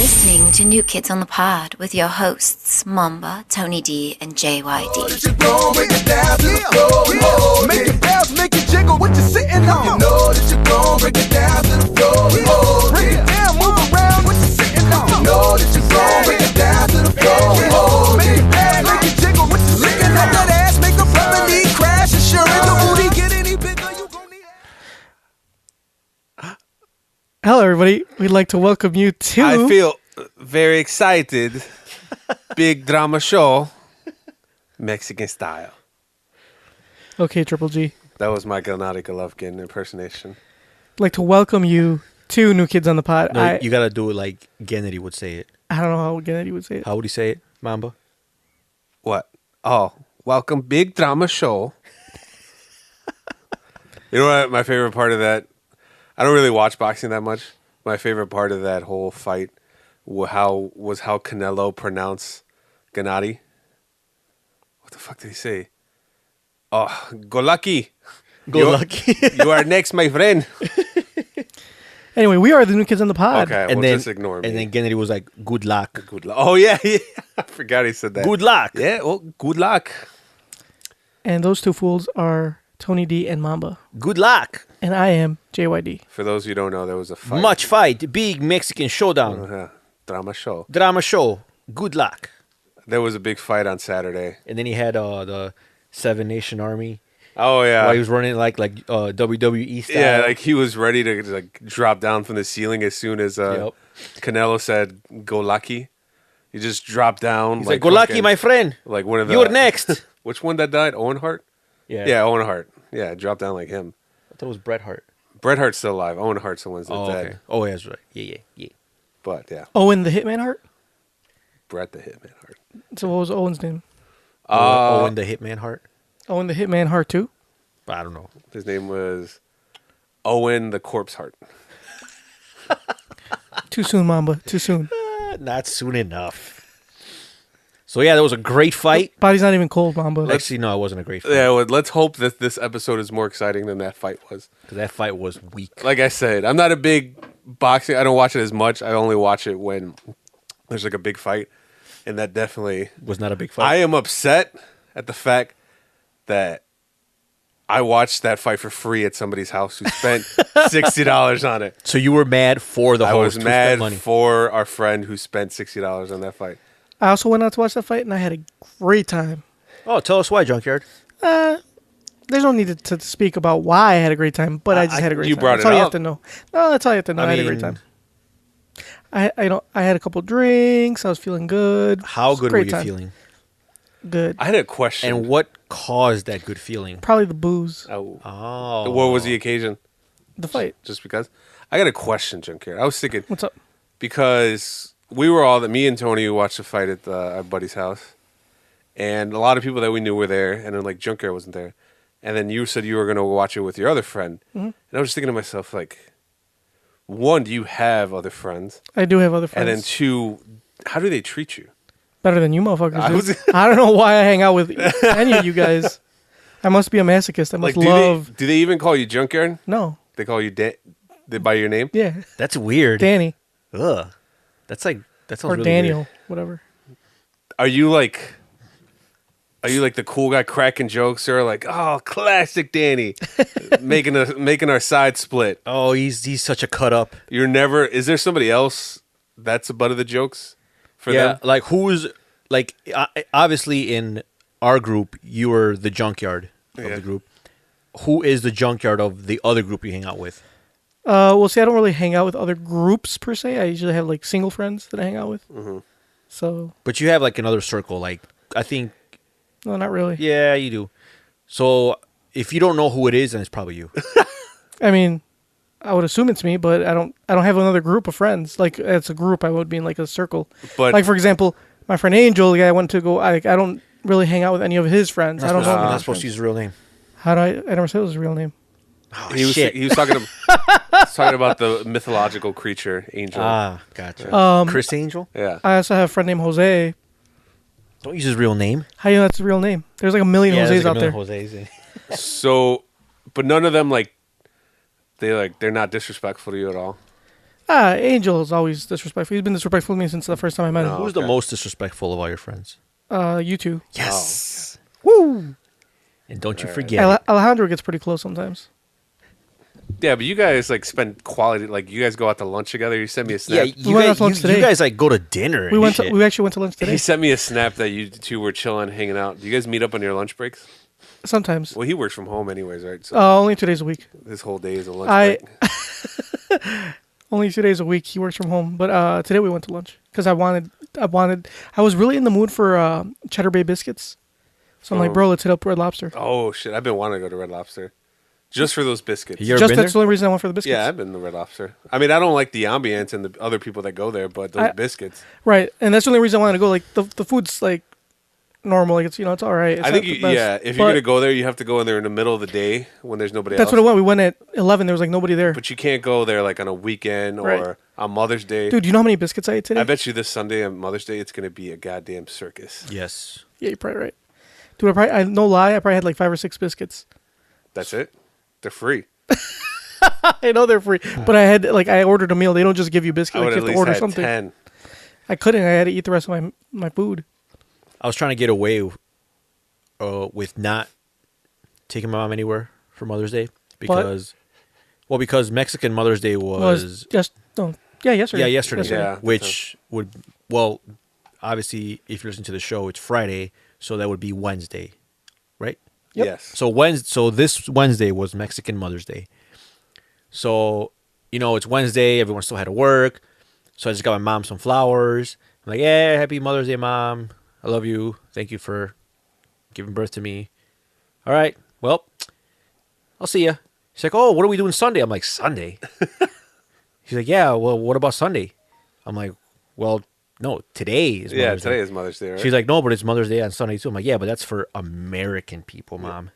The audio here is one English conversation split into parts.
listening to New Kids on the Pod with your hosts, Momba, Tony D, and JYD. Break it down to the floor. Make it bounce, make it jiggle. What you sitting on? You know that you're gon' break it down to the floor. Break it down, move around. What you sitting on? You know that you're gon' break it down to the floor. Make it bounce, make it jiggle. What you sitting on? That ass make a brother need crash. And sure as the booty get any bigger, you gon' need. Hello, everybody. We'd like to welcome you to... I feel very excited. Big drama show. Mexican style. Okay, Triple G. That was my Gennady Golovkin impersonation. I'd like to welcome you to New Kids on the Pod. No, you gotta do it like Gennady would say it. I don't know how Gennady would say it. How would he say it, Mamba? What? Oh, welcome, big drama show. You know what? My favorite part of that, I don't really watch boxing that much. My favorite part of that whole fight was how Canelo pronounced Gennady. What the fuck did he say? Oh, go lucky. Lucky. You are next, my friend. Anyway, we are the New Kids on the Pod. Okay, and well, then just ignore me. And then Gennady was like, "Good luck." Good luck. Oh, yeah. I forgot he said that. Good luck. Yeah, well, good luck. And those two fools are Tony D and Mamba. Good luck. And I am JYD. For those who don't know, there was a fight. Much fight. Big Mexican showdown. Uh-huh. Drama show. Drama show. Good luck. There was a big fight on Saturday. And then he had the Seven Nation Army. Oh, yeah. While he was running like WWE style. Yeah, like he was ready to like drop down from the ceiling as soon as Canelo said, go lucky. He just dropped down. He's like, go lucky, my friend. Like one of the... You're next. Which one that died? Owen Hart? Yeah, Owen Hart. Yeah, dropped down like him. I thought it was Bret Hart. Bret Hart's still alive. Owen Hart's the one that's dead. Okay. Oh, yeah, that's right. Yeah. But, yeah. Owen the Hitman Hart? Bret the Hitman Hart. So what was Owen's name? Owen the Hitman Hart? Owen the Hitman Hart too? I don't know. His name was Owen the Corpse Hart. Too soon, Mamba. Too soon. Not soon enough. So, yeah, that was a great fight. Body's not even cold, Mamba. Actually, no, it wasn't a great fight. Yeah, well, let's hope that this episode is more exciting than that fight was. Because that fight was weak. Like I said, I'm not a big boxing. I don't watch it as much. I only watch it when there's like a big fight. And that definitely Was not a big fight. I am upset at the fact that I watched that fight for free at somebody's house who spent $60 on it. So you were mad for the I host was who spent mad money. for our friend who spent $60 on that fight. I also went out to watch that fight, and I had a great time. Oh, tell us why, Junkyard. There's no need to speak about why I had a great time, but I just had a great you time. brought that's it all you up. have to know. No, that's all you have to know. I had a great time. I had a couple drinks. I was feeling good. How It was a good were great you time. feeling? Good. I had a question. And what caused that good feeling? Probably the booze. Oh. What was the occasion? The fight. Just because? I got a question, Junkyard. I was thinking, What's up? because we were all, me and Tony watched the fight at our buddy's house. And a lot of people that we knew were there. And then like Junkyard wasn't there. And then you said you were going to watch it with your other friend. Mm-hmm. And I was just thinking to myself, like, one, do you have other friends? I do have other friends. And then two, how do they treat you? Better than you motherfuckers do. I don't know why I hang out with any of you guys. I must be a masochist. I must love... Do they even call you Junkyard? No. They call you by your name? Yeah. That's weird. Danny. Ugh. That sounds or really Daniel. weird. Whatever. Are you like the cool guy cracking jokes, or like, oh, classic Danny, making our side split? Oh, he's such a cut up. You're never. Is there somebody else that's the butt of the jokes for them? Like who's like obviously in our group you were the Junkyard of the group. Who is the Junkyard of the other group you hang out with? Well, see, I don't really hang out with other groups per se. I usually have like single friends that I hang out with. Mm-hmm. So. But you have like another circle. Like I think. No, not really. Yeah, you do. So if you don't know who it is, then it's probably you. I mean, I would assume it's me, but I don't have another group of friends. Like it's a group, I would be in like a circle. But like for example, my friend Angel, the guy I went to go. I don't really hang out with any of his friends. I don't know. You're not supposed to use his real name. How do I never said it was his real name. Oh, he was talking about the mythological creature Angel. Ah, gotcha. Chris Angel. Yeah. I also have a friend named Jose. Don't use his real name. How do you know that's his real name? There's like a million Jose's out there. Jose's. So, but none of them they're not disrespectful to you at all. Angel is always disrespectful. He's been disrespectful to me since the first time I met him. No. Who's the Okay. most disrespectful of all your friends? You two. Yes. Woo! And don't you forget it. Alejandro gets pretty close sometimes. Yeah, but you guys like spend quality. Like you guys go out to lunch together. You sent me a Yeah, snap. you went out guys, to lunch you today. guys like go to dinner. We and went. shit. We actually went to lunch He today. sent me a snap that you two were chilling, hanging out. Do you guys meet up on your lunch breaks? Sometimes. Well, he works from home anyways, right? So Only 2 days a week. this whole day is a lunch break. Only 2 days a week he works from home. But today we went to lunch because I was really in the mood for Cheddar Bay biscuits. So I'm like, bro, let's hit up Red Lobster. Oh shit! I've been wanting to go to Red Lobster just for those biscuits. You ever Just been that's there? the only reason I went for the biscuits. Yeah, I've been to Red Lobster. I mean, I don't like the ambience and the other people that go there, but those biscuits. Right, and that's the only reason I wanted to go. Like the food's like normal. Like it's it's all right. It's I think not the best. if you're gonna go there, you have to go in there in the middle of the day when there's nobody That's else. what it went. We went at 11. There was like nobody there. But you can't go there like on a weekend or Right. on Mother's Day. Dude, you know how many biscuits I ate today? I bet you this Sunday on Mother's Day it's gonna be a goddamn circus. Yes. Yeah, you're probably right. Dude, no lie, I probably had like 5 or 6 biscuits. That's it. They're free. I know they're free, but I ordered a meal. They don't just give you I biscuits. would Like, at you have least to order had something. 10. I couldn't. I had to eat the rest of my food. I was trying to get away with not taking my mom anywhere for Mother's Day because Mexican Mother's Day was Yesterday. yesterday. Yeah. Which would obviously if you listen to the show, it's Friday, so that would be Wednesday, right? Yep. Yes. So this Wednesday was Mexican Mother's Day. So, it's Wednesday, everyone still had to work. So I just got my mom some flowers. I'm like, yeah, happy Mother's Day, Mom. I love you. Thank you for giving birth to me. All right. Well, I'll see ya. She's like, oh, what are we doing Sunday? I'm like, Sunday? She's like, yeah, well, what about Sunday? I'm like, well, no, today is Mother's Day. Today is Mother's Day, right? She's like, no, but it's Mother's Day on Sunday too. I'm like, yeah, but that's for American people, Mom.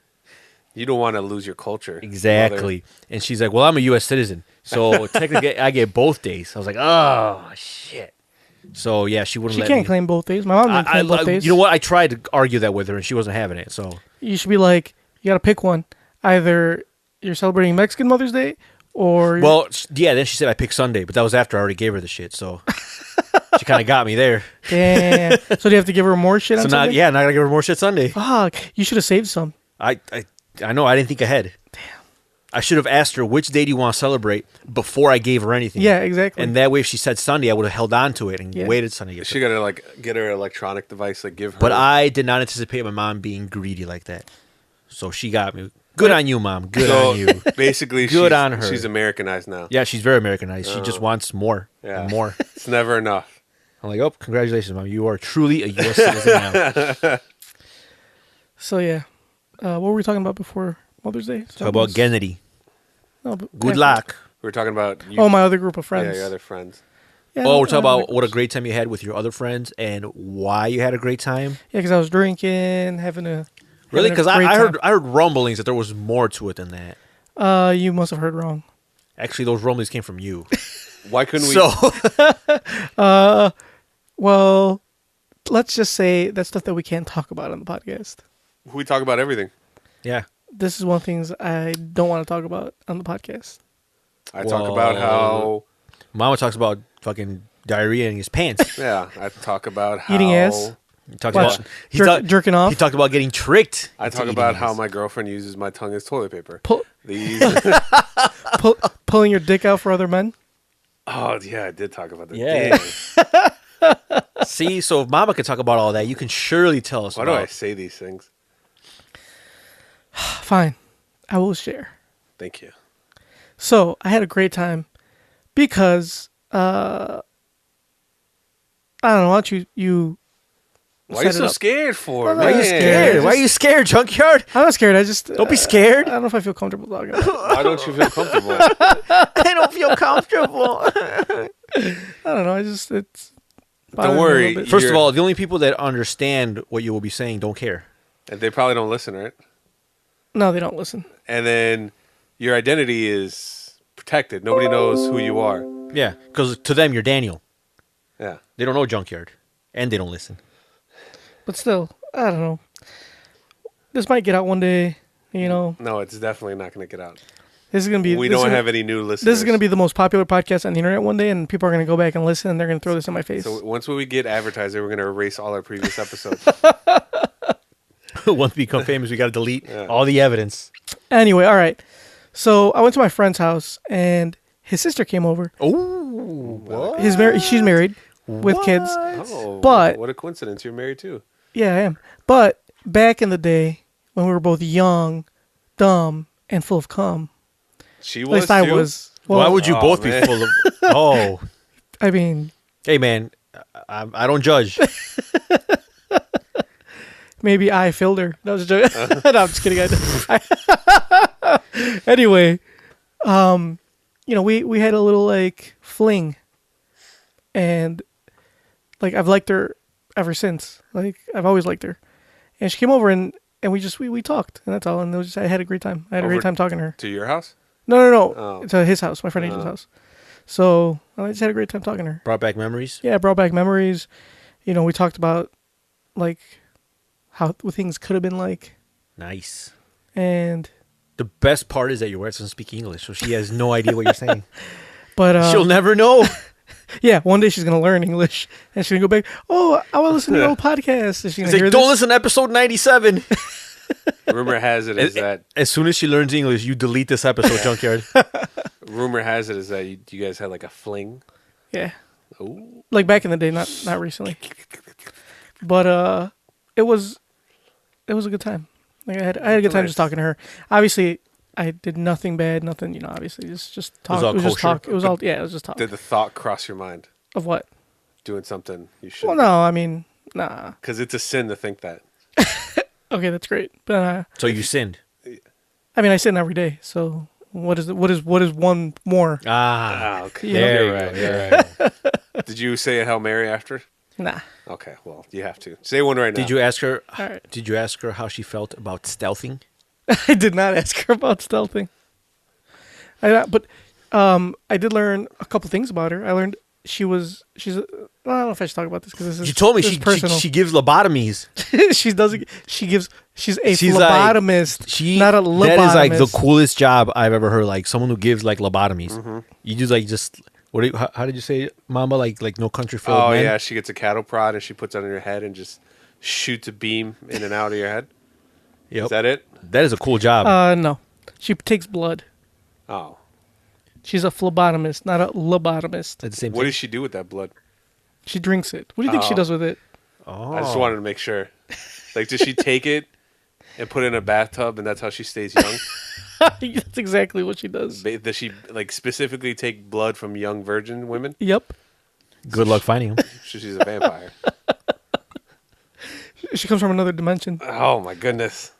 You don't want to lose your culture. Exactly. Mother. And she's like, well, I'm a U.S. citizen. So technically I get both days. I was like, oh, shit. So, yeah, she wouldn't She let can't me. claim both days. My mom didn't claim both days. You know what? I tried to argue that with her, and she wasn't having it. So You should be like, you got to pick one. Either you're celebrating Mexican Mother's Day or... Well, yeah, then she said I picked Sunday, but that was after I already gave her the shit, so she kind of got me there. Damn. So do you have to give her more shit on So now, Sunday? yeah, now I gotta give her more shit Sunday. Fuck. You should have saved some. I know, I didn't think ahead. Damn. I should have asked her, which day do you want to celebrate before I gave her anything. Yeah, exactly. And that way, if she said Sunday, I would have held on to it and waited Sunday. To get She got to get her electronic device, give her. But I did not anticipate my mom being greedy like that. So she got me. Good on you, Mom. Good on you. Basically, Good on her. She's Americanized now. Yeah, she's very Americanized. She just wants more and more. It's never enough. I'm like, oh, congratulations, Mom. You are truly a U.S. citizen now. So, yeah. What were we talking about before Mother's Day? Talk about Kennedy. No, but Good luck. We were talking about you. Oh, my other group of friends. Yeah, your other friends. Yeah, Oh, no, we're talking my about what a groups. great time you had with your other friends and why you had a great time. Yeah, because I was drinking, having a... Really? having a Because great I time. heard rumblings that there was more to it than that. You must have heard wrong. Actually, those rumblings came from you. Why couldn't we? So Well, let's just say that's stuff that we can't talk about on the podcast. we talk about everything. yeah, This is one of the things I don't want to talk about on the podcast. I talk about how. Mama talks about fucking diarrhea in his pants. Yeah, I talk about how. Eating ass? He talks What? about Jerking off? He talked about getting tricked. I into talk eating about ass. how my girlfriend uses my tongue as toilet paper. Pull, These. pulling your dick out for other men? Oh yeah, I did talk about that. Yeah. Damn. See, so if Mama could talk about all that, you can surely tell us. Why do about I say these things? Fine. I will share. Thank you. So, I had a great time because, I don't know, why don't you Why are you set it so up. scared for? Why are you man? scared? Why are you scared, Junkyard? I'm not scared. I just... Don't be scared. I don't know if I feel comfortable talking about it. Why don't you feel comfortable? I don't feel comfortable. I don't know. It's... Don't worry. bothering me a little bit. First of You're- all, the only people that understand what you will be saying don't care. And they probably don't listen, right? No, they don't listen. And then your identity is protected. Nobody knows who you are. Yeah, because to them, you're Daniel. Yeah. They don't know Junkyard, and they don't listen. But still, I don't know. This might get out one day, you know. No, it's definitely not going to get out. This is gonna be. We don't have any new listeners. This is gonna be the most popular podcast on the internet one day, and people are gonna go back and listen, and they're gonna throw this in my face. So once we get advertising, we're gonna erase all our previous episodes. Once we become famous, we got to delete all the evidence. Anyway, all right. So I went to my friend's house, and his sister came over. Oh, what? She's married with kids. Oh, But what a coincidence! You're married too. yeah, I am. But back in the day, when we were both young, dumb, and full of cum, She at was. least I too? was. Why Well, would you both man. be full of... Oh. I mean, Hey, man. I don't judge. maybe I filled her. No, I was joking. No, I'm just kidding. Anyway, we had a little like fling, and like I've liked her ever since. Like I've always liked her, and she came over and we talked, and that's all. And I had a great time. I had a great time talking to her. To your house? No. Oh. To his house, my friend Angel's house. So I just had a great time talking to her. Brought back memories? Yeah, it brought back memories. We talked about like how things could have been like, Nice. and The best part is that your wife doesn't speak English, so she has no idea what you're saying. but She'll never know. yeah, one day she's gonna learn English, and she's gonna go back. Oh, I want to listen to your old podcast. And she's She's gonna hear like, this. don't listen to episode 97. Rumor has it is that As soon as she learns English, you delete this episode, Junkyard. rumor has it is that you guys had like a fling. Yeah, Oh, like back in the day, not recently. But it was a good time. Like I had a good time just talking to her. Obviously, I did nothing bad, nothing. Obviously, just talk. all It was just kosher? talk. It was all it was just talk. did the thought cross your mind? Of what? Doing something you should. Well, no, I mean, nah. Because it's a sin to think that. Okay, that's great. But So you sinned. I mean, I sin every day. So what is one more? Ah. Okay. Yeah. There You're you right. go. You're right. Did you say a Hail Mary after? Nah. Okay, well, you have to. Say one right now. Did you ask her? All right. Did you ask her how she felt about stealthing? I did not ask her about stealthing. I did learn a couple things about her. I learned she's I don't know if I should talk about this because this is You told me this is personal. she gives lobotomies. she's a She's phlebotomist, not a lobotomist. That is like the coolest job I've ever heard. Like someone who gives like lobotomies. Mm-hmm. You just how did you say it, Momba? Like No Country for Oh Old Men? yeah, she gets a cattle prod and she puts it on your head and just shoots a beam in and out of your head. Yep. Is that it? That is a cool job. No, she takes blood. Oh, She's a phlebotomist, not a lobotomist. That's the same what thing. does she do with that blood? She drinks it. What do you think she Oh. does with it? Oh. I just wanted to make sure. Like, does she take it and put it in a bathtub and that's how she stays young? That's exactly what she does. Does she like specifically take blood from young virgin women? Yep. Good luck finding him. She's a vampire. She comes from another dimension. Oh my goodness.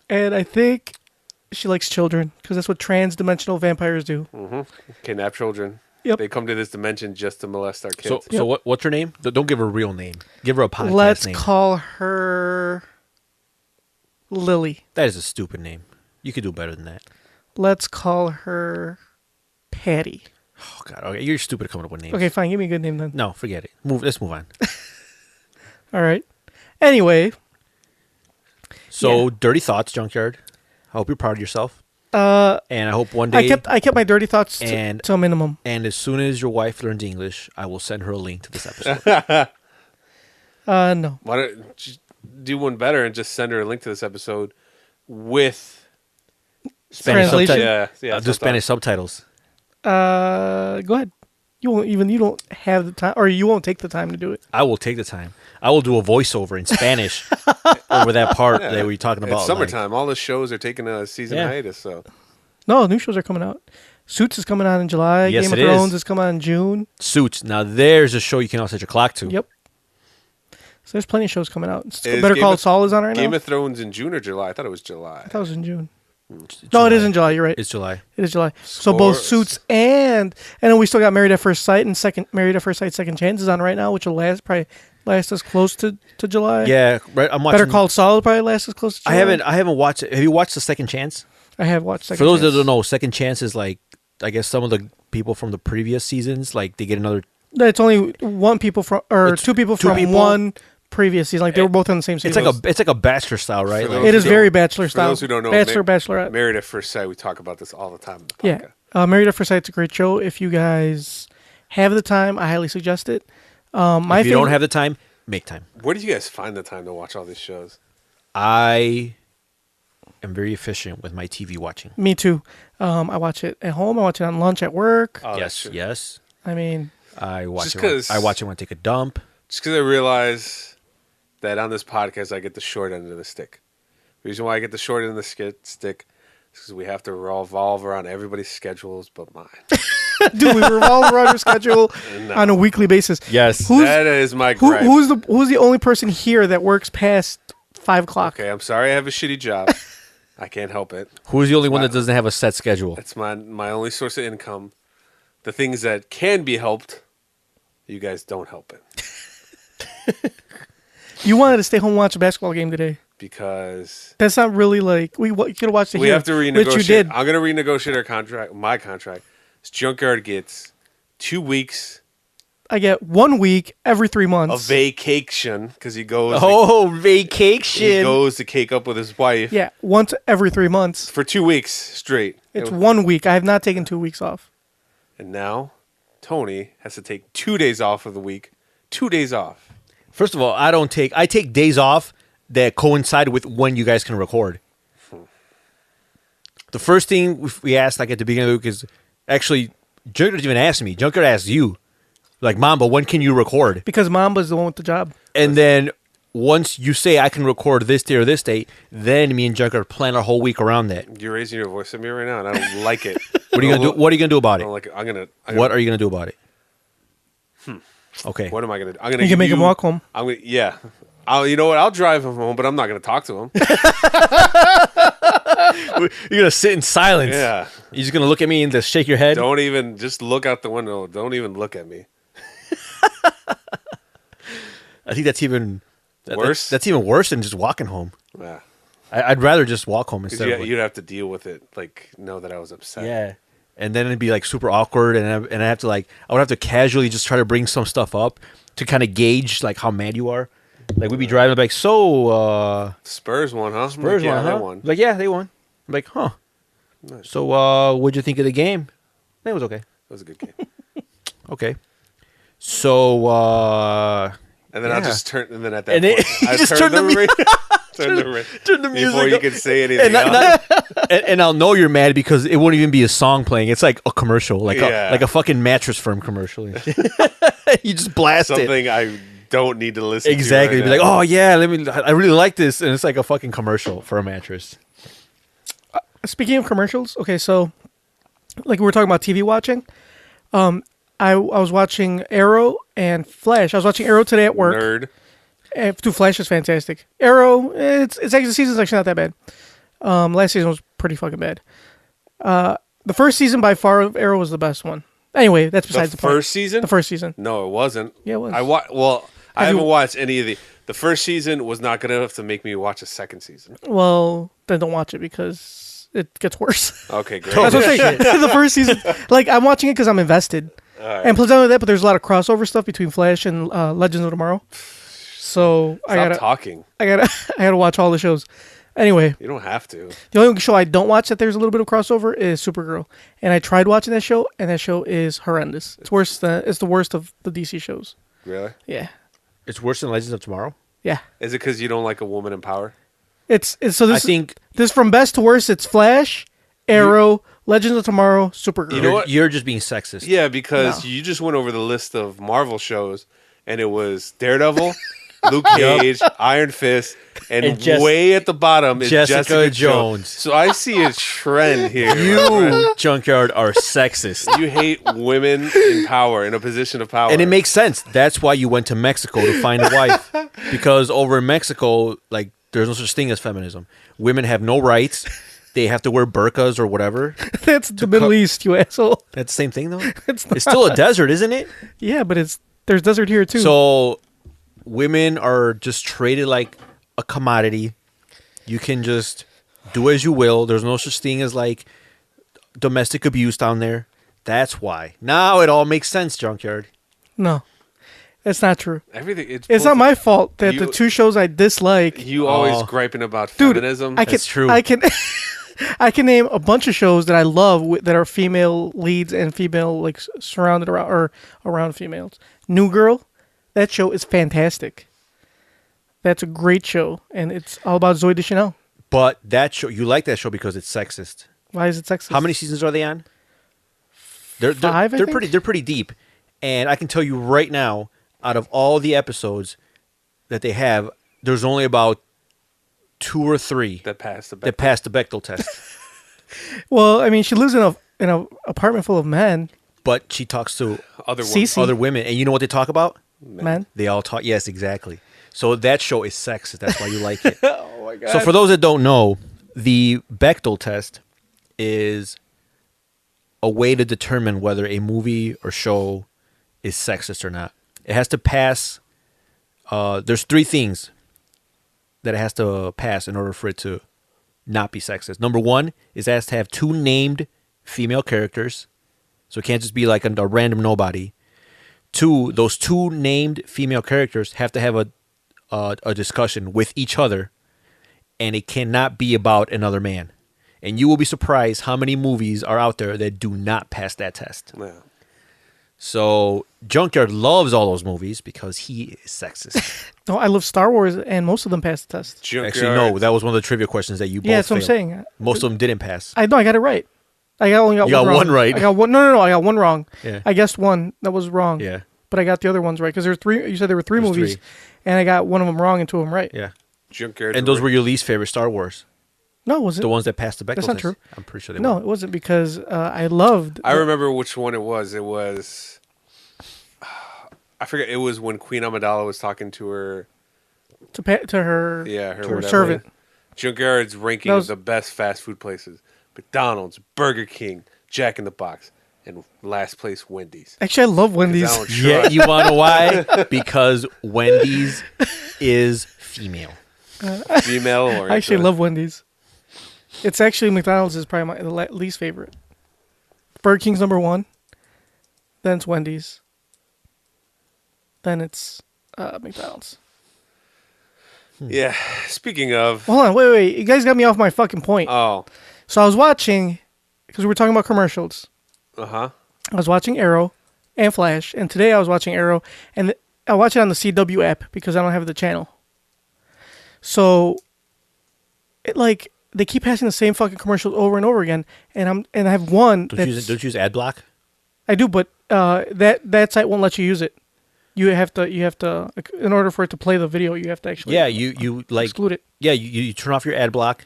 And I think she likes children because that's what trans-dimensional vampires do. Kidnap children. Yep. They come to this dimension just to molest our kids. So what's her name? Don't give her a real name. Give her a podcast Let's name. call her Lily. That is a stupid name. You could do better than that. Let's call her Patty. Oh God. Okay, you're stupid at coming up with names. Okay, fine. Give me a good name then. No, forget it. Let's move on. All right. Anyway, So, Yeah. dirty thoughts, Junkyard. I hope you're proud of yourself. And I hope one day. I kept my dirty thoughts And- to a minimum. And as soon as your wife learns English, I will send her a link to this episode. No. Why don't you do one better and just send her a link to this episode with Spanish Translation? subtitles. yeah, I'll do Spanish subtitles. Go ahead. You don't have the time, or you won't take the time to do it. I will take the time. I will do a voiceover in Spanish over that part that we were talking about. It's summertime. All the shows are taking a season Yeah. hiatus, so No, new shows are coming out. Suits is coming out in July. Yes, Game of it Thrones is. is coming out in June. Suits. Now there's a show you can also set your clock to. Yep. So there's plenty of shows coming out. Is Better Game Call of- Saul is on right Game now. of Thrones in June or July? I thought it was July. I thought it was in June. It's No, it July. is in July. You're right. It's July. It is July. So both Score- Suits and then we still got Married at First Sight and Married at First Sight Second Chance is on right now, which will probably last us close to July. Yeah, right. I'm watching. Better Call Saul will probably last us close to July. I haven't watched it. Have you watched The Second Chance? I have watched Second For those Chance. that don't know, Second Chance is like, I guess some of the people from the previous seasons, like they get another. It's only two people from two people. one previous season. Like they were both on the same season. It's like a bachelor style, right? For Like, those It is who very don't- bachelor For style. those who don't know, Bachelor, Bachelorette. Married at First Sight, we talk about this all the time. On the Yeah. podcast. Married at First Sight's a great show. If you guys have the time, I highly suggest it. if you don't have the time, make time. Where do you guys find the time to watch all these shows? I am very efficient with my TV watching. Me too. I watch it at home. I watch it on lunch at work. Oh, that's Yes, true. yes. I mean, I watch Just it. When, 'cause- I watch it when I take a dump. Just because I realize that on this podcast I get the short end of the stick. The reason why I get the short end of the stick is because we have to revolve around everybody's schedules but mine. dude, we revolve around your schedule on a weekly basis. Yes. That is my gripe. Who's the only person here that works past 5 o'clock? Okay, I'm sorry I have a shitty job. I can't help it. Who's the only one that doesn't have a set schedule? That's my only source of income. The things that can be helped, you guys don't help it. You wanted to stay home and watch a basketball game today. Because That's not really like you could have watched it we here, have to renegotiate. which you did. I'm going to renegotiate our contract. My contract. This Junkyard gets 2 weeks I get 1 week every 3 of months. vacation because he goes. Oh, He vacation. goes to cake up with his wife. Yeah, once every 3 months. For 2 weeks straight. It's 1 week. I have not taken 2 weeks off. And now Tony has to take 2 days off of the week. 2 days off. First of all, I take days off that coincide with when you guys can record. The first thing we asked like at the beginning of the week is actually Junkyard even asked me. Junkyard asked you, like, Momba, when can you record? Because Momba's the one with the job. And then once you say I can record this day or this date, then me and Junkyard plan our whole week around that. You're raising your voice at me right now, and I don't like it. What are you gonna do? What are you gonna do about I don't it? like it. I'm gonna. What are you gonna do about it? Okay. What am I gonna do? I'm gonna. You can give make him walk home. I'm gonna. Yeah. You know what? I'll drive him home, but I'm not gonna talk to him. You're gonna sit in silence. Yeah. You're just gonna look at me and just shake your head. Don't even just look out the window. Don't even look at me. I think that's even Worse? That's even worse than just walking home. Yeah. I'd rather just walk home 'Cause instead of you'd have to deal with it. Like, know that I was upset. yeah. And then it'd be like super awkward, and I have to I would have to casually just try to bring some stuff up to kind of gauge like how mad you are. Like we'd be driving, like, Spurs won, huh? Spurs yeah, won, they huh? won. Like, yeah, they won. I'm like, huh. Nice. So what'd you think of the game? It was okay. It was a good game. Okay. So And then Yeah. I'll just turn. And then at that And then point, you I just turn turn the turn the turn the music before you up. can say anything. and, else. and I'll know you're mad because it won't even be a song playing. It's like a commercial, like Yeah. a fucking mattress firm commercial. You just blast it. Something I don't need to listen Exactly. to. Be like, oh yeah, I really like this, and it's like a fucking commercial for a mattress. Speaking of commercials, okay, so like we were talking about TV watching. I was watching Arrow and Flash. I was watching Arrow today at work. Nerd. Dude, Flash is fantastic. Arrow, it's actually the season's actually not that bad. Last season was pretty fucking bad. The first season by far of Arrow was the best one. Anyway, that's besides the point. First season? The first season. No, it wasn't. Yeah, it was. I Have you- haven't watched any of the first season was not good enough to make me watch a second season. Well, then don't watch it because it gets worse. Okay, great. That's what I'm saying. The first season, like I'm watching it because I'm invested, right. and plus not only that, but there's a lot of crossover stuff between Flash and Legends of Tomorrow. So Stop talking. I gotta watch all the shows. Anyway, You don't have to. the only show I don't watch that there's a little bit of crossover is Supergirl, and I tried watching that show, and that show is horrendous. It's worse than it's the worst of the DC shows. Really? Yeah, It's worse than Legends of Tomorrow. yeah. Is it because you don't like a woman in power? It's so this I think this from best to worst. It's Flash, Arrow, Legends of Tomorrow, Supergirl. You know what? you're just being sexist. Yeah, because No. you just went over the list of Marvel shows, and it was Daredevil, Luke Cage, Iron Fist, and way at the bottom is Jessica Jones. Jones. So I see a trend here. You, Junkyard, are sexist. You hate women in power, in a position of power. And it makes sense. That's why you went to Mexico to find a wife. Because over in Mexico, like, there's no such thing as feminism. Women have no rights. They have to wear burqas or whatever. That's the Middle East, you asshole. That's the same thing, though? It's It's still a desert, isn't it? Yeah, but there's desert here too. So women are just traded like a commodity. You can just do as you will. There's no such thing as like domestic abuse down there. That's why. Now it all makes sense, Junkyard. no, That's not true. Everything. It's not my fault that the two shows I dislike. You always griping about Dude, feminism. That's true. I can I can name a bunch of shows that I love that are female leads and female like surrounded around or around females. New Girl, that show is fantastic. That's a great show, and it's all about Zooey Deschanel. But that show, you like that show because it's sexist. Why is it sexist? How many seasons are they on? They're 5, I they're think? they're pretty deep, and I can tell you right now, out of all the episodes that they have, there's only about 2 or 3 that passed the Bechdel test. Well, I mean, she lives in a apartment full of men. But she talks to Cece. other women, and you know what they talk about? Men. They all talk. Yes, exactly. So that show is sexist. That's why you like it. Oh my god. So for those that don't know, the Bechdel test is a way to determine whether a movie or show is sexist or not. It has to pass. There's 3 things that it has to pass in order for it to not be sexist. Number 1 is it has to have 2 named female characters. So it can't just be like a random nobody. 2, those 2 named female characters have to have a discussion with each other, and it cannot be about another man. And you will be surprised how many movies are out there that do not pass that test. Yeah. So Junkyard loves all those movies because he is sexist. No, I love Star Wars, and most of them passed the test. Junkyard. Actually, no, that was one of the trivia questions that you both Yeah, that's what I'm failed. saying. Most of them didn't pass. I know, I got it right. I only got You one got wrong. one right. I got one. No, I got one wrong. Yeah. I guessed one that was wrong. Yeah. But I got the other ones right because there's 3. You said there were 3 There's movies, 3. and I got one of them wrong and 2 of them right. Yeah. Junkyard. And those were your least favorite Star Wars. No, was it? The ones that passed the Bechdel That's not test. true. I'm pretty sure they No, were. it wasn't because I loved. I remember which one it was. It was. I forget. It was when Queen Amidala was talking to her. to her. Yeah, her to her whatever. servant. Junkyard's ranking That of was- the best fast food places: McDonald's, Burger King, Jack in the Box, and last place Wendy's. Actually, I love 'Cause Wendy's. I don't Yeah, trust- you want to know why? Because Wendy's is female. female or I actually love Wendy's. It's actually McDonald's is probably my least favorite. Burger King's number 1. Then it's Wendy's. Then it's McDonald's. Yeah. Speaking of, Hold on, wait. You guys got me off my fucking point. oh, So I was watching, because we were talking about commercials. I was watching Arrow and Flash, and today I was watching Arrow, and I watch it on the CW app because I don't have the channel. So, it like they keep passing the same fucking commercials over and over again, and I have one. Don't you use Adblock? I do, but that site won't let you use it. You have to in order for it to play the video, you have to actually you like exclude it. Yeah, you turn off your ad block,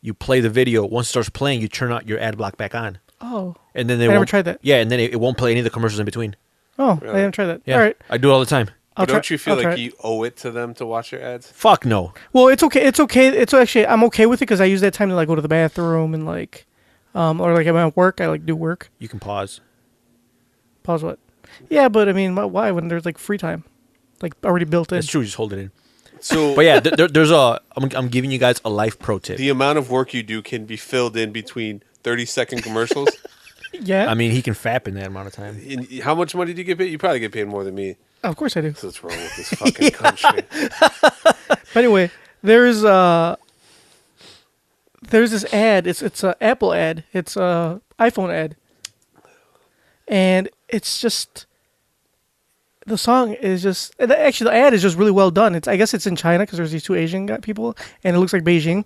you play the video. Once it starts playing, you turn out your ad block back on. Oh, And then I never tried that. Yeah, and then it won't play any of the commercials in between. Oh, Really? I haven't tried that. Yeah, All right, I do it all the time. I'll don't try- you feel I'll try like it. you owe it to them to watch your ads? Fuck no. Well, it's okay. It's okay. It's actually I'm okay with it because I use that time to like go to the bathroom and like, or like I'm at work. I like do work. You can pause. Pause what? Yeah, but I mean, why when there's like free time, like already built in? That's true. Just hold it in. So, But yeah, there's I'm giving you guys a life pro tip. the amount of work you do can be filled in between 30-second commercials. Yeah, I mean, he can fap in that amount of time. How much money do you get paid? You probably get paid more than me. of course I do. So what's wrong with this fucking country? But anyway, there's this ad. It's a Apple ad. It's a iPhone ad, and it's just the song is just actually the ad is just really well done. I guess it's in China because there's these 2 Asian people, and it looks like Beijing,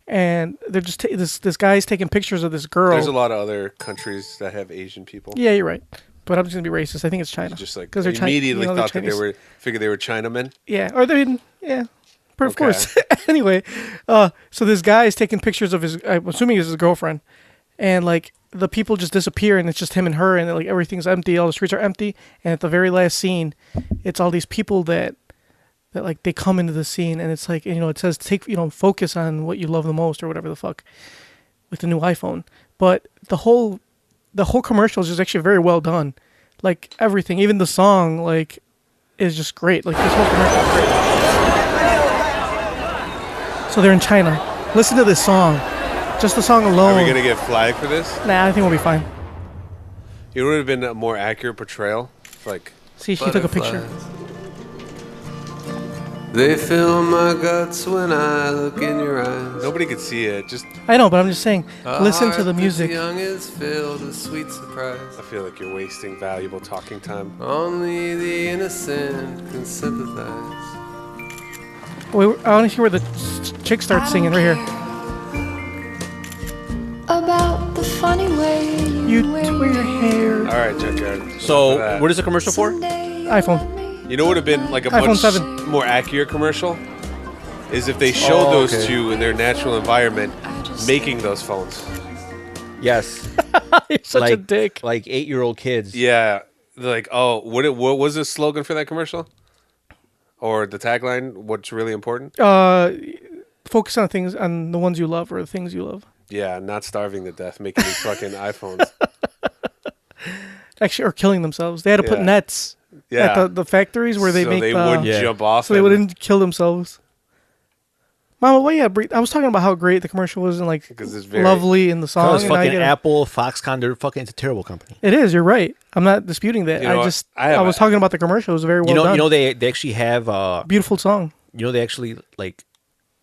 and they're just this guy's taking pictures of this girl. There's a lot of other countries that have Asian people. Yeah, you're right. But I'm just gonna be racist. I think it's China. Just like 'Cause they're immediately they're thought that Chinese. figured they were Chinamen. Yeah, or they, yeah, but of Okay. course. Anyway, so this guy is taking pictures of his. I'm assuming it's his girlfriend, and like the people just disappear, and it's just him and her, and like everything's empty. All the streets are empty, and at the very last scene, it's all these people that like they come into the scene, and it's like it says focus on what you love the most or whatever the fuck with the new iPhone, but the whole commercial is just actually very well done. Like everything, even the song, like, is just great. Like this whole commercial is great. So they're in China. Listen to this song. Just the song alone. Are we gonna get flagged for this? Nah, I think we'll be fine. It would have been a more accurate portrayal. Like See, she took a picture. They fill my guts when I look in your eyes. Nobody could see it. Just I know, but I'm just saying. A Listen to heart the that's music. young is filled with sweet surprise. I feel like you're wasting valuable talking time. Only the innocent can sympathize. Wait, I want to hear where the chick starts singing right here. About the funny way You wear your hair. All right, Junkyard. So, Enough of what is the commercial for? iPhone. You know what would have been like a iPhone much 7. more accurate commercial? Is if they showed those okay. two in their natural environment making those phones. Yes. You're such like, a dick. Like 8-year-old kids. Yeah. They're like, oh, what was the slogan for that commercial? Or the tagline, what's really important? Focus on things, on the ones you love or the things you love. Yeah, not starving to death, making these fucking iPhones. Actually, or killing themselves. They had to put Yeah. nets at the factories where they so make they the... wouldn't jump off. So they wouldn't kill themselves. Mama, why you gotta breathe? I was talking about how great the commercial was and like Because it's very lovely in the song. Because and now you fucking gotta- Apple, Foxconn, they're fucking, it's a terrible company. It is. You're right. I'm not disputing that. You know I what? just I was talking about the commercial. It was very well done. You know they actually have Beautiful song. they actually like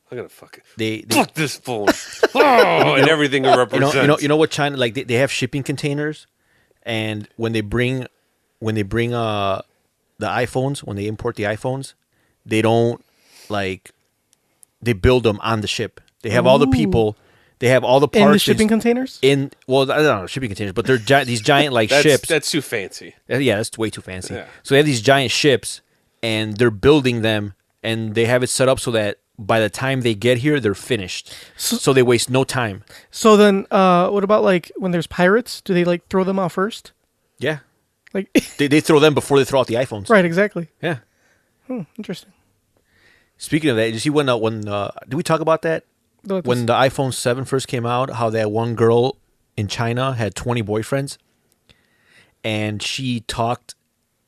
I'm gonna fucking they fuck this phone. Oh, and everything it represents. you know what China, like they have shipping containers, and when they bring the iPhones, when they import the iPhones, they don't like they build them on the ship. They have all the people, they have all the parts In the shipping containers? well, I don't know, shipping containers, but they're these giant like that's, ships. That's too fancy. Yeah, that's way too fancy. Yeah. So they have these giant ships, and they're building them, and they have it set up so that by the time they get here, they're finished. So they waste no time. So then, what about like when there's pirates? Do they like throw them out first? Yeah. Like, They throw them before they throw out the iPhones. right, exactly. Yeah. Interesting. Speaking of that, did you see when did we talk about that? What When the iPhone 7 first came out, how that one girl in China had 20 boyfriends, and she talked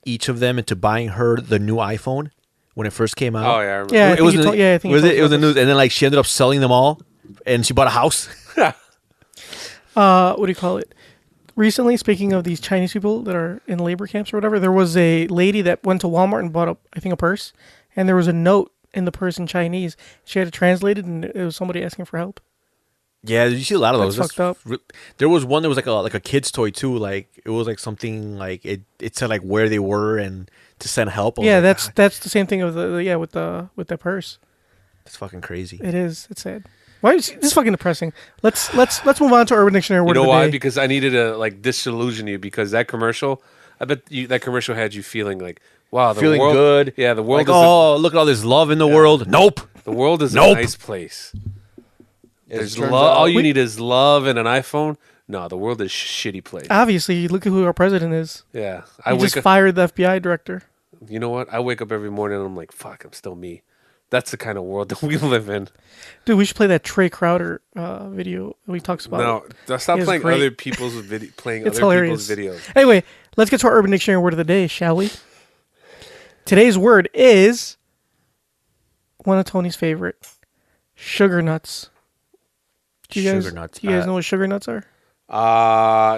each of them into buying her the new iPhone when it first came out. Oh yeah, I remember. Yeah, I it think was you in- told- yeah, I think you was told it was us the news, and then like she ended up selling them all, and she bought a house. what do you call it? Recently, speaking of these Chinese people that are in labor camps or whatever, there was a lady that went to Walmart and bought a purse, and there was a note in the purse in Chinese. She had to translate it, and it was somebody asking for help. Yeah, you see a lot of That's those. fucked up. There was one that was like a kid's toy too. Like it was like something like it said like where they were and to send help. I was Yeah, like, that's "God, that's the same thing with with the purse. that's fucking crazy. It is. It's sad. Why is this is fucking depressing? Let's move on to Urban Dictionary You word know of the why? day. Because I needed to like disillusion you because that commercial. I bet that commercial had you feeling like, wow, the Feeling world, good. Yeah, the world Like, is look at all this love in the world. Nope. the world is Nope. a nice place. There's turns love. out- All you need is love and an iPhone. No, the world is a shitty place. Obviously, look at who our president is. Yeah, He just fired the FBI director. You know what? I wake up every morning and I'm like, fuck, I'm still me. That's the kind of world that we live in. Dude, we should play that Trey Crowder video that he talks about. No, stop He is playing great. other people's playing It's other hilarious. people's videos. Anyway, let's get to our Urban Dictionary word of the day, shall we? Today's word is one of Tony's favorite, sugar nuts. Do you guys, Sugar nuts. Do you guys know what sugar nuts are?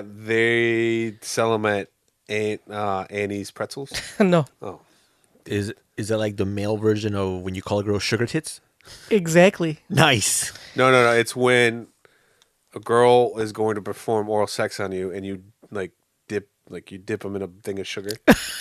They sell them at Annie's Pretzels. No, Oh, Is that like the male version of when you call a girl sugar tits? exactly. Nice. no. It's when a girl is going to perform oral sex on you, and you dip them in a thing of sugar.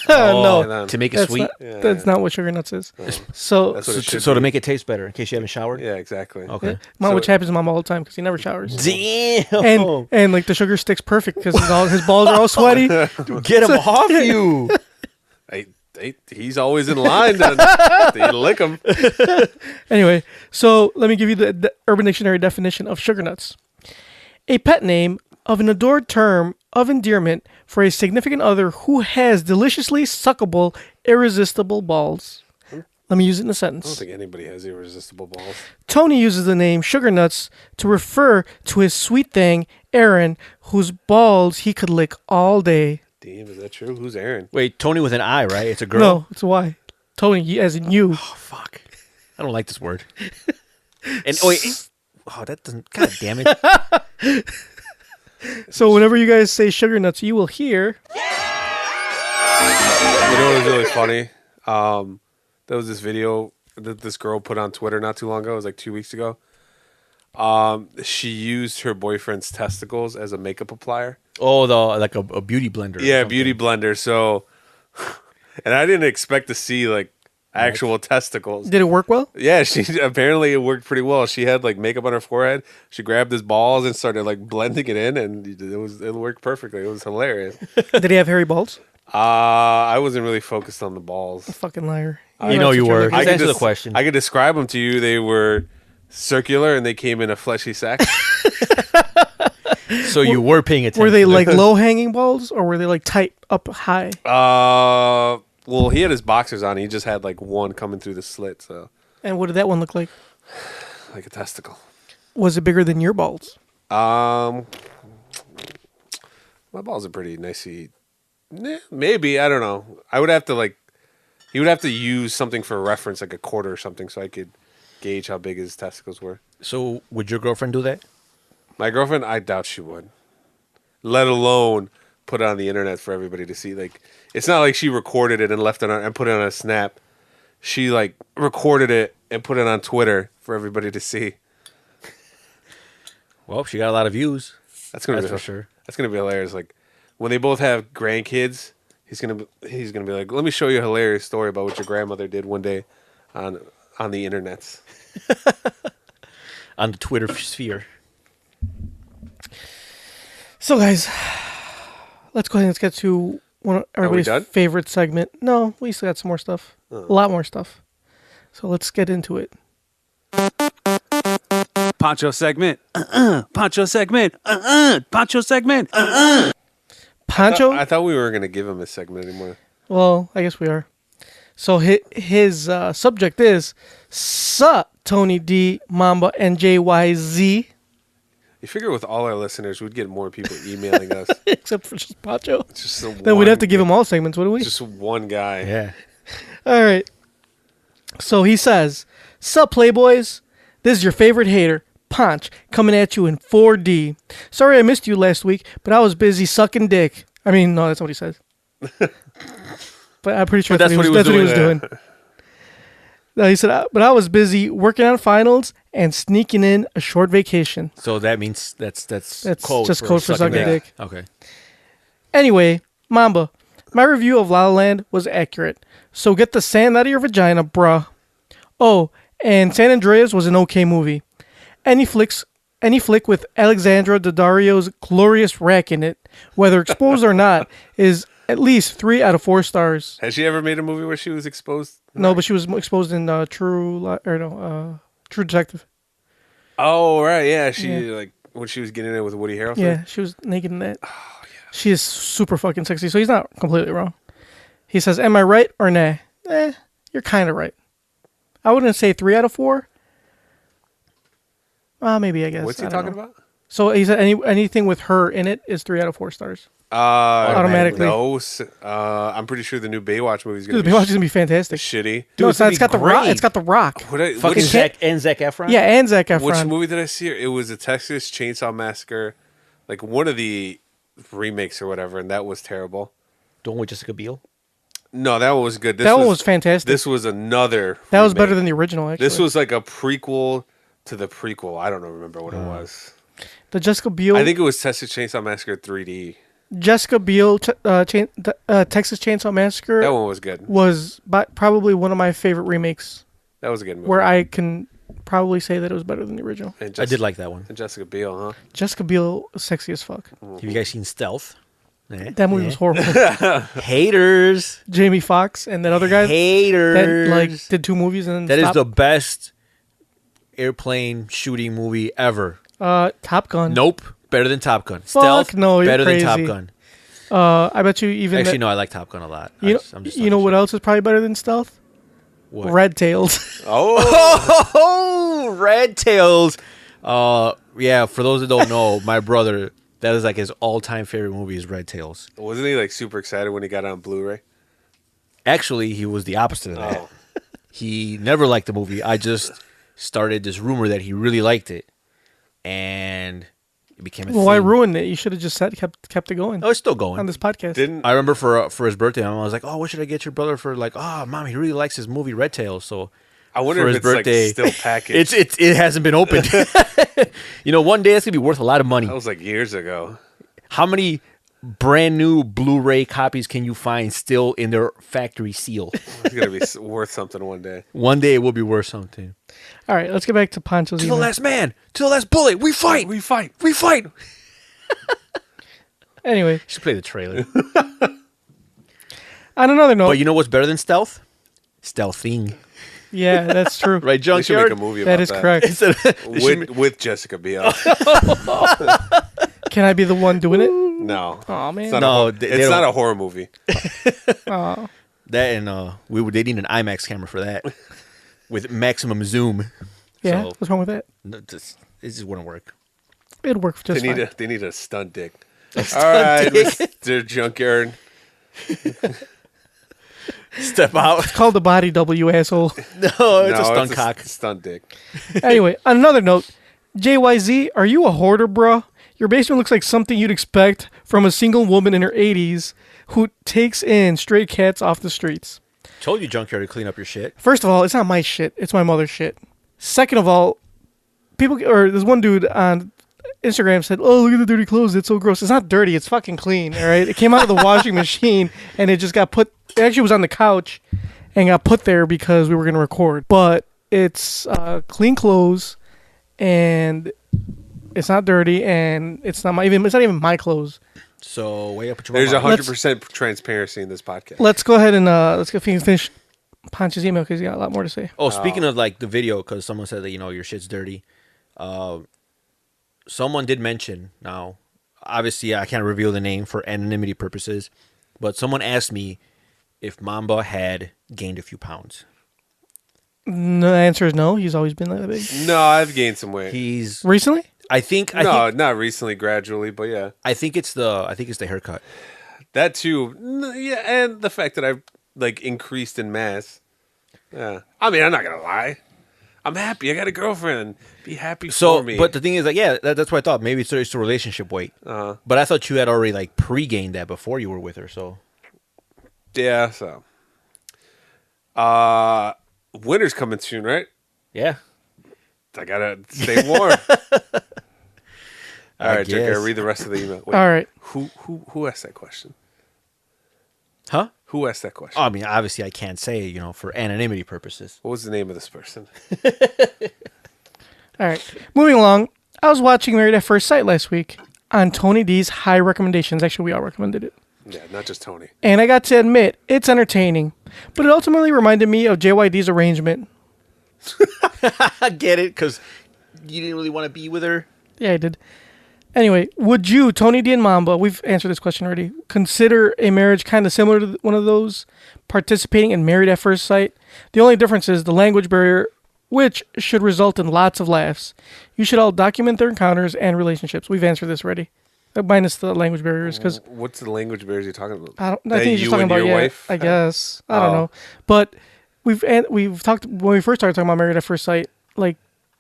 No, And then- To make it that's sweet. not, Yeah. that's not what sugar nuts is. So, That's what it should So to be. make it taste better, in case you haven't showered. Yeah, exactly. Okay. Mom, So- which happens to Mom all the time because he never showers. Damn. And like the sugar sticks perfect because his balls are all sweaty. Get him off you. He's always in line. Then you lick him. Anyway, so let me give you the Urban Dictionary definition of sugar nuts. A pet name of an adored term of endearment for a significant other who has deliciously suckable, irresistible balls. Let me use it in a I don't sentence. think anybody has irresistible balls. Tony uses the name sugar nuts to refer to his sweet thing, Aaron, whose balls he could lick all day. Damn, is that true? Who's Aaron? Wait, Tony with an I, right? It's a girl. No, it's a Y. Tony, as in you. Oh fuck. I don't like this word. And that doesn't. God damn it. So whenever you guys say sugar nuts, you will hear. You know what was really funny? There was this video that this girl put on Twitter not too long ago. It was like 2 weeks ago. She used her boyfriend's testicles as a makeup applier. Oh, like a beauty blender. Yeah, beauty blender. So, and I didn't expect to see like actual testicles. Did it work well? Yeah, apparently it worked pretty well. She had like makeup on her forehead. She grabbed his balls and started like blending it in, and it worked perfectly. It was hilarious. Did he have hairy balls? I wasn't really focused on the balls. Fucking liar. You know you were. I Just answer the question. I could describe them to you. They were circular and they came in a fleshy sack. So you were paying attention. Were they like low hanging balls or were they like tight up high? Well, he had his boxers on. He just had like one coming through the slit. So, And what did that one look like? like a testicle. Was it bigger than your balls? My balls are pretty nicey. Maybe, I don't know. I would have to like. He would have to use something for reference, like a quarter or something, so I could gauge how big his testicles were. So would your girlfriend do that? My girlfriend, I doubt she would. Let alone put it on the internet for everybody to see. Like, it's not like she recorded it and left it on and put it on a snap. She like recorded it and put it on Twitter for everybody to see. Well, she got a lot of views. That's gonna be for sure. That's gonna be hilarious. Like when they both have grandkids, he's gonna be like, "Let me show you a hilarious story about what your grandmother did one day on the internet." On the Twitter sphere. So, guys, let's go ahead and let's get to one of everybody's done? favorite segment. No, we still got some more stuff. A lot more stuff. So let's get into it. Poncho segment. Poncho segment. Poncho segment. Poncho? I thought we weren't gonna give him a segment anymore. Well, I guess we are. So his subject is Tony D, Momba, and JYZ. You figure with all our listeners, we'd get more people emailing us. Except for just Poncho. Just Then we'd have to give him all segments, wouldn't we? Just one guy. Yeah. All right. So he says, "Sup, Playboys? This is your favorite hater, Ponch, coming at you in 4D. Sorry I missed you last week, but I was busy sucking dick." I mean, no, that's not what he says. But I'm pretty sure that's what he was doing. No, he said, but I was busy working on finals and sneaking in a short vacation. So that means that's code just code for sucking dick. Okay. Anyway, Mamba, my review of La La Land was accurate. So get the sand out of your vagina, bruh. Oh, and San Andreas was an okay movie. Any flick with Alexandra Daddario's glorious rack in it, whether exposed or not, is at least 3 out of 4 stars. Has she ever made a movie where she was exposed? No, but she was exposed in True Detective. Oh, right, yeah. Like when she was getting it with Woody Harrelson. Yeah, she was naked in that. Oh, yeah. She is super fucking sexy, so he's not completely wrong. He says, "Am I right or nah?" You're kind of right. I wouldn't say 3 out of 4. Maybe, I guess. What's he talking about? So he said anything with her in it is 3 out of 4 stars. Automatically. No, I'm pretty sure the new Baywatch movie is going to be Baywatch is going to be fantastic. Shitty. No, it's not. It's got the Rock. It's got the Rock. Fucking Zac Efron? Yeah, and Zac Efron. Which movie did I see? It was a Texas Chainsaw Massacre, like one of the remakes or whatever, and that was terrible. Don't with Jessica Biel? No, that one was good. That one was fantastic. This was another That was better than the original, actually. This was like a prequel to the prequel. I don't remember what it was. The Jessica Biel. I think it was Texas Chainsaw Massacre 3D. Jessica Biel, Texas Chainsaw Massacre. That one was good. Was probably one of my favorite remakes. That was a good movie. Where I can probably say that it was better than the original. I did like that one. And Jessica Biel, huh? Jessica Biel, sexy as fuck. Have you guys seen Stealth? That movie was horrible. Haters. Jamie Foxx and that other guy. Haters. That did 2 movies and then stopped. Is the best airplane shooting movie ever. Top Gun. Nope. Better than Top Gun. Fuck Stealth. no, you're better crazy. than Top Gun. I bet you even. Actually, no, I like Top Gun a lot. You know what else is probably better than Stealth? What? Red Tails. Oh, Red Tails. Yeah, for those that don't know, my brother, that is like his all-time favorite movie is Red Tails. Wasn't he like super excited when he got it on Blu-ray? Actually, he was the opposite of that. He never liked the movie. I just started this rumor that he really liked it, and it became a thing. Why ruin it? You should have just kept it going. Oh, it's still going on this podcast. I remember for his birthday, I was like, "Oh, what should I get your brother for?" Like, "Oh, mom, he really likes his movie Red Tails." So I wonder for if his it's birthday. like still packaged. It hasn't been opened. One day it's gonna be worth a lot of money. That was like years ago. How many brand new Blu-ray copies can you find still in their factory seal? It's gonna be worth something one day. One day it will be worth something. All right, let's get back to Poncho's To email. the last man, to the last bullet. We fight. We fight. We fight. Anyway, Should play the trailer. on another note, But you know what's better than stealth? Stealthing. yeah, that's true. Right, They should make Junkyard? a movie about That is correct. With Jessica Biel. Can I be the one doing it? No. Oh man. It's not, No, a, they it's don't- not a horror movie. Oh. That and they need an IMAX camera for that with maximum zoom. Yeah. So, What's wrong with that? it just wouldn't work. It'd work just fine. They need a stunt dick. All right, Mr. Junkyard. Step out. It's called the body double, you asshole. No, it's a stunt cock. Stunt dick. Anyway, on another note, JYZ, are you a hoarder, bruh? Your basement looks like something you'd expect from a single woman in her 80s who takes in stray cats off the streets. Told you, Junkyard, to clean up your shit. First of all, it's not my shit. It's my mother's shit. Second of all, there's one dude on Instagram said, "Oh, look at the dirty clothes. It's so gross." It's not dirty. It's fucking clean. All right. It came out of the washing machine and it just got put. It actually was on the couch and got put there because we were going to record. But it's clean clothes and it's not dirty and it's not even my clothes. So way up. There's 100% transparency in this podcast. Let's go ahead and let's finish Poncho's email because he got a lot more to say. Oh, speaking of like the video, because someone said that your shit's dirty. Someone did mention. Now, obviously, I can't reveal the name for anonymity purposes, but someone asked me if Momba had gained a few pounds. No, the answer is no. He's always been that big. No, I've gained some weight. He's. Recently? I think. Not recently, gradually, but yeah. I think it's the haircut. That too. Yeah, and the fact that I've like increased in mass. Yeah. I mean, I'm not gonna lie. I'm happy. I got a girlfriend. Be happy for me. But the thing is, like, yeah, that's what I thought. Maybe it's a relationship weight. But I thought you had already like pre-gained that before you were with her. So yeah. So, winter's coming soon, right? yeah. I gotta stay warm. All right, Jake, guess. read the rest of the email. Wait, All right. Who asked that question? Huh? Who asked that question? I mean, obviously, I can't say, for anonymity purposes. What was the name of this person? All right. Moving along. I was watching Married at First Sight last week on Tony D's high recommendations. Actually, we all recommended it. Yeah, not just Tony. And I got to admit, it's entertaining. But it ultimately reminded me of JYD's arrangement. I get it, because you didn't really want to be with her. Yeah, I did. Anyway, would you, Tony D and Momba, we've answered this question already, consider a marriage kind of similar to one of those, participating in Married at First Sight? The only difference is the language barrier, which should result in lots of laughs. You should all document their encounters and relationships. We've answered this already. Minus the language barriers, because What's the language barriers you're talking about? I That think he's you just talking and about your wife? I guess I don't know, but we've talked when we first started talking about Married at First Sight, like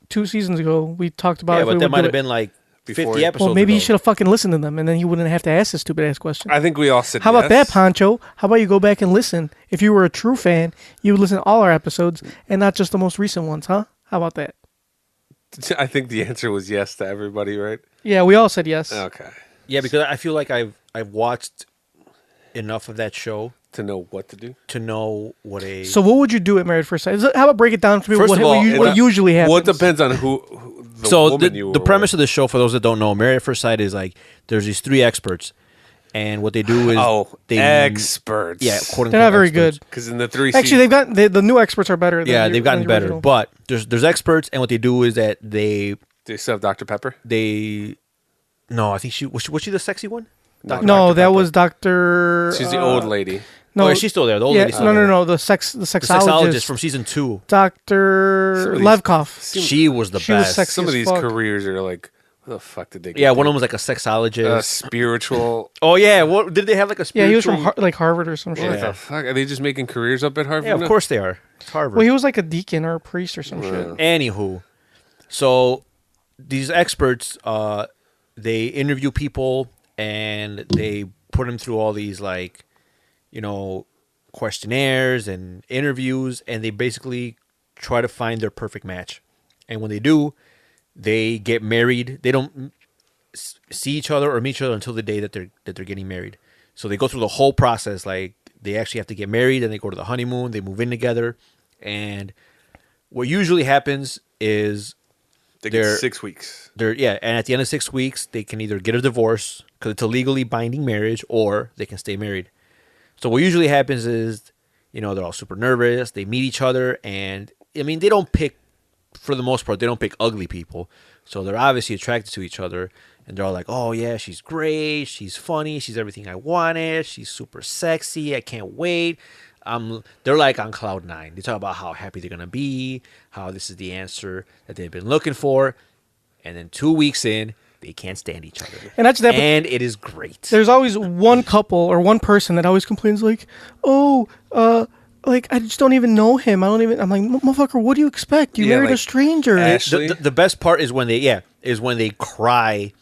2 seasons ago. We talked about Yeah, but that might have been like Before- 50 episodes Well, maybe ago. you should have fucking listened to them, and then you wouldn't have to ask this stupid ass question. I think we all said How about yes. that, Poncho? How about you go back and listen? If you were a true fan, you would listen to all our episodes and not just the most recent ones, huh? How about that? I think the answer was yes to everybody, right? Yeah, we all said yes. Okay. Yeah, because I feel like I've watched enough of that show To know what to do? to know what a... So what would you do at Married at First Sight? How about break it down for me? First What, of all, what usually happens? Well, it depends on who the so woman you were the premise with. of the show, for those that don't know, Married at First Sight is like there's these 3 experts, and what they do is they experts. Yeah, quote They're not unquote very experts. good. Because in the 3 Actually, they've gotten the new experts are better. Than Yeah, the- they've gotten than the better, original. but there's experts, and what they do is that they Do you still have Dr. Pepper? no, I think she was she the sexy one. No, No, Dr. that Pepper. was Doctor. She's the old lady. No, Oh, yeah, she's still there. The old yeah, lady's still no, there. no, no. The The sexologist, sexologist from season 2. Doctor Some of these- Levkov. She was the She was best. sexy. Some of as these fuck. careers are like, what the fuck did they get? Yeah, one of them was like a sexologist. Spiritual. Oh yeah, what did they have like a Yeah, spiritual? he was from like Harvard or some What shit. the fuck? Are they just making careers up at Harvard? Yeah, of now? course they are. It's Harvard. Well, he was like a deacon or a priest or some shit. Anywho, so these experts, they interview people and they put them through all these questionnaires and interviews, and they basically try to find their perfect match. And when they do, they get married. They don't see each other or meet each other until the day that they're getting married. So they go through the whole process. Like, they actually have to get married, and they go to the honeymoon. They move in together. And what usually happens is they get 6 weeks. And at the end of 6 weeks, they can either get a divorce because it's a legally binding marriage, or they can stay married. So what usually happens is, they're all super nervous. They meet each other, and I mean, they don't pick, for the most part, they don't pick ugly people. So they're obviously attracted to each other, and they're all like, oh yeah, she's great, she's funny, she's everything I wanted, she's super sexy, I can't wait. They're like on cloud 9. They talk about how happy they're going to be, how this is the answer that they've been looking for. And then 2 weeks in, they can't stand each other. And that's that. And it is great. There's always one couple or one person that always complains like, like, I just don't even know him. I'm like, motherfucker, what do you expect? You married a stranger. The best part is when they cry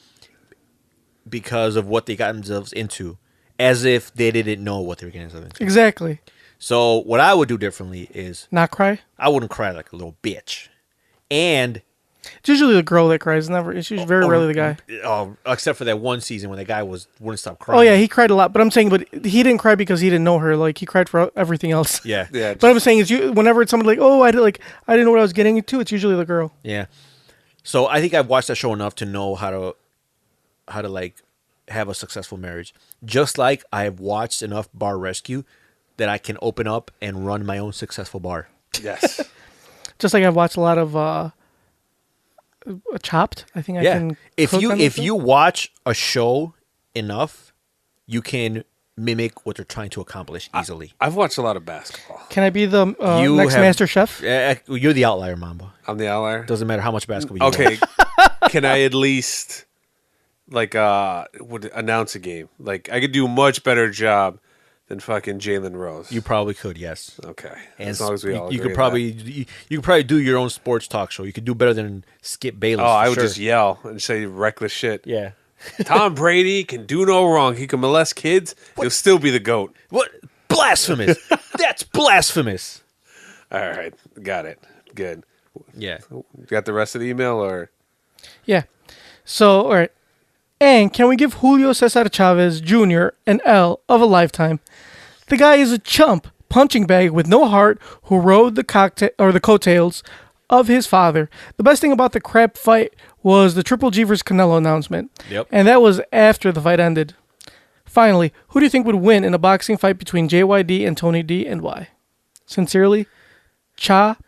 because of what they got themselves into, as if they didn't know what they were getting themselves into. Exactly. So what I would do differently is not cry. I wouldn't cry like a little bitch, and it's usually the girl that cries. It's usually very rarely the guy. Oh, except for that one season when the guy wouldn't stop crying. Oh yeah, he cried a lot. But I'm saying, he didn't cry because he didn't know her. Like, he cried for everything else. Yeah. But I'm saying is, whenever it's somebody like, oh, I didn't know what I was getting into, it's usually the girl. Yeah. So I think I've watched that show enough to know how to like have a successful marriage. Just like I have watched enough Bar Rescue that I can open up and run my own successful bar. Yes. Just like I've watched a lot of Chopped. I think I can. If you watch a show enough, you can mimic what they're trying to accomplish easily. I've watched a lot of basketball. Can I be the next Master Chef? You're the outlier, Mamba. I'm the outlier. Doesn't matter how much basketball you watch. Can I at least would announce a game? Like, I could do a much better job than fucking Jalen Rose. You probably could, yes. Okay. And as long as we all you agree could probably do your own sports talk show. You could do better than Skip Bayless. Oh, I would just yell and say reckless shit. Yeah. Tom Brady can do no wrong. He can molest kids. He'll still be the GOAT. What? Blasphemous. That's blasphemous. All right. Got it. Good. Yeah. You got the rest of the email, or? Yeah. So, all right. And can we give Julio Cesar Chavez Jr. an L of a lifetime? The guy is a chump, punching bag with no heart, who rode the coattails of his father. The best thing about the crap fight was the Triple G vs. Canelo announcement. Yep. And that was after the fight ended. Finally, who do you think would win in a boxing fight between JYD and Tony D, and why? Sincerely,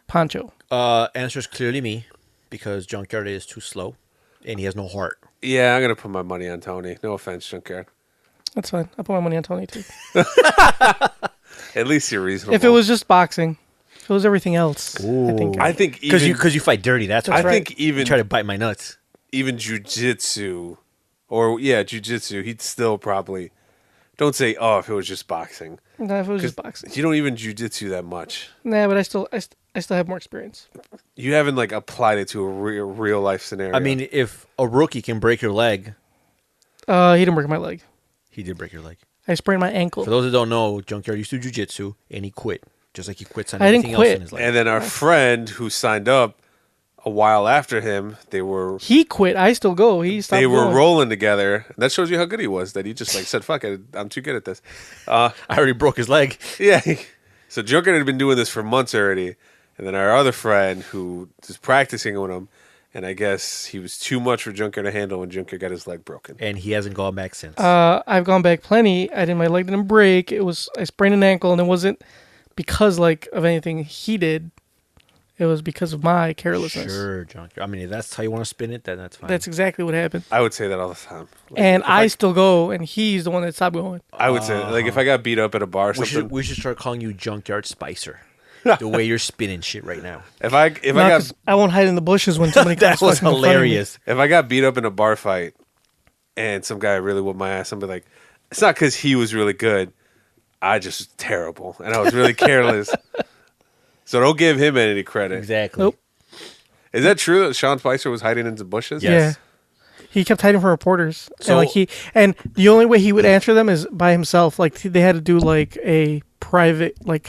Poncho. Answer is clearly me, because Junkyard is too slow, and he has no heart. Yeah, I'm going to put my money on Tony. No offense, Junkyard. That's fine. I'll put my money on Tony, too. At least you're reasonable. If it was just boxing, if it was everything else, Ooh. I think because you fight dirty. That's I right. think even you try to bite my nuts. Even jiu-jitsu, jiu-jitsu, he'd still probably don't say, oh, if it was just boxing. No, if it was just boxing. You don't even jiu-jitsu that much. Nah, but I still have more experience. You haven't applied it to a real life scenario. I mean, if a rookie can break your leg, he didn't break my leg. He did break your leg. I sprained my ankle. For those that don't know, Junkyard used to jiu-jitsu, and he quit. Just like he quits on anything else in his life. And then our friend who signed up a while after him, he quit. I still go. He stopped. They were rolling together. That shows you how good he was. That he just said, "Fuck it, I'm too good at this." I already broke his leg. Yeah. So Junkyard had been doing this for months already, and then our other friend who was practicing with him, and I guess he was too much for Junkyard to handle when Junkyard got his leg broken. And he hasn't gone back since. I've gone back plenty. My leg didn't break. I sprained an ankle, and it wasn't because of anything he did. It was because of my carelessness. Sure, Junkyard. I mean, if that's how you want to spin it, then that's fine. That's exactly what happened. I would say that all the time. And I still go, and he's the one that stopped going. I would say, if I got beat up at a bar or something. We should start calling you Junkyard Spicer. The way you're spinning shit right now. I won't hide in the bushes when somebody comes. That was hilarious. If I got beat up in a bar fight and some guy really whooped my ass, I'd be like, it's not because he was really good. I just was terrible. And I was really careless. So don't give him any credit. Exactly. Nope. Is that true that Sean Spicer was hiding in the bushes? Yes. Yeah. He kept hiding from reporters. So, and the only way he would answer them is by himself. Like, they had to do a private, what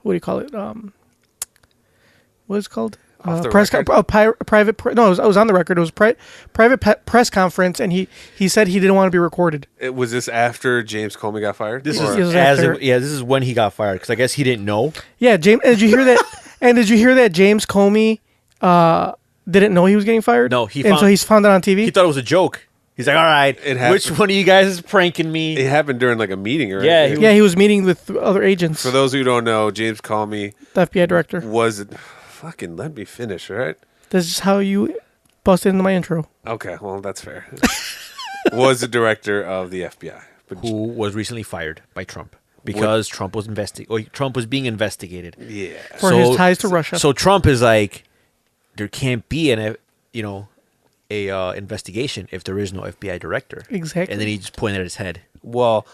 do you call it? what is it called? Off the Press record? private. No, it was on the record. It was private press conference, and he said he didn't want to be recorded. Was this after James Comey got fired? This Or- is after- this is when he got fired because I guess he didn't know. Yeah, James. And did you hear that? And did you hear that James Comey didn't know he was getting fired? No, so he's found it on TV. He thought it was a joke. He's like, all right, which one of you guys is pranking me? It happened during like a meeting, right? Yeah, he was meeting with other agents. For those who don't know, James Comey, the FBI director, was fucking. Let me finish, all right? This is how you busted into my intro. Okay, well that's fair. Was the director of the FBI, who was recently fired by Trump because Trump was being investigated. Yeah, for his ties to Russia. So Trump is like, there can't be an investigation if there is no FBI director. Exactly. And then he just pointed at his head. Well,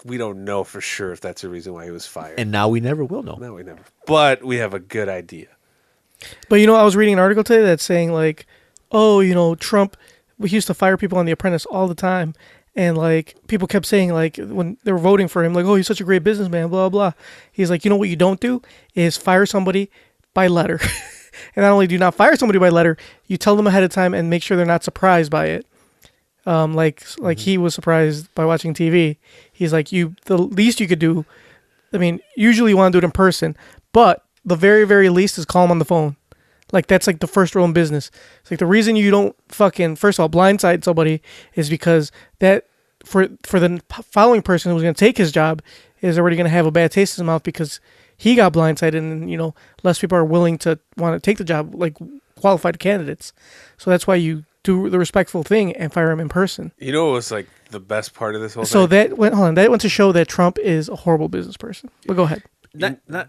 we don't know for sure if that's the reason why he was fired. And now we never will know. No, we never. But we have a good idea. But I was reading an article today that's saying like, Trump, he used to fire people on The Apprentice all the time, and like people kept saying like when they were voting for him, like, oh, he's such a great businessman, blah blah. He's like, what you don't do is fire somebody by letter, and not only do you not fire somebody by letter, you tell them ahead of time and make sure they're not surprised by it. Like he was surprised by watching TV. He's like, the least you could do. I mean, usually you want to do it in person, but the very, very least is call them on the phone. Like, that's like the first rule in business. It's like the reason you don't fucking, first of all, blindside somebody is because that, for the following person who's going to take his job is already going to have a bad taste in his mouth because he got blindsided and, less people are willing to want to take the job, like qualified candidates. So that's why you do the respectful thing and fire him in person. What was like the best part of this whole thing? So that went to show that Trump is a horrible business person. But go ahead.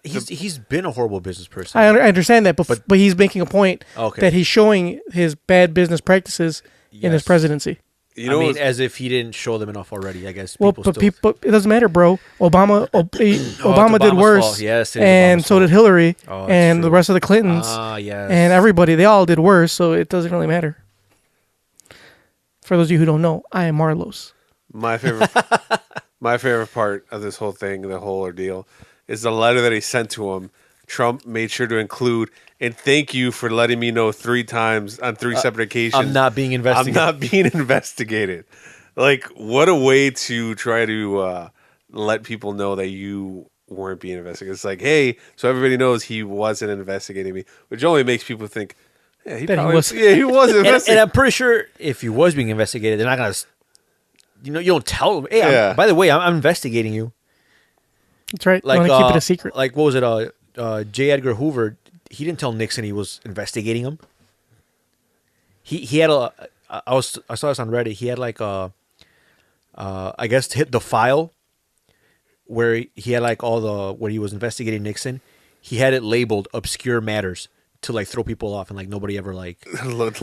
He's been a horrible business person. I understand that, but he's making a point Okay. that he's showing his bad business practices in his presidency. As if he didn't show them enough already, I guess. Well, but it doesn't matter, bro. Obama did Obama's worse, fault. Yes, and so did Hillary, Oh, and true. the rest of the Clintons, yes. and everybody. They all did worse, so it doesn't really matter. For those of you who don't know, I am Marlos. My favorite part of this whole thing, the whole ordeal, is the letter that he sent to him. Trump made sure to include, and thank you for letting me know 3 times on 3 separate occasions. I'm not being investigated. Like, what a way to try to let people know that you weren't being investigated. It's like, hey, so everybody knows he wasn't investigating me, which only makes people think, he was investigated. And I'm pretty sure if he was being investigated, they're not going to, you don't tell him, hey, by the way, I'm investigating you. That's right. Like, you want to keep it a secret. Like, what was it? J. Edgar Hoover, he didn't tell Nixon he was investigating him. He had I saw this on Reddit. He had like I guess hit the file where he had like when he was investigating Nixon, he had it labeled obscure matters to like throw people off, and like nobody ever like look.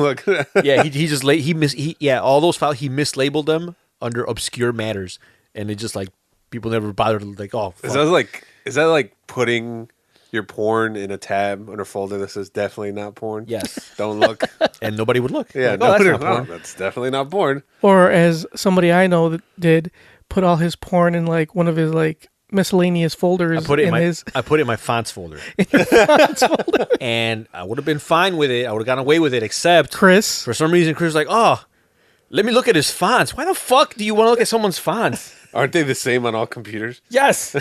Yeah, all those files he mislabeled them under obscure matters, and it just like people never bothered to like, oh, fuck. Is that like putting your porn in a tab on a folder that says definitely not porn? Yes. Don't look. And nobody would look. Yeah, like, nobody that's not porn. That's definitely not porn. Or as somebody I know that did put all his porn in like one of his like miscellaneous folders. I put it in my fonts folder. And I would have been fine with it. I would have gotten away with it, except Chris. For some reason, Chris was like, oh, let me look at his fonts. Why the fuck do you want to look at someone's fonts? Aren't they the same on all computers? Yes.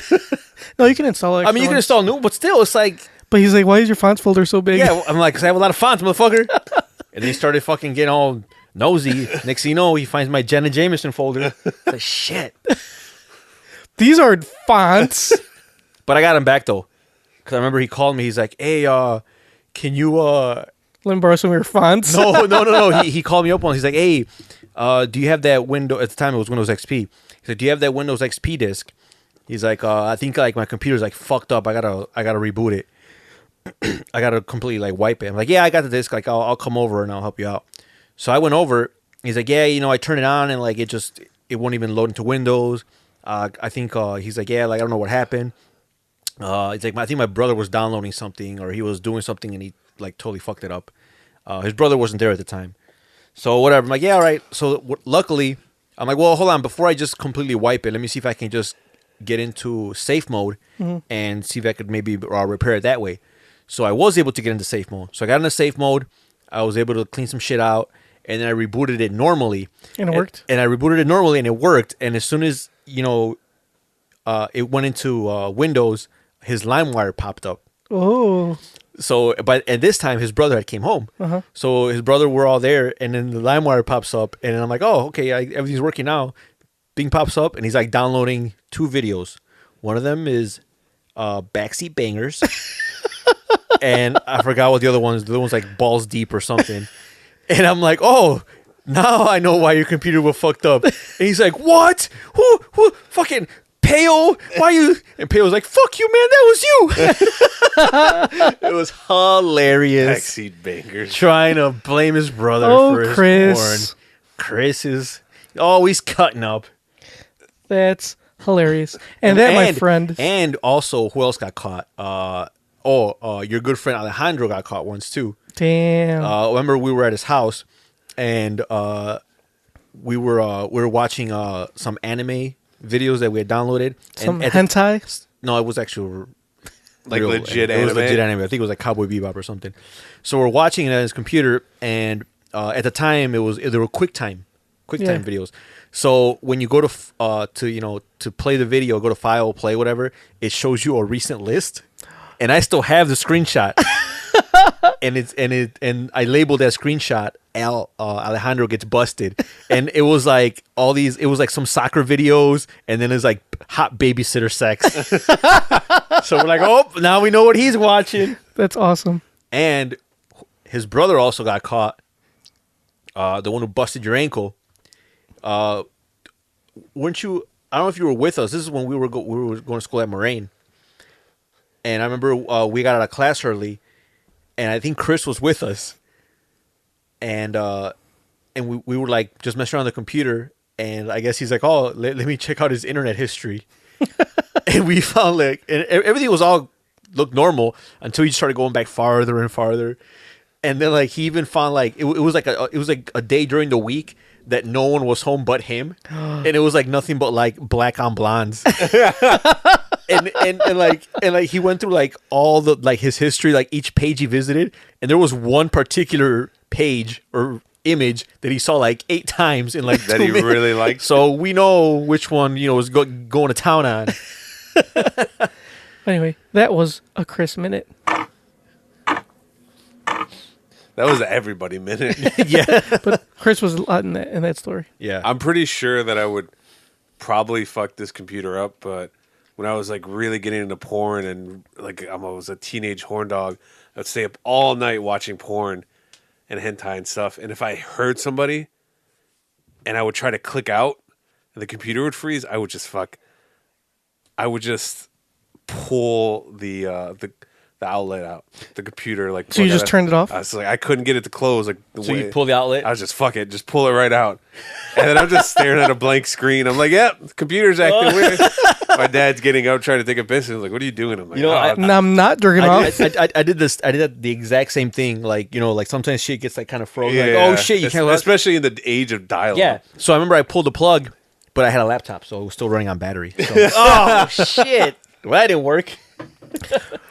No, you can install it. I mean, you can install new, but still, it's like. But he's like, why is your fonts folder so big? Yeah, I'm like, because I have a lot of fonts, motherfucker. And then he started fucking getting all nosy. Next thing you know, he finds my Jenna Jameson folder. It's like, shit. These aren't fonts. But I got him back, though. Because I remember he called me. He's like, hey, can you... Let me borrow some of your fonts. No. He called me up once. He's like, hey, do you have that window... At the time, it was Windows XP. He said, do you have that Windows XP disk? He's like, I think like my computer's like fucked up. I gotta reboot it. I gotta completely like wipe it. I'm like, yeah, I got the disk. Like, I'll come over and I'll help you out. So I went over. He's like, yeah, I turned it on and like it won't even load into Windows. I think he's like, yeah, like I don't know what happened. He's like, I think my brother was downloading something or he was doing something and he like totally fucked it up. His brother wasn't there at the time. So whatever. I'm like, yeah, all right. So luckily, I'm like, well, hold on. Before I just completely wipe it, let me see if I can just get into safe mode and see if I could maybe repair it that way. So I was able to get into safe mode. So I got into safe mode. I was able to clean some shit out, and then I rebooted it normally. And it worked? And I rebooted it normally, and it worked. And as soon as, it went into Windows, his LimeWire popped up. Oh. So, but at this time, his brother had came home. Uh-huh. So his brother were all there, and then the LimeWire pops up, and I'm like, oh, okay, everything's working now. Bing pops up, and he's like downloading 2 videos. One of them is Backseat Bangers, and I forgot what the other one is. The other one's like Balls Deep or something. And I'm like, oh, now I know why your computer was fucked up. And he's like, what? Who fucking Pale? Why you? And Pale was like, fuck you, man, that was you. It was hilarious. Backseat Bangers. Trying to blame his brother for his porn. Chris is always cutting up. That's hilarious. And my friend. And also, who else got caught? Your good friend Alejandro got caught once too. Damn. Remember we were at his house, and we were watching some anime videos that we had downloaded. Some hentai? No, it was actually legit anime. It was legit anime. I think it was like Cowboy Bebop or something. So we're watching it on his computer, and at the time there were QuickTime videos. So when you go to play the video, go to file, play, whatever, it shows you a recent list, and I still have the screenshot, and I labeled that screenshot Alejandro gets busted, and it was like all these. It was like some soccer videos, and then it's like hot babysitter sex. So we're like, oh, now we know what he's watching. That's awesome. And his brother also got caught. The one who busted your ankle. Weren't you? I don't know if you were with us. This is when we were going to school at Moraine, and I remember we got out of class early, and I think Chris was with us, and we were like just messing around on the computer, and I guess he's like, oh, let me check out his internet history, and we found and everything looked normal until he started going back farther and farther, and then he even found it was like a day during the week that no one was home but him, and it was nothing but black on blondes. and he went through all the his history, each page he visited, and there was one particular page or image that he saw 8 times in that 2 he minutes. really liked. So we know which one was going to town on. Anyway, that was a Chris minute. That was an everybody minute. Yeah, but Chris was a lot in that story. Yeah, I'm pretty sure that I would probably fuck this computer up, but when I was really getting into porn and I was a teenage horn dog, I'd stay up all night watching porn and hentai and stuff. And if I heard somebody and I would try to click out and the computer would freeze, I would just pull the outlet out, the computer. So you just turned it off? I couldn't get it to close. So you pull the outlet? I was just fuck it, just pull it right out. And then I'm just staring at a blank screen. I'm like, yep, the computer's acting weird. My dad's getting up trying to take a piss. He's like, what are you doing? I'm like, I'm not jerking off. I did this. I did the exact same thing. Sometimes shit gets kind of frozen. Oh shit, you can't. Especially in the age of dial-up. Yeah. So I remember I pulled the plug, but I had a laptop, so it was still running on battery. So. Oh shit! Well, that didn't work.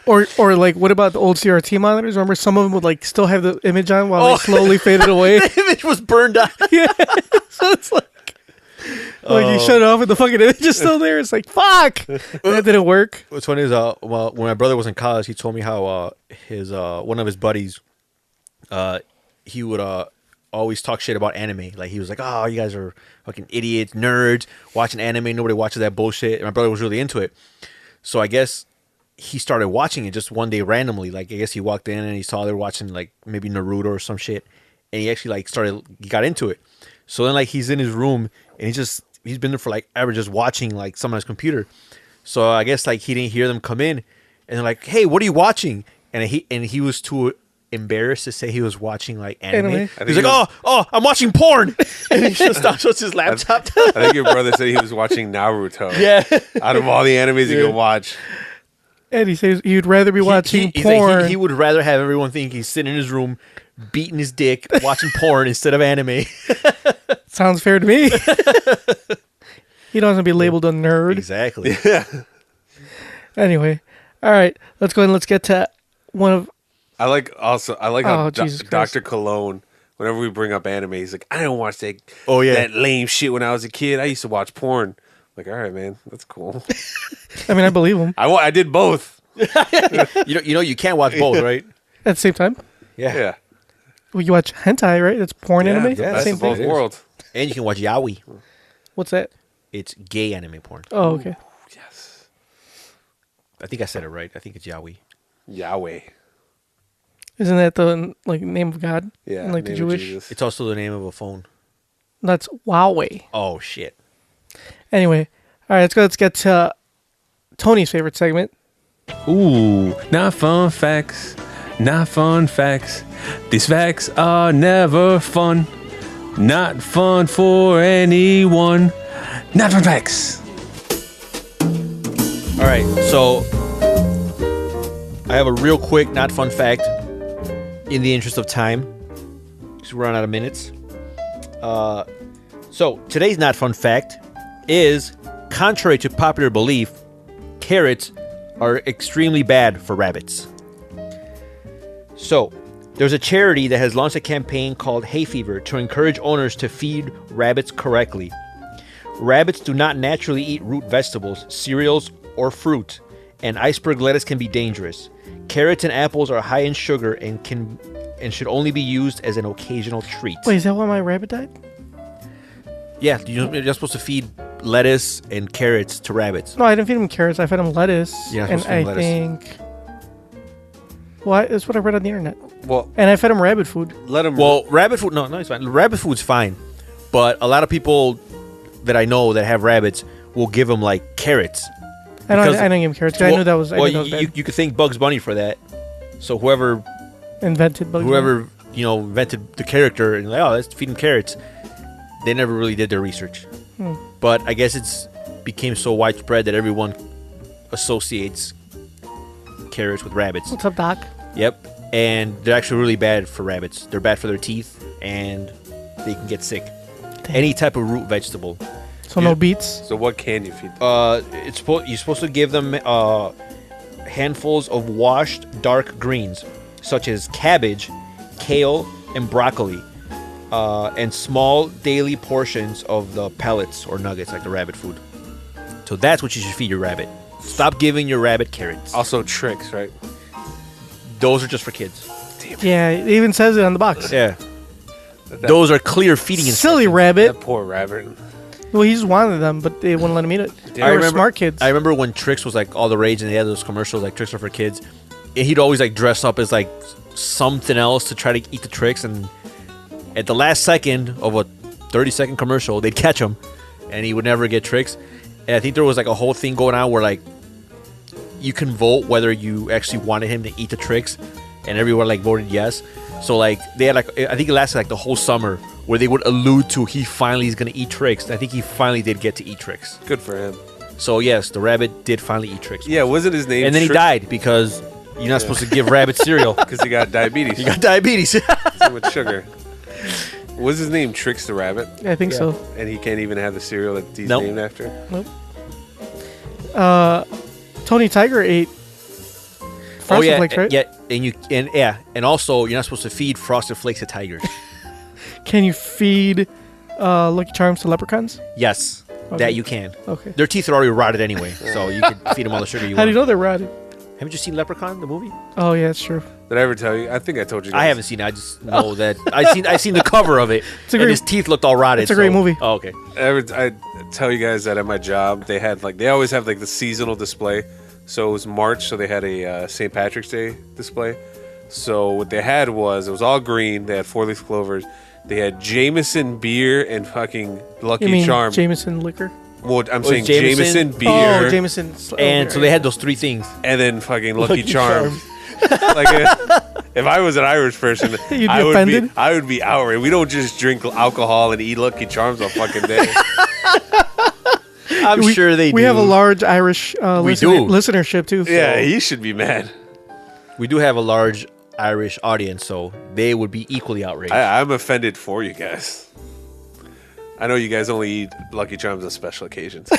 Or what about the old CRT monitors? Remember some of them would still have the image on while they slowly faded away. The image was burned out. Yeah. So it's you shut it off and the fucking image is still there. It's fuck. That didn't work. What's funny is when my brother was in college, he told me how his one of his buddies he would always talk shit about anime. He was like, oh, you guys are fucking idiots, nerds, watching anime. Nobody watches that bullshit. And my brother was really into it. So I guess he started watching it just one day randomly. I guess he walked in and he saw they were watching maybe Naruto or some shit, and he actually he got into it. So then he's in his room and he's been there for ever just watching some on his computer. So I guess he didn't hear them come in, and they're like, hey, what are you watching? And he was too embarrassed to say he was watching anime. He's like, oh, I'm watching porn. And he just stopped his laptop. I think your brother said he was watching Naruto. Yeah. Out of all the animes you can watch. And he says he'd rather be watching porn. He would rather have everyone think he's sitting in his room, beating his dick, watching porn instead of anime. Sounds fair to me. He doesn't want to be labeled a nerd. Exactly. Yeah. Anyway, all right, let's go ahead and let's get to one of I like how Jesus Dr. Cologne, whenever we bring up anime, he's like, I don't watch that yeah, that lame shit when I was a kid. I used to watch porn. Like, all right, man, that's cool. I mean, I believe him. I did both. you can't watch both, right? At the same time. Yeah. Well, you watch hentai, right? That's porn anime. yeah, That's Same of both thing. worlds. And you can watch yaoi. What's that? It's gay anime porn. Oh, okay. Yes. I think I said it right. I think it's yaoi. Yahweh. Isn't that the name of God? Yeah. And, like the name of Jewish. Jesus. It's also the name of a phone. That's Huawei. Oh shit. Anyway, all right. Let's get to Tony's favorite segment. Ooh, not fun facts. Not fun facts. These facts are never fun. Not fun for anyone. Not fun facts. All right, so I have a real quick, not fun fact. In the interest of time, because we're running out of minutes. So today's not fun fact is, contrary to popular belief, carrots are extremely bad for rabbits. So, there's a charity that has launched a campaign called Hay Fever to encourage owners to feed rabbits correctly. Rabbits do not naturally eat root vegetables, cereals, or fruit, and iceberg lettuce can be dangerous. Carrots and apples are high in sugar and should only be used as an occasional treat. Wait, is that why my rabbit died? Yeah, you're supposed to feed lettuce and carrots to rabbits. No, I didn't feed him carrots. I fed him lettuce. Yeah, and I lettuce. think. Well, that's what I read on the internet. Well, And I fed him rabbit food. let him. Well, rabbit food, no, it's fine. Rabbit food's fine, but a lot of people that I know that have rabbits will give them like carrots. I Because- didn't give him carrots. 'Cause I knew that was. I well, knew that was bad. you could thank Bugs Bunny for that. So whoever Invented Bugs Bunny. whoever invented the character and like, oh, let's feed him carrots, they never really did their research. But I guess it's became so widespread that everyone associates carrots with rabbits. What's up, Doc? Yep. And they're actually really bad for rabbits. They're bad for their teeth, and they can get sick. Damn. Any type of root vegetable. So no beets. So what can you feed them? You're supposed to give them handfuls of washed dark greens, such as cabbage, kale, and broccoli, and small daily portions of the pellets or nuggets, like the rabbit food. So that's what you should feed your rabbit. Stop giving your rabbit carrots. Also tricks, right? Those are just for kids. Yeah, it even says it on the box. Yeah. Those are clear feeding Silly instructions. rabbit. That poor rabbit. Well, he just wanted them, but they wouldn't let him eat it. Yeah. They were smart kids. I remember when Trix was like all the rage, and they had those commercials like Trix are for kids. And he'd always like dress up as like something else to try to eat the Trix, and at the last second of a 30-second commercial, they'd catch him, and he would never get Trix. And I think there was like a whole thing going on where like you can vote whether you actually wanted him to eat the Trix, and everyone like voted yes. So like they had like, I think it lasted like the whole summer where they would allude to he finally is gonna eat Trix. I think he finally did get to eat Trix. Good for him. So yes, the rabbit did finally eat Trix. Yeah, wasn't his name? And then he died because you're not supposed to give rabbit cereal. because he got diabetes. He got diabetes. Too much sugar. Was his name Trix the Rabbit? I think so. And he can't even have the cereal that he's Nope. named after? Nope. Tony Tiger ate Frosted Flakes, right? Yeah, and also you're not supposed to feed Frosted Flakes to tigers. Can you feed Lucky Charms to leprechauns? Yes, Okay. that you can. Okay. Their teeth are already rotted anyway, so you can feed them all the sugar you How want. do you know they're rotted? Haven't you seen Leprechaun, the movie? Oh yeah, it's true. Did I ever tell you? I think I told you guys. I haven't seen it. I just know that I seen the cover of it, a and great- his teeth looked all rotted. it's a great movie. Oh, okay. I tell you guys that at my job, they had they always have the seasonal display. So it was March, so they had a St. Patrick's Day display. So what they had was, it was all green. They had 4-leaf clovers. They had Jameson beer and fucking Lucky You mean Charm. Jameson liquor? Well, I'm Was saying Jameson? Jameson beer. Oh, Jameson. And so they had those three things. And then fucking Lucky Lucky Charms. If I was an Irish person, You'd be I would offended? I would be outraged. We don't just drink alcohol and eat Lucky Charms all fucking day. I'm sure they do. We have a large Irish We listenership too. So. Yeah, he should be mad. We do have a large Irish audience, so they would be equally outraged. I'm offended for you guys. I know you guys only eat Lucky Charms on special occasions.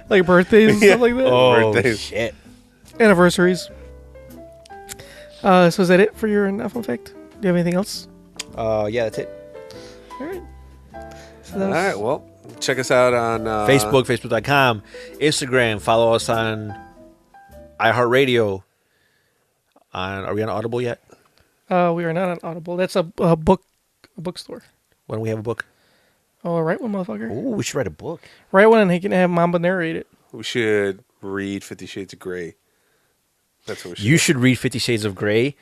Like birthdays and stuff like that. oh, Birthdays. shit. Anniversaries. So is that it for your not fun fact? Do you have anything else? Yeah, that's it. All right. So All right. Well, check us out on Facebook, facebook.com, Instagram. Follow us on iHeartRadio. Are we on Audible yet? We are not on Audible. That's a bookstore. When do we have a book? Oh, write one, motherfucker. Ooh, we should write a book. Write one, and he can have Momba narrate it. We should read 50 Shades of Grey. That's what we should. You should read 50 Shades of Grey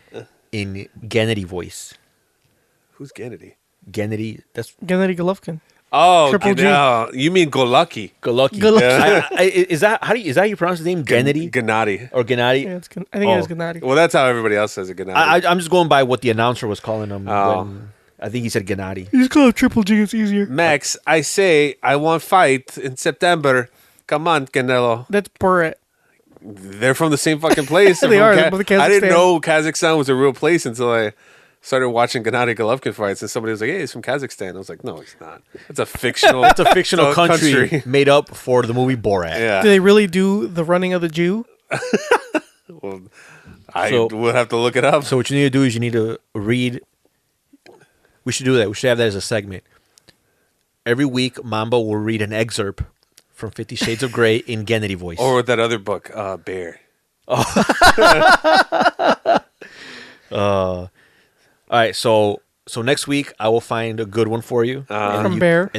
in Gennady voice. Who's Gennady? Gennady, that's Gennady Golovkin. Oh, Triple G. no, you mean Golucky? Golucky. Golucky. Is that how you pronounce his name? Gennady Gennady. or Gennady? Yeah, I think it is Gennady. Well, that's how everybody else says it. Gennady. I'm just going by what the announcer was calling him. Oh. When I think he said Gennady. You just call it Triple G. It's easier. Max, I say I want fight in September. Come on, Canelo. That's Borat. They're from the same fucking place. They They're are. from They're both Kazakhstan. I didn't know Kazakhstan was a real place until I started watching Gennady Golovkin fights, and somebody was like, "Hey, he's from Kazakhstan." I was like, "No, he's not. It's a fictional. It's a fictional country made up for the movie Borat. Yeah. Do they really do the running of the Jew? Well, I will have to look it up. So what you need to do is you need to read. We should do that. We should have that as a segment. Every week, Momba will read an excerpt from 50 Shades of Grey in Gennady voice. Or with that other book, Bear. All right, so next week I will find a good one for you. From Bear.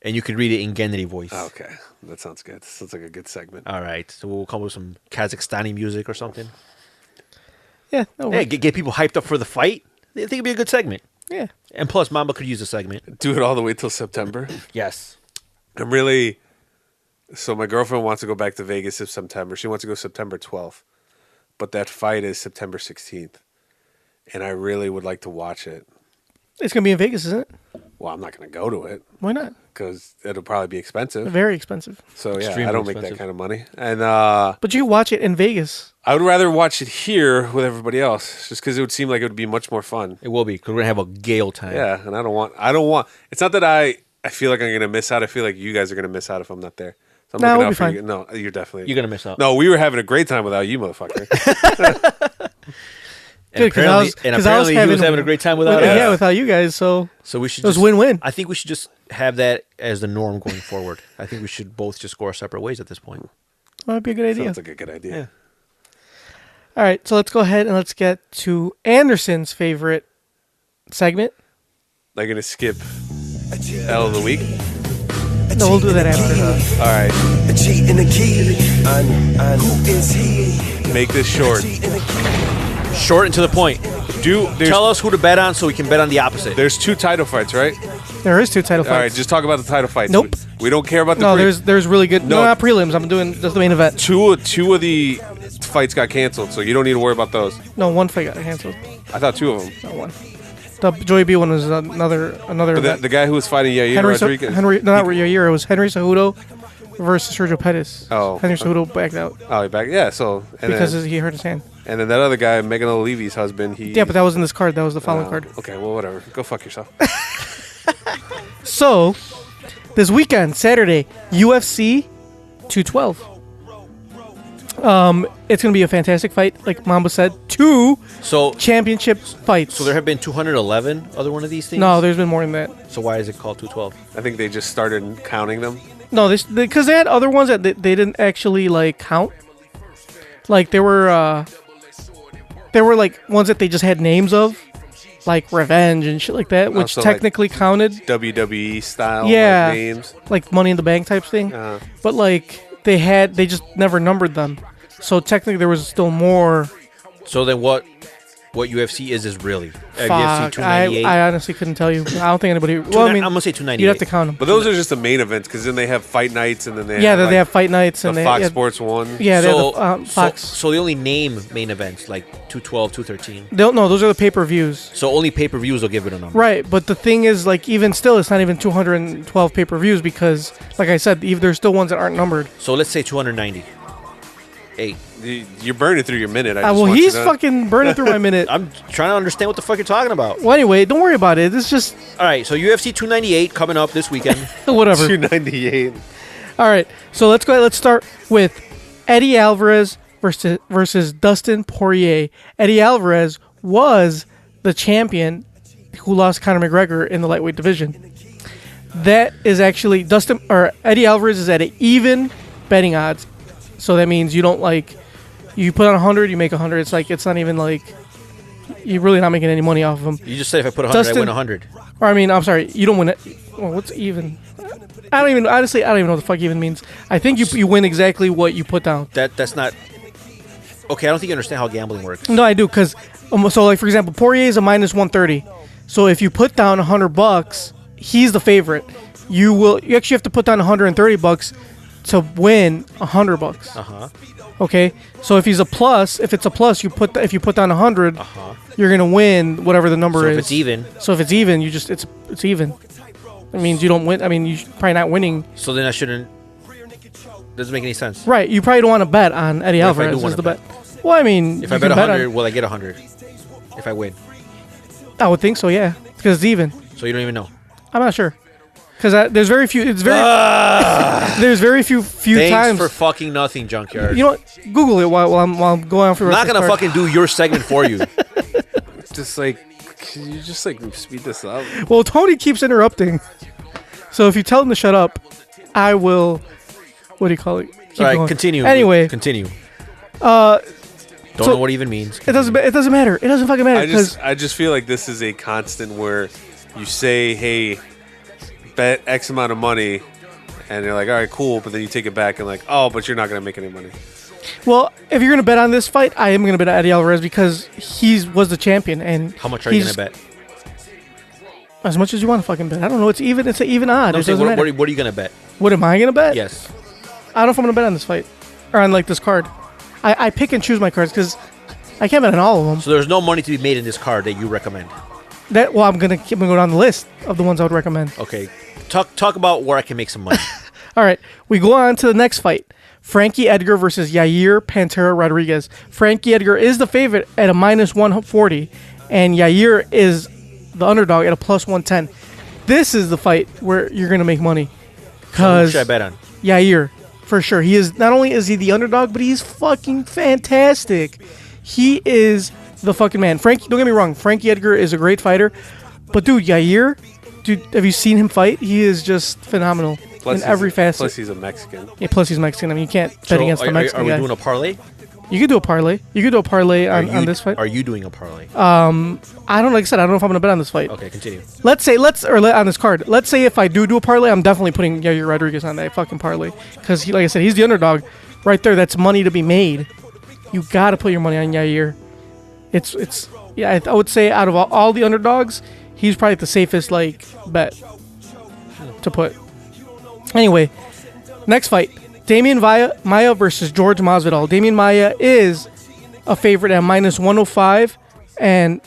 And you can read it in Gennady voice. Okay, that sounds good. Sounds like a good segment. All right, so we'll come up with some Kazakhstani music or something. Yeah. Hey, get people hyped up for the fight. I think it'd be a good segment. Yeah. And plus, Momba could use a segment. Do it all the way till September. Yes. So my girlfriend wants to go back to Vegas in September. She wants to go September 12th. But that fight is September 16th. And I really would like to watch it. It's going to be in Vegas, isn't it? Well, I'm not going to go to it. Why not? Because it'll probably be expensive. Very expensive. So, yeah, Extremely I don't make expensive. that kind of money. And But you can watch it in Vegas. I would rather watch it here with everybody else. Just because it would seem like it would be much more fun. It will be, because we're going to have a gale time. Yeah, and I don't want. It's not that I feel like I'm going to miss out. I feel like you guys are going to miss out if I'm not there. So I'm No, looking we'll out be for fine. you. No, you're definitely. You're going to miss out. No, we were having a great time without you, motherfucker. And Good, 'cause I was apparently he was having a great time without us. Yeah, without you guys. So we should it was just win-win. I think we should just have that as the norm going forward. I think we should both just go our separate ways at this point. That'd be a good idea. Sounds like a good idea. Yeah. All right, so let's go ahead and let's get to Anderson's favorite segment. They're going to skip L of the week. No, we'll do that after. All right. A cheat in the key. Who is he? Make this short. Short and to the point. Tell us who to bet on so we can bet on the opposite. There's 2 title fights, right? There is 2 title fights. All right, just talk about the title fights. Nope. We don't care about the No, there's really good. No, No. not prelims. I'm doing just the main event. Two of the fights got canceled, so you don't need to worry about those. No, one fight got canceled. I thought 2 of them. Not one. The Joey B one was another But event. the guy who was fighting Yair Henry Rodriguez. not Yair. It was Henry Cejudo versus Sergio Pettis. Oh. Henry Cejudo backed out Oh, he back. Yeah, so. And because then, he hurt his hand. and then that other guy, Megan O'Leary's husband, he. Yeah, but that was in this card. That was the following card. Okay, well, whatever. Go fuck yourself. So, this weekend, Saturday, UFC 212. It's going to be a fantastic fight. Like Momba said, 2 So championship fights. there have been 211 other one of these things? No, there's been more than that. So why is it called 212? I think they just started counting them. No, because they had other ones that they didn't actually like count. Like there were like ones that they just had names of, like Revenge and shit like that, which so, technically counted. WWE style Yeah, names. like Money in the Bank type thing. But like they just never numbered them. So technically there was still more. So then what UFC is really? UFC Fuck, 298? I honestly couldn't tell you. I don't think anybody. Well, I mean, I'm going to say 298. you'd have to count them. But those are just the main events because then they have fight nights and then they Yeah, have, they like, have fight nights the and they Fox yeah, Sports 1. Yeah, they So, have the Fox. so they only name main events like 212, 213. No, those are the pay-per-views. So only pay-per-views will give it a number. Right, but the thing is, like, even still, it's not even 212 pay-per-views because, like I said, there's still ones that aren't numbered. So let's say 290. 8. You're burning through your minute. Well, he's fucking burning through my minute. I'm trying to understand what the fuck you're talking about. Well, anyway, don't worry about it. It's just All right, so UFC 298 coming up this weekend. whatever. 298. All right, so let's go ahead. Let's start with Eddie Alvarez versus Dustin Poirier. Eddie Alvarez was the champion who lost Conor McGregor in the lightweight division. That is actually Eddie Alvarez is at an even betting odds. So that means you don't you put on 100, you make 100. It's it's not even you're really not making any money off of him. You just said if I put 100, I win 100. Or I'm sorry, you don't win it. Well, what's even? I don't even know what the fuck even means. I think you win exactly what you put down. That's not. Okay, I don't think you understand how gambling works. No, I do, because for example, Poirier is a minus 130. So if you put down $100, he's the favorite. You actually have to put down $130 to win $100. Uh-huh. Okay, so if it's a plus, if you put down 100, you're gonna win whatever the number is. So if it's even. So if it's even, it's even. It means you don't win. I mean, you're probably not winning. So then I shouldn't. Doesn't make any sense. Right, you probably don't want to bet on Eddie Alvarez as the bet. Well, I mean, if I bet 100, will I get 100? If I win, I would think so. Yeah, because it's even. So you don't even know. I'm not sure. Because there's very few. It's very. There's very few Thanks times for fucking nothing, Junkyard. You know what? Google it while I'm going on for. I'm not gonna fucking do your segment for you. Just can you just speed this up? Well, Tony keeps interrupting. So if you tell him to shut up, I will. What do you call it? Keep going. Continue. Anyway, continue. Don't know what it even means. It doesn't matter. It doesn't fucking matter. I just feel like this is a constant where you say, "Hey, bet X amount of money," and they're like, "All right, cool," but then you take it back and "Oh, but you're not gonna make any money." Well, if you're gonna bet on this fight, I am gonna bet on Eddie Alvarez because he was the champion. And how much are you gonna bet? As much as you want to fucking bet. I don't know. It's even. It's an even odd. No, what are you gonna bet? What am I gonna bet? Yes. I don't know if I'm gonna bet on this fight or on this card. I pick and choose my cards because I can't bet on all of them. So there's no money to be made in this card that you recommend. I'm gonna go down the list of the ones I would recommend. Okay, talk about where I can make some money. All right, we go on to the next fight: Frankie Edgar versus Yair Pantera Rodriguez. Frankie Edgar is the favorite at a minus 140, and Yair is the underdog at a plus 110. This is the fight where you're gonna make money. Who should I bet on? Yair, for sure. He is not only is he the underdog, but he's fucking fantastic. He is the fucking man. Frankie, don't get me wrong. Frankie Edgar is a great fighter, but Yair, have you seen him fight? He is just phenomenal in every facet. Plus, he's a Mexican. Yeah, plus he's Mexican. I mean, you can't bet against the Mexican guy. Are we doing a parlay? You could do a parlay. You could do a parlay on this fight. Are you doing a parlay? I don't. Like I said, I don't know if I'm gonna bet on this fight. Okay, continue. On this card. Let's say if I do a parlay, I'm definitely putting Yair Rodriguez on that fucking parlay because like I said, he's the underdog, right there. That's money to be made. You gotta put your money on Yair. I would say out of all the underdogs, he's probably the safest bet to put. Anyway, next fight. Damian Maia versus George Masvidal. Damian Maia is a favorite at minus 105. And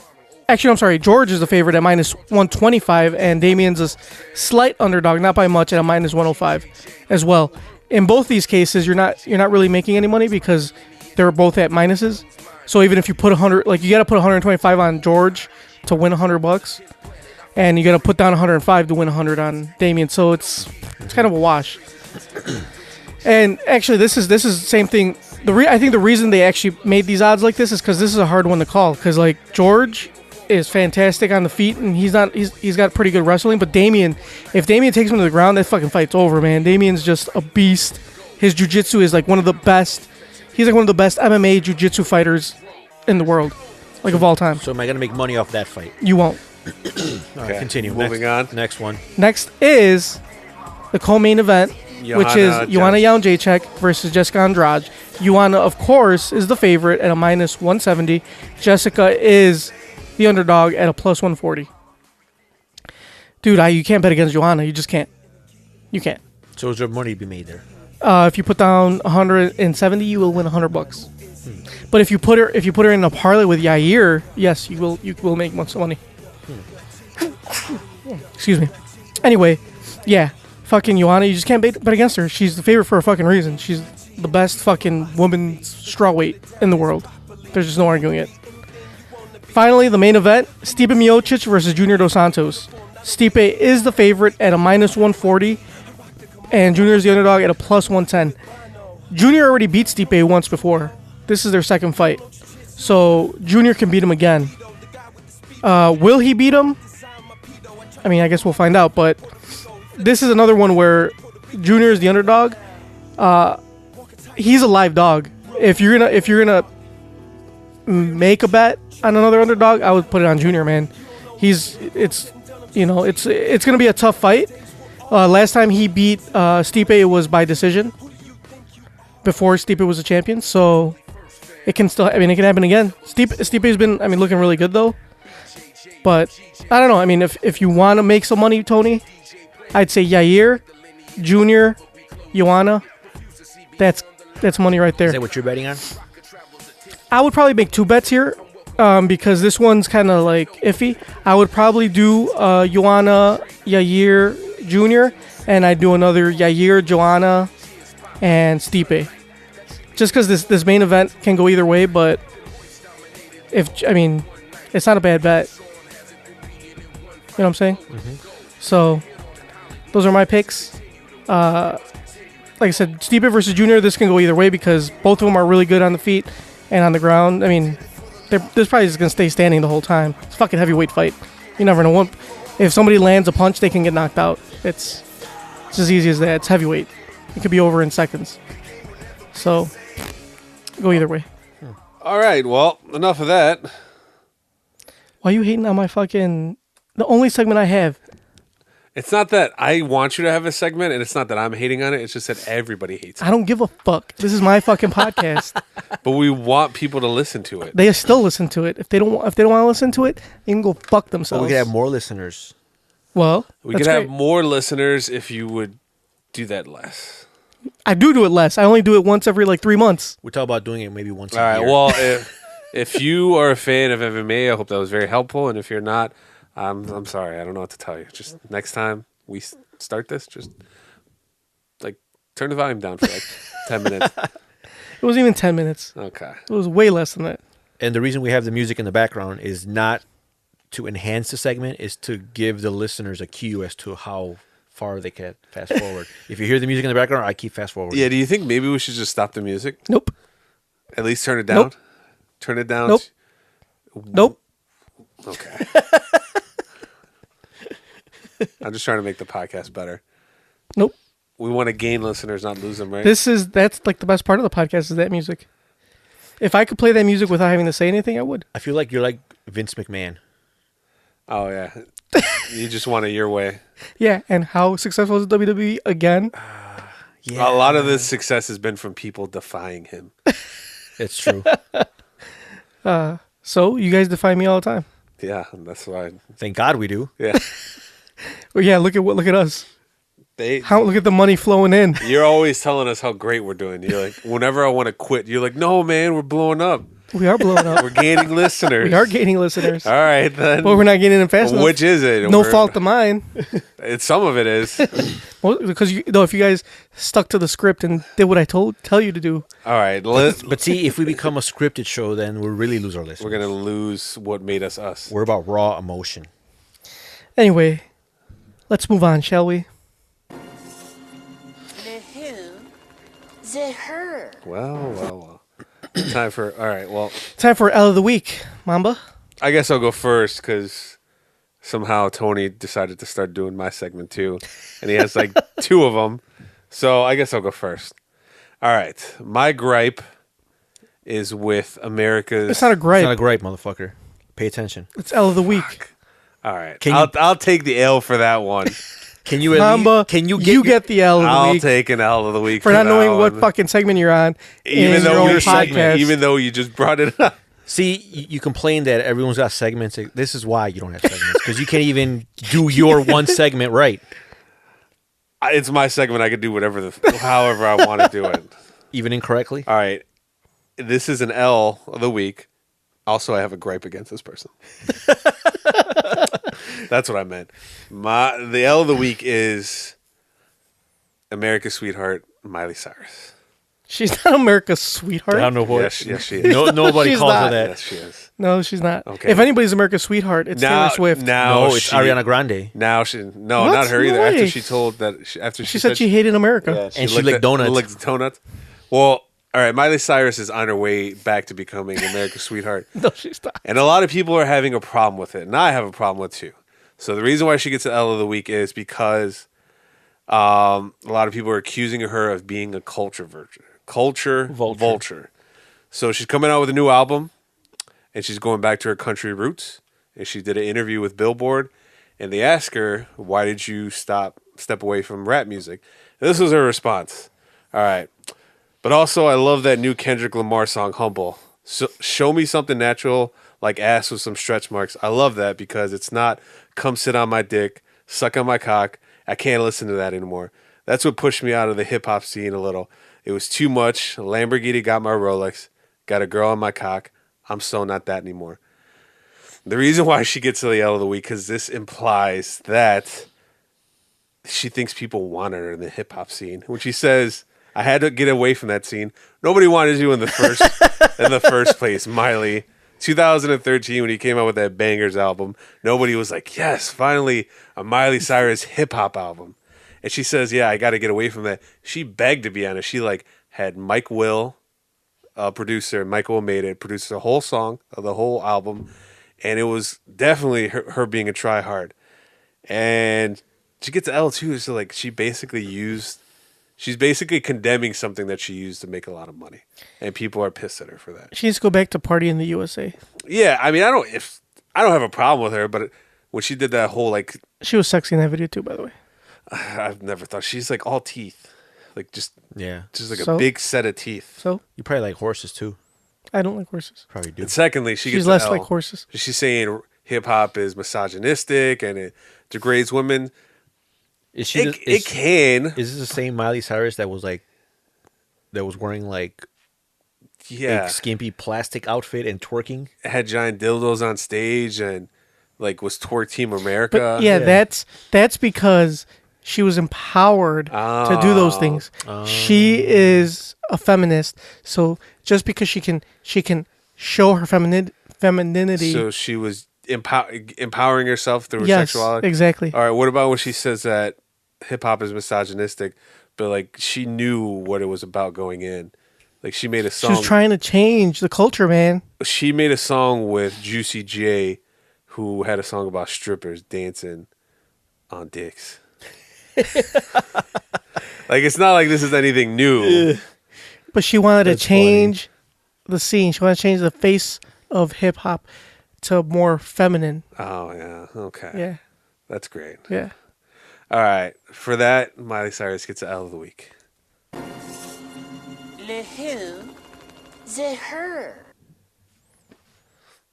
actually, I'm sorry. George is the favorite at minus 125. And Damian's a slight underdog, not by much, at a minus 105 as well. In both these cases, you're not really making any money because they're both at minuses. So even if you put 100, you got to put 125 on George to win $100. And you got to put down 105 to win 100 on Damian. So it's kind of a wash. And actually, this is the same thing. I think the reason they actually made these odds like this is because this is a hard one to call. Because George is fantastic on the feet, and he's got pretty good wrestling. But if Damian takes him to the ground, that fucking fight's over, man. Damian's just a beast. His jiu-jitsu is one of the best. He's one of the best MMA jiu-jitsu fighters in the world, of all time. So am I gonna make money off that fight? You won't. All right, continue. Moving on. Next one. Next is the co-main event, which is Joanna Jędrzejczyk versus Jessica Andrade. Joanna, of course, is the favorite at a minus 170. Jessica is the underdog at a plus 140. Dude, you can't bet against Joanna. You just can't. You can't. So is there money to be made there? If you put down 170, you will win $100. But if you put her in a parlay with Yair, yes, you will make much money. Excuse me. Anyway, yeah, fucking Joanna, you just can't bet against her. She's the favorite for a fucking reason. She's the best fucking woman strawweight in the world. There's just no arguing it. Finally, the main event: Stipe Miocic versus Junior Dos Santos. Stipe is the favorite at a minus 140, and Junior is the underdog at a plus 110. Junior already beat Stipe once before, this is their second fight. So Junior can beat him again. Will he beat him? I mean, I guess we'll find out. But this is another one where Junior is the underdog. He's a live dog. If you're gonna make a bet on another underdog, I would put it on Junior, man. It's gonna be a tough fight. Last time he beat Stipe, it was by decision. Before Stipe was a champion, so it can happen again. Stipe's been, looking really good though. But I don't know. I mean, if you want to make some money, Tony, I'd say Yair, Junior, Joanna. That's money right there. Is that what you're betting on? I would probably make 2 bets here, because this one's kind of like iffy. I would probably do Joanna, Yair, Junior, and I'd do another Yair, Joanna, and Stipe. Just because this main event can go either way, but it's not a bad bet. You know what I'm saying? Mm-hmm. So those are my picks. Like I said, Stipe versus Junior, this can go either way because both of them are really good on the feet and on the ground. I mean, this probably is going to stay standing the whole time. It's a fucking heavyweight fight. You never know. If somebody lands a punch, they can get knocked out. It's as easy as that. It's heavyweight. It could be over in seconds. So, go either way. All right, well, enough of that. Why are you hating on my fucking... The only segment I have. It's not that I want you to have a segment, and it's not that I'm hating on it. It's just that everybody hates it. I don't give a fuck. This is my fucking podcast. But we want people to listen to it. They still listen to it. If they don't want to listen to it, they can go fuck themselves. Well, we could have more listeners. Well, we could have more listeners if you would do that less. I do it less. I only do it once every 3 months. We talk about doing it maybe once a year. All right, well, if you are a fan of MMA, I hope that was very helpful. And if you're not, I'm sorry. I don't know what to tell you. Just next time we start this, just turn the volume down for 10 minutes. It wasn't even 10 minutes. Okay. It was way less than that. And the reason we have the music in the background is not to enhance the segment, is to give the listeners a cue as to how far they can fast forward. If you hear the music in the background, I keep fast forward. Yeah, do you think maybe we should just stop the music? Nope. At least turn it down? Nope. Turn it down? Nope. Nope. Okay. I'm just trying to make the podcast better. Nope. We want to gain listeners, not lose them, right? That's the best part of the podcast is that music. If I could play that music without having to say anything, I would. I feel like you're like Vince McMahon. Oh, yeah. You just want it your way. Yeah, and how successful is WWE again? Yeah. A lot of this success has been from people defying him. It's true. So, you guys defy me all the time. Yeah, that's why. Thank God we do. Yeah. Well, yeah, look at us. Look at the money flowing in. You're always telling us how great we're doing. You're like, whenever I want to quit, you're like, no, man, we're blowing up. We are blowing up. We're gaining listeners. We are gaining listeners. All right, then. But we're not getting them fast enough. Which is it? No fault of mine. Some of it is. Well, because if you guys stuck to the script and did what I tell you to do. All right. But see, if we become a scripted show, then we'll really lose our listeners. We're going to lose what made us us. We're about raw emotion. Anyway, let's move on, shall we? The who? The her. Well. Time for L of the week, Momba. I guess I'll go first because somehow Tony decided to start doing my segment too, and he has 2 of them. So I guess I'll go first. All right, my gripe is with America's. It's not a gripe. It's not a gripe, motherfucker. Pay attention. It's L of the week. All right, I'll take the L for that one. Can you Momba, get the L of the week? I'll take an L of the week for not knowing what fucking segment you're on. Even though you just brought it up. See, you complain that everyone's got segments. This is why you don't have segments, because you can't even do your one segment right. It's my segment. I can do however I want to do it. Even incorrectly? All right. This is an L of the week. Also, I have a gripe against this person. That's what I meant. The L of the week is America's sweetheart, Miley Cyrus. She's not America's sweetheart. I don't know what. Yes, she is. Nobody calls her that. Yes, she is. No, she's not. Okay. If anybody's America's sweetheart, it's Taylor Swift. No, it's Ariana Grande. Not her either. After she told that, she said she hated America, and she licked donuts. Licked donuts. Well, All right, Miley Cyrus is on her way back to becoming America's sweetheart. No, she's not. And a lot of people are having a problem with it. And I have a problem with it too. So the reason why she gets the L of the week is because a lot of people are accusing her of being a culture vulture. So she's coming out with a new album, and she's going back to her country roots. And she did an interview with Billboard, and they asked her, why did you step away from rap music? And this was her response. All right. But also, I love that new Kendrick Lamar song, Humble. So, show me something natural, like ass with some stretch marks. I love that because it's not come sit on my dick, suck on my cock. I can't listen to that anymore. That's what pushed me out of the hip-hop scene a little. It was too much. Lamborghini got my Rolex. Got a girl on my cock. I'm so not that anymore. The reason why she gets to the L of the week, because this implies that she thinks people want her in the hip-hop scene. When she says... I had to get away from that scene. Nobody wanted you in the first place, Miley. 2013, when he came out with that Bangers album, nobody was like, yes, finally a Miley Cyrus hip-hop album. And she says, yeah, I got to get away from that. She begged to be on it. She had Mike Will, producer. Mike Will made it, produced the whole song, the whole album. And it was definitely her being a try-hard. And she gets to L too, so she's basically condemning something that she used to make a lot of money, and people are pissed at her for that. She needs to go back to party in the USA. Yeah, I mean, I don't have a problem with her, but when she did that whole she was sexy in that video too, by the way. I've never thought she's like all teeth, just So? a big set of teeth. So You probably like horses too. I don't like horses. Probably do. And secondly, she's She's less like horses. She's saying hip hop is misogynistic and it degrades women. Is she? It can. Is this the same Miley Cyrus that was wearing a skimpy plastic outfit and twerking? Had giant dildos on stage and was twerk Team America. But that's because she was empowered to do those things. She is a feminist, so just because she can show her femininity. So she was empowering herself through her yes, sexuality. Exactly. All right. What about when she says that hip hop is misogynistic, but she knew what it was about going in? She made a song. She was trying to change the culture, man. She made a song with Juicy J, who had a song about strippers dancing on dicks. It's not like this is anything new. But she wanted to change the scene. She wanted to change the face of hip hop to more feminine. Oh yeah. Okay. Yeah. That's great. Yeah. All right. For that, Miley Cyrus gets the L of the week. Le who? The her.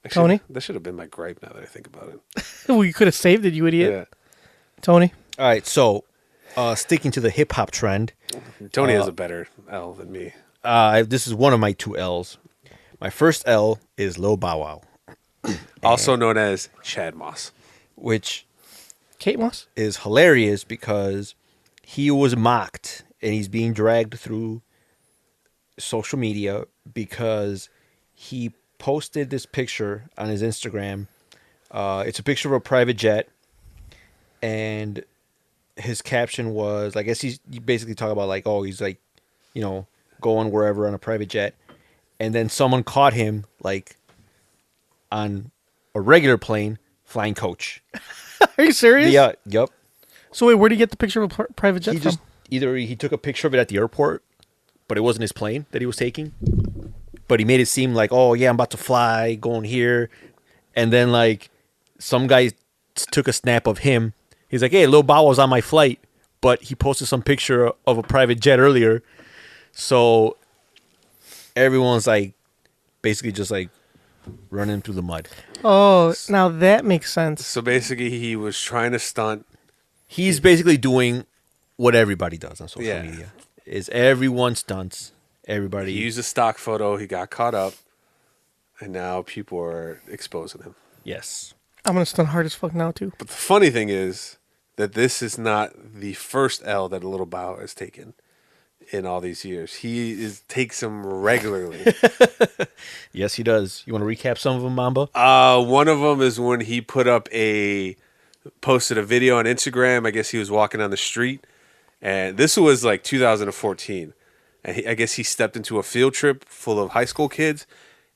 Actually, Tony? That should have been my gripe now that I think about it. Well, you could have saved it, you idiot. Yeah. Tony? All right, so sticking to the hip hop trend. Tony has a better L than me. This is one of my two L's. My first L is Lil Bow Wow. Also known as Chad Moss. Which Kate Moss? is hilarious because he was mocked and he's being dragged through social media because he posted this picture on his Instagram. It's a picture of a private jet, and his caption was, I guess he basically talking about he's going wherever on a private jet, and then someone caught him on a regular plane flying coach. Are you serious? Yeah, yep. So wait, where did he get the picture of a private jet from? Either he took a picture of it at the airport, but it wasn't his plane that he was taking. But he made it seem like, oh yeah, I'm about to fly, going here, and then some guy took a snap of him. He's like, hey, Lil Bow Wow's on my flight, but he posted some picture of a private jet earlier, so everyone's basically just running through the mud. Oh, now that makes sense. So basically, he was trying to stunt. He's basically doing what everybody does on social media. Is everyone stunts. Everybody. He used a stock photo. He got caught up, and now people are exposing him. Yes. I'm going to stunt hard as fuck now, too. But the funny thing is that this is not the first L that a Little Bow has taken in all these years. He takes them regularly. Yes, he does. You want to recap some of them, Momba? One of them is when he posted a video on Instagram. I guess he was walking down the street, and this was 2014. and I guess he stepped into a field trip full of high school kids,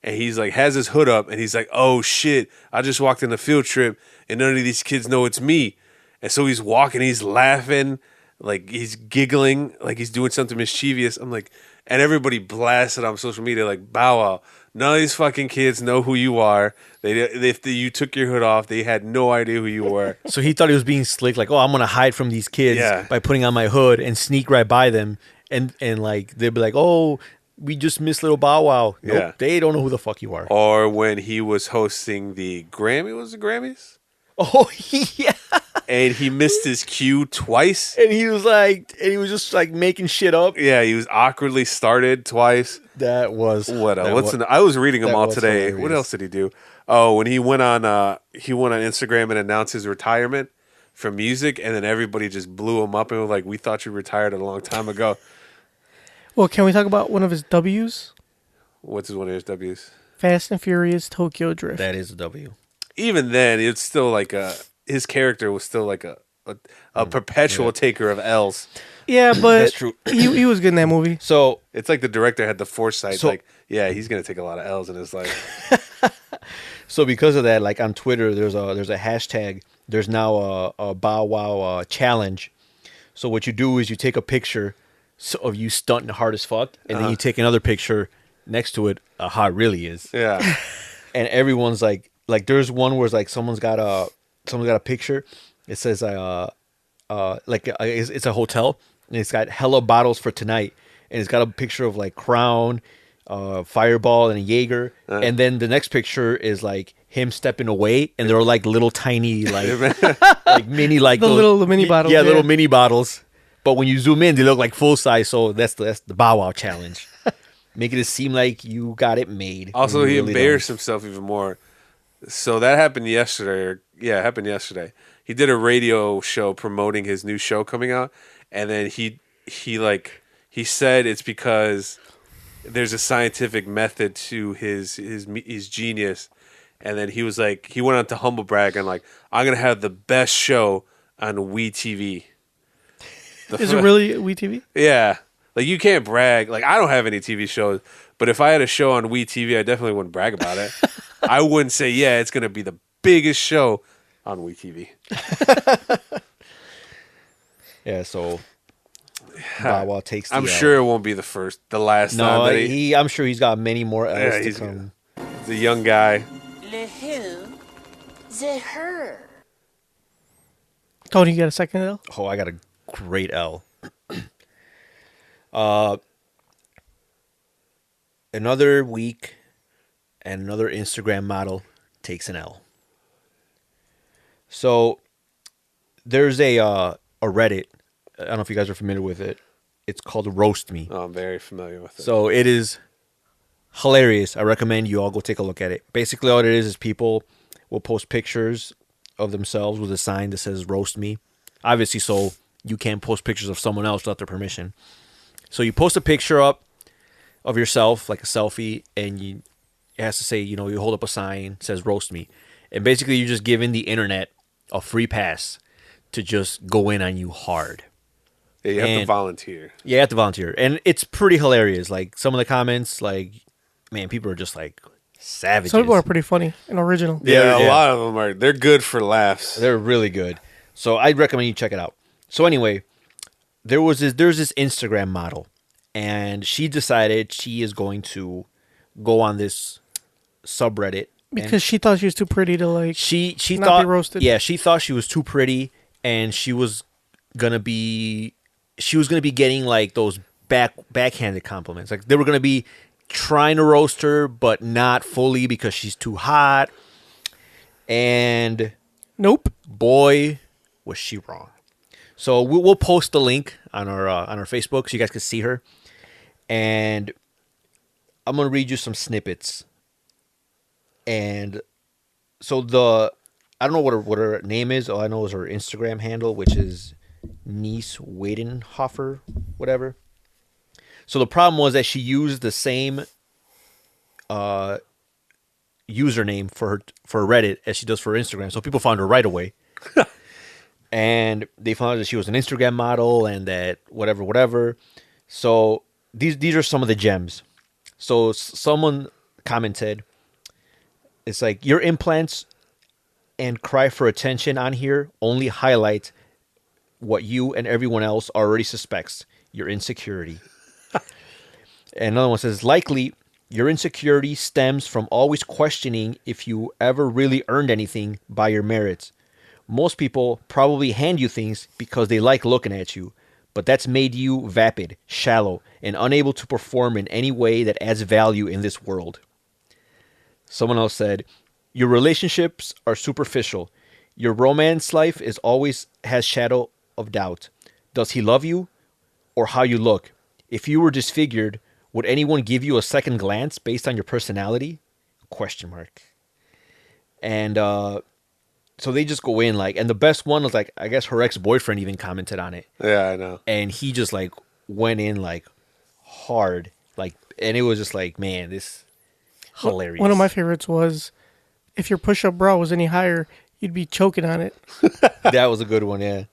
and he's like has his hood up, and he's like, "Oh shit! I just walked in a field trip, and none of these kids know it's me." And so he's walking, he's laughing, like he's giggling, like he's doing something mischievous. I'm like, and everybody blasted on social media like, "Bow Wow! None of these fucking kids know who you are. If you took your hood off, they had no idea who you were." So he thought he was being slick, like, "Oh, I'm gonna hide from these kids by putting on my hood and sneak right by them." And like they'd be like, "Oh, we just missed little Bow Wow." Nope, they don't know who the fuck you are. Or when he was hosting the Grammys? Oh yeah. And he missed his cue twice. And he was just like making shit up. Yeah, he was awkwardly started twice. That was I was reading them all today. Hilarious. What else did he do? Oh, when he went on Instagram and announced his retirement from music, and then everybody just blew him up and was like, "We thought you retired a long time ago." Well, can we talk about one of his W's? What's one of his W's? Fast and Furious Tokyo Drift. That is a W. Even then, it's still like his character was still like a perpetual taker of L's. Yeah, but That's true. he was good in that movie. So it's like the director had the foresight, he's gonna take a lot of L's in his life. So because of that, like on Twitter, there's a hashtag. There's now a Bow Wow challenge. So what you do is you take a picture of you stunting hard as fuck, and then you take another picture next to it, how it really is. Yeah. And everyone's like there's one where it's like someone's got a picture. It says it's a hotel, and it's got hella bottles for tonight, and it's got a picture of like Crown, Fireball, and a Jaeger, and then the next picture is like him stepping away, and they're like little tiny like mini like the mini bottles. Yeah, little mini bottles. But when you zoom in, they look like full size. So that's the Bow Wow challenge. Making it seem like you got it made. Also, he really embarrassed himself even more. So that happened yesterday. It happened yesterday. He did a radio show promoting his new show coming out, and then he said it's because there's a scientific method to his genius, and then he was like, he went on to humble brag and like, "I'm gonna have the best show on WeTV." Is it really WeTV? Yeah. Like, you can't brag. Like, I don't have any TV shows, but if I had a show on WeTV, I definitely wouldn't brag about it. I wouldn't say, yeah, it's going to be the biggest show on WeTV. Yeah, so Bow Wow takes the I'm sure it won't be the last time. No, I'm sure he's got many more L's to come. He's a young guy. Le who? The her. Tony, you got a second L? Oh, I got a great L. Another week and another Instagram model takes an L. So there's a Reddit. I don't know if you guys are familiar with it. It's called Roast Me. Oh, I'm very familiar with it. So it is hilarious. I recommend you all go take a look at it. Basically, all it is people will post pictures of themselves with a sign that says Roast Me. Obviously, so you can't post pictures of someone else without their permission. So you post a picture up of yourself, like a selfie, and it has to say, you hold up a sign, says Roast Me. And basically, you're just giving the internet a free pass to just go in on you hard. Yeah, you have to volunteer. Yeah, you have to volunteer. And it's pretty hilarious. Like, some of the comments, like, man, people are just like savages. Some people are pretty funny and original. Yeah, a lot of them they're good for laughs. They're really good. So I'd recommend you check it out. So anyway, there's this Instagram model, and she decided she is going to go on this subreddit because she thought she was too pretty to she not thought be roasted. Yeah, she thought she was too pretty, and she was gonna be getting like those backhanded compliments. Like, they were gonna be trying to roast her, but not fully because she's too hot. And nope, boy, was she wrong. So we'll post the link on our Facebook so you guys can see her. And I'm gonna read you some snippets. And so I don't know what her name is. All I know is her Instagram handle, which is Niece Weidenhofer, whatever. So the problem was that she used the same username for Reddit as she does for Instagram. So people found her right away. And they found out that she was an Instagram model and that whatever. So these are some of the gems. So someone commented, it's like your implants and cry for attention on here only highlight what you and everyone else already suspects, your insecurity. And another one says, likely your insecurity stems from always questioning if you ever really earned anything by your merits. Most people probably hand you things because they like looking at you, but that's made you vapid, shallow, and unable to perform in any way that adds value in this world. Someone else said, your relationships are superficial. Your romance life is always has shadow of doubt. Does he love you or how you look? If you were disfigured, would anyone give you a second glance based on your personality? Question mark. And so they just go in like, and the best one was like, I guess her ex-boyfriend even commented on it. Yeah, I know. And he just like went in like hard, like, and it was just like, man, this hilarious. One of my favorites was, if your push-up bra was any higher, you'd be choking on it. That was a good one, yeah.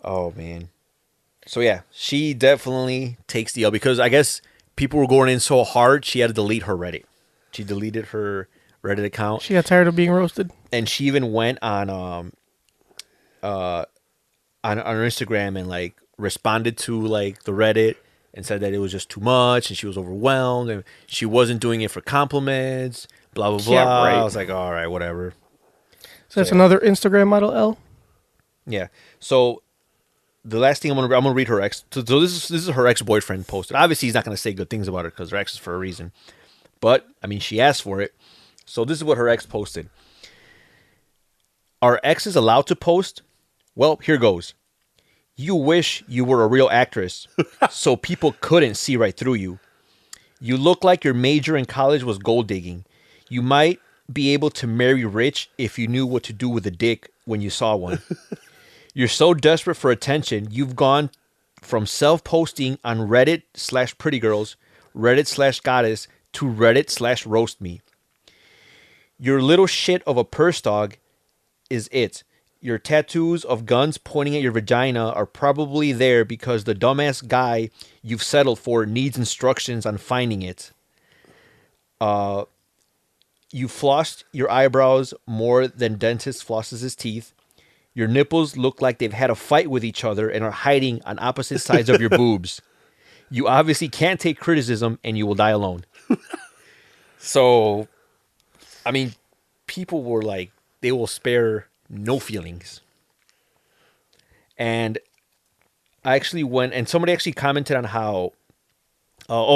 Oh man. So yeah, she definitely takes the L because I guess people were going in so hard, she had to delete her Reddit. She deleted her Reddit account. She got tired of being roasted. And she even went on her Instagram and like responded to like the Reddit and said that it was just too much and she was overwhelmed and she wasn't doing it for compliments, blah blah blah. Yeah, right. I was like, all right, whatever. So that's another Instagram model L. Yeah. So the last thing I'm gonna read her ex. So this is her ex-boyfriend posted. Obviously, he's not gonna say good things about her because her ex is for a reason. But I mean, she asked for it. So this is what her ex posted. Are exes allowed to post? Well, here goes. You wish you were a real actress, so people couldn't see right through you. You look like your major in college was gold digging. You might be able to marry rich if you knew what to do with a dick when you saw one. You're so desperate for attention, you've gone from self-posting on Reddit/prettygirls, Reddit/goddess, to Reddit/roast me. Your little shit of a purse dog is it. Your tattoos of guns pointing at your vagina are probably there because the dumbass guy you've settled for needs instructions on finding it. You flossed your eyebrows more than dentist flosses his teeth. Your nipples look like they've had a fight with each other and are hiding on opposite sides of your boobs. You obviously can't take criticism and you will die alone. So, I mean, people were like, they will spare no feelings. And I actually went, and somebody actually commented on how,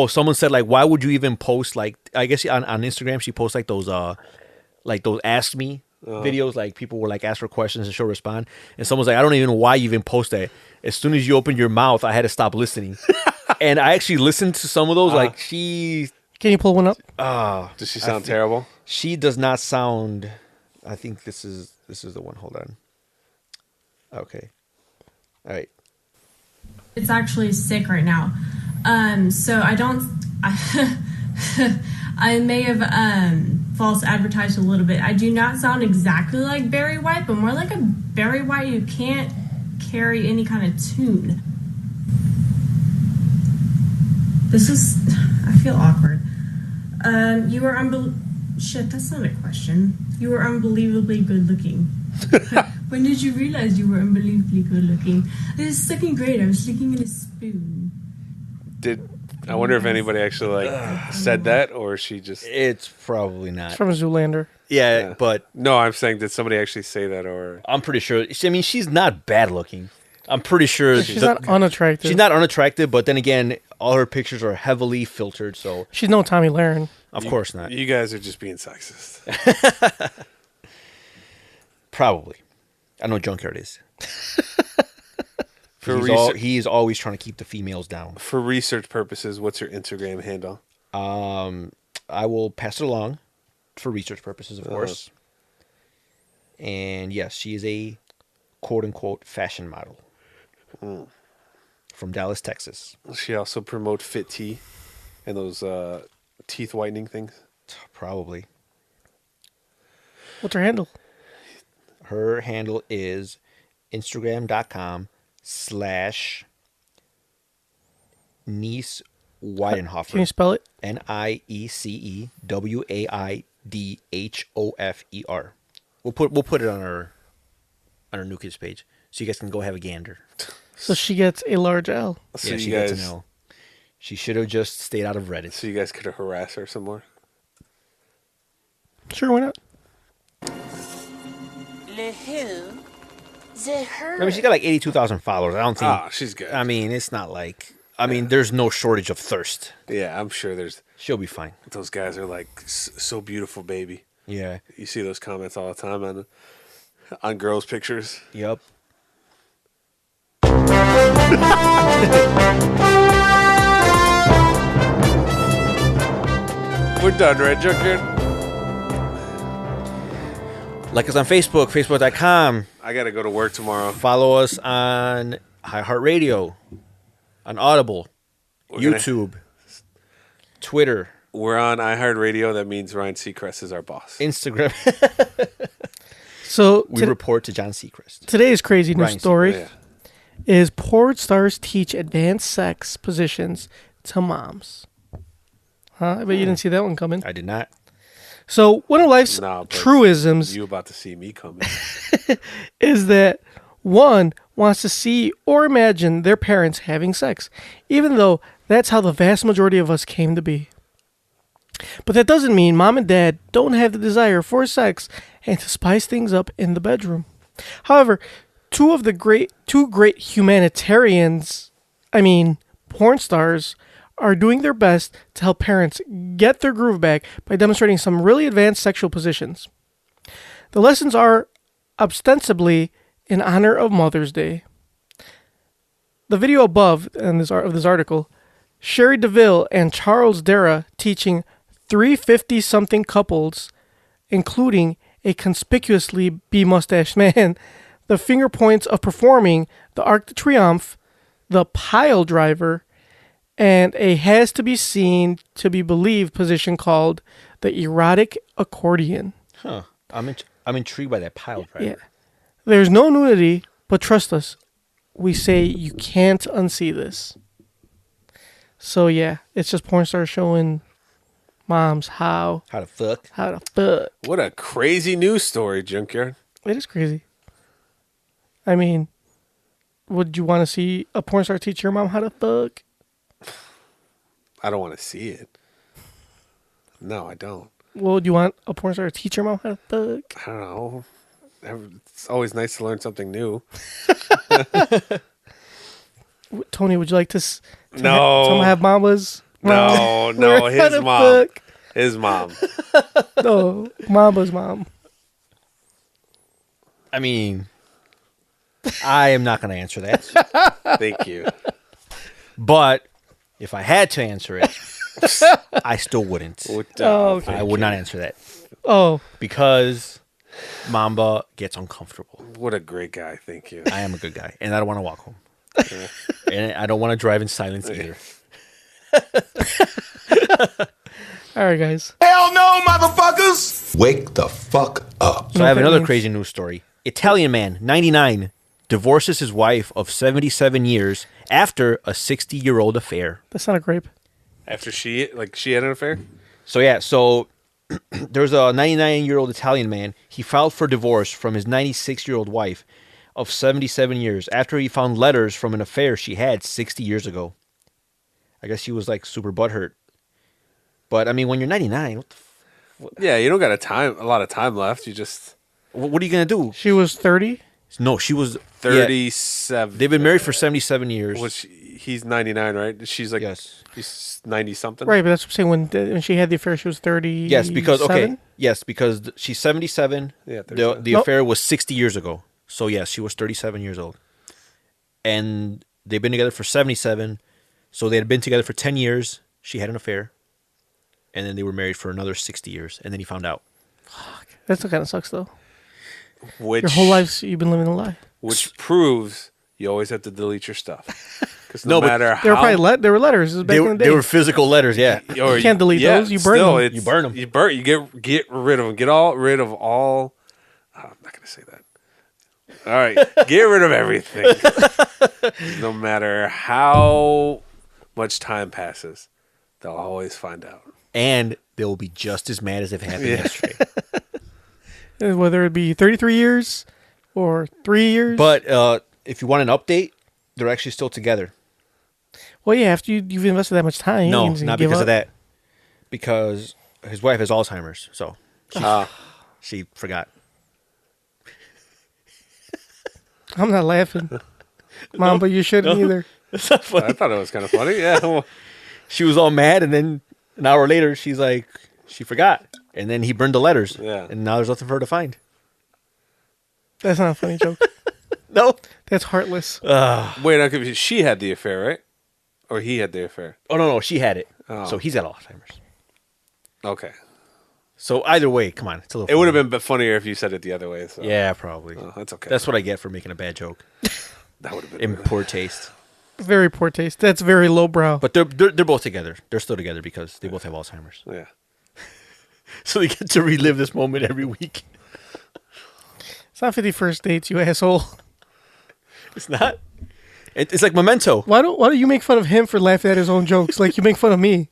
someone said, like, why would you even post, like, I guess on Instagram, she posts, like, those Ask Me videos, like, people were, like, ask her questions and she'll respond. And someone's like, I don't even know why you even post that. As soon as you opened your mouth, I had to stop listening. And I actually listened to some of those, like, she... Can you pull one up? Does she sound terrible? She does not sound... I think this is the one. Hold on. Okay. All right. It's actually sick right now. So I don't... I may have false advertised a little bit. I do not sound exactly like Barry White, but more like a Barry White who can't carry any kind of tune. This is... I feel awkward. You are Shit, that's not a question. You were unbelievably good looking. When did you realize you were unbelievably good looking? This is second grade. I was licking in a spoon. I wonder if anybody actually said that, or she just... It's probably not. It's from Zoolander. Yeah, but... No, I'm saying, did somebody actually say that, or... I'm pretty sure... I mean, she's not bad looking. I'm pretty sure... She's not unattractive. She's not unattractive, but then again, all her pictures are heavily filtered, so... She's no Tommy Lahren. Of course not. You guys are just being sexist. Probably. I know Junkyard is. He's always trying to keep the females down. For research purposes, what's your Instagram handle? I will pass it along for research purposes, of course. And yes, she is a quote-unquote fashion model from Dallas, Texas. She also promote Fit Tea and those teeth whitening things? Probably. What's her handle? Her handle is Instagram.com/ Niece Weidenhofer. Can you spell it? NieceWaidhofer. We'll put it on our New Kids page, so you guys can go have a gander. So she gets a large L. So yeah, you she guys, gets an L. She should have just stayed out of Reddit. So you guys could harass her some more. Sure, why not? Le who? The her. I mean, she's got like 82,000 followers. I don't think. Oh, she's good. I mean, it's not like. I mean, there's no shortage of thirst. Yeah, I'm sure there's. She'll be fine. Those guys are like so beautiful, baby. Yeah. You see those comments all the time on girls' pictures. Yep. We're done, right, Junkyard? Like us on Facebook, facebook.com. I got to go to work tomorrow. Follow us on iHeartRadio, on Audible, YouTube, Twitter. We're on iHeartRadio. That means Ryan Seacrest is our boss. Instagram. So we report to John Seacrest. Today's crazy news Ryan story is porn stars teach advanced sex positions to moms. Huh? I bet you didn't see that one coming. I did not. So one of life's truisms you about to see me coming is that one wants to see or imagine their parents having sex, even though that's how the vast majority of us came to be. But that doesn't mean mom and dad don't have the desire for sex and to spice things up in the bedroom. However, two great humanitarians, porn stars, are doing their best to help parents get their groove back by demonstrating some really advanced sexual positions. The lessons are ostensibly in honor of Mother's Day. The video above in this article, Sherry DeVille and Charles Dara teaching 350-something couples, including a conspicuously be-mustached man, the finger points of performing the Arc de Triomphe, the pile driver, and a has-to-be-seen, to-be-believed position called the erotic accordion. Huh. I'm intrigued by that pile driver. Yeah. There's no nudity, but trust us, we say you can't unsee this. So yeah, it's just porn stars showing moms how to fuck. What a crazy news story, Junkyard. It is crazy. I mean, would you want to see a porn star teach your mom how to fuck? I don't want to see it. No, I don't. Well, do you want a porn star to teach your mom how to fuck? I don't know. It's always nice to learn something new. Tony, would you like to have Mamba's? No, his mom. Fuck? His mom. No, Mamba's mom. I mean, I am not going to answer that. Thank you. But if I had to answer it, I still wouldn't. Okay. I would not answer that. Oh. Because Momba gets uncomfortable. What a great guy. Thank you. I am a good guy. And I don't want to walk home. And I don't want to drive in silence either. All right, guys. Hell no, motherfuckers! Wake the fuck up. So I have another crazy news story. Italian man, 99, divorces his wife of 77 years after a 60-year-old affair. That's not a grape. After she had an affair? So there's a 99-year-old Italian man. He filed for divorce from his 96-year-old wife of 77 years after he found letters from an affair she had 60 years ago. I guess she was like super butthurt. But I mean, when you're 99, yeah, you don't got a lot of time left. You just what are you gonna do? She was 30. No, she was 37. They've been married for 77 years. Which he's 99, right? She's like he's 90 something. Right, but that's what I'm saying. When she had the affair, she was 30. Yes, because she's 77. Yeah, the affair was 60 years ago. So yes, she was 37 years old, and they've been together for 77. So they had been together for 10 years. She had an affair, and then they were married for another 60 years, and then he found out. Fuck, that still kind of sucks though. Which your whole life you've been living a lie. Which proves you always have to delete your stuff. Because no matter how... There were probably there were letters back in the day. They were physical letters, yeah. You can't delete those. You burn them. You burn them. You get rid of them. Get rid of all... I'm not going to say that. All right. Get rid of everything. No matter how much time passes, they'll always find out. And they will be just as mad as if it happened yesterday. Whether it be 33 years or 3 years. But if you want an update, they're actually still together. Well, yeah, after you've invested that much time. No, you not because of that. Because his wife has Alzheimer's, so she forgot. I'm not laughing. Mom, but you shouldn't either. It's not funny. I thought it was kind of funny. Yeah. Well, she was all mad, and then an hour later, she's like, she forgot. And then he burned the letters. Yeah. And now there's nothing for her to find. That's not a funny joke. No. That's heartless. wait, I'm confused. She had the affair, right? Or he had the affair? Oh, no, she had it. Oh. So he's got Alzheimer's. Okay. So either way, come on. It's a little It would have been bit funnier if you said it the other way. So. Yeah, probably. Oh, that's okay. That's what I get for making a bad joke. That would have been In poor taste. Very poor taste. That's very lowbrow. But they're both together. They're still together because they both have Alzheimer's. Yeah. So they get to relive this moment every week. It's not 51st dates, you asshole. It's not. It's like Memento. Why don't you make fun of him for laughing at his own jokes? Like you make fun of me.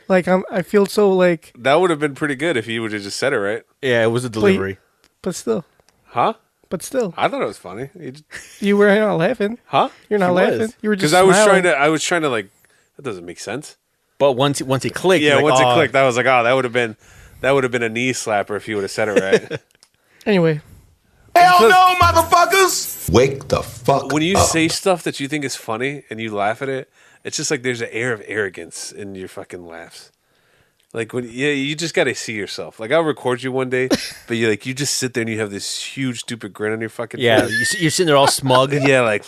Like I feel so like. That would have been pretty good if he would have just said it right. Yeah, it was a delivery. But still. Huh? But still. I thought it was funny. You were not laughing. Huh? You're not He laughing. was. You were just Because smiling. I was trying to like, that doesn't make sense. But once he clicked, Yeah, you're like, once "Oh." it clicked, I was like, oh, that would have been a knee slapper if he would have said it right. Anyway. Hell no, motherfuckers! Wake the fuck When you up. say stuff that you think is funny and you laugh at it, it's just like there's an air of arrogance in your fucking laughs. Like you just got to see yourself. Like I'll record you one day, but you just sit there and you have this huge stupid grin on your fucking Yeah, face. you're sitting there all smug. Yeah, like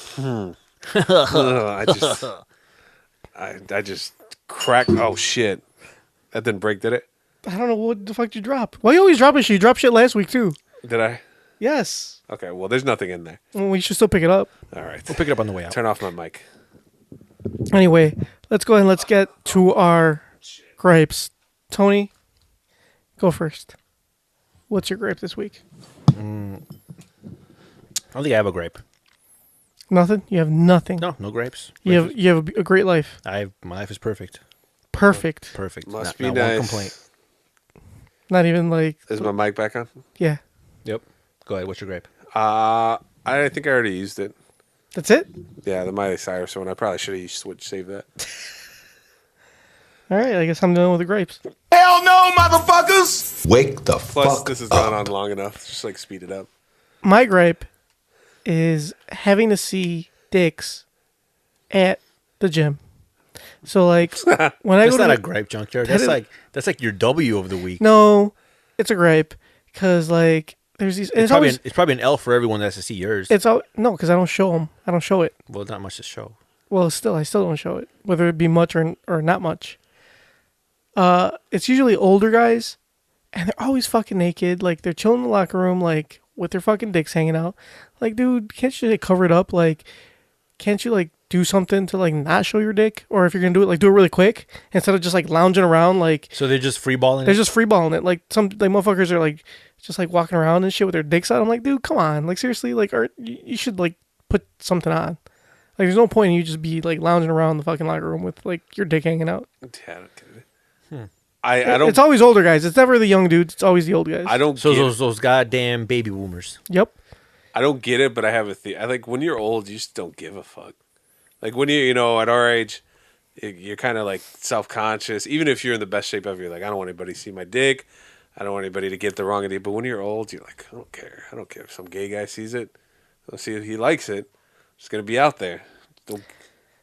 I just cracked. Oh shit, that didn't break, did it? I don't know what the fuck you drop. Why you always dropping shit? You dropped shit last week too. Did I? Yes. Okay, well, there's nothing in there. Well, we should still pick it up. All right, We'll pick it up on the way out. Turn off my mic. Anyway, let's go ahead and let's get to our gripes. Tony, go first. What's your gripe this week? I don't think I have a gripe. Nothing? You have nothing. No grapes. You have a great life. My life is perfect. Perfect. Perfect. Must not be nice. one complaint. Not even like. Is my mic back on? Yeah. Yep. Go ahead. What's your gripe? I think I already used it. That's it? Yeah, the Miley Cyrus one. I probably should have saved that. All right. I guess I'm done with the gripes. Hell no, motherfuckers! Wake the Plus, fuck this has up. gone on long enough. Just like speed it up. My gripe is having to see dicks at the gym. So like when I That's go to not a gripe, Junkyard. That's like your W of the week. No, it's a gripe because like there's these. It's probably an L for everyone that has to see yours. It's all no because I don't show them. I don't show it. Well, not much to show. Well, I still don't show it, whether it be much or not much. It's usually older guys, and they're always fucking naked. Like they're chilling in the locker room, like with their fucking dicks hanging out. Like, dude, can't you like, cover it up? Like, can't you like do something to like not show your dick? Or if you're gonna do it, like do it really quick instead of just like lounging around. Like, so they're just freeballing. They're just freeballing it. Like some like motherfuckers are like just like walking around and shit with their dicks out. I'm like, dude, come on. Like seriously, like you should like put something on. Like there's no point in you just be like lounging around the fucking locker room with like your dick hanging out. Yeah, I don't get it. I don't. It's always older guys. It's never the young dudes. It's always the old guys. I don't. So get those goddamn baby boomers. Yep. I don't get it, but I have a theory. I like when you're old, you just don't give a fuck. Like when you know, at our age, you're kind of like self-conscious. Even if you're in the best shape ever, you're like, I don't want anybody to see my dick. I don't want anybody to get the wrong idea. But when you're old, you're like, I don't care. I don't care if some gay guy sees it. I'll see if he likes it. It's gonna be out there. Don't...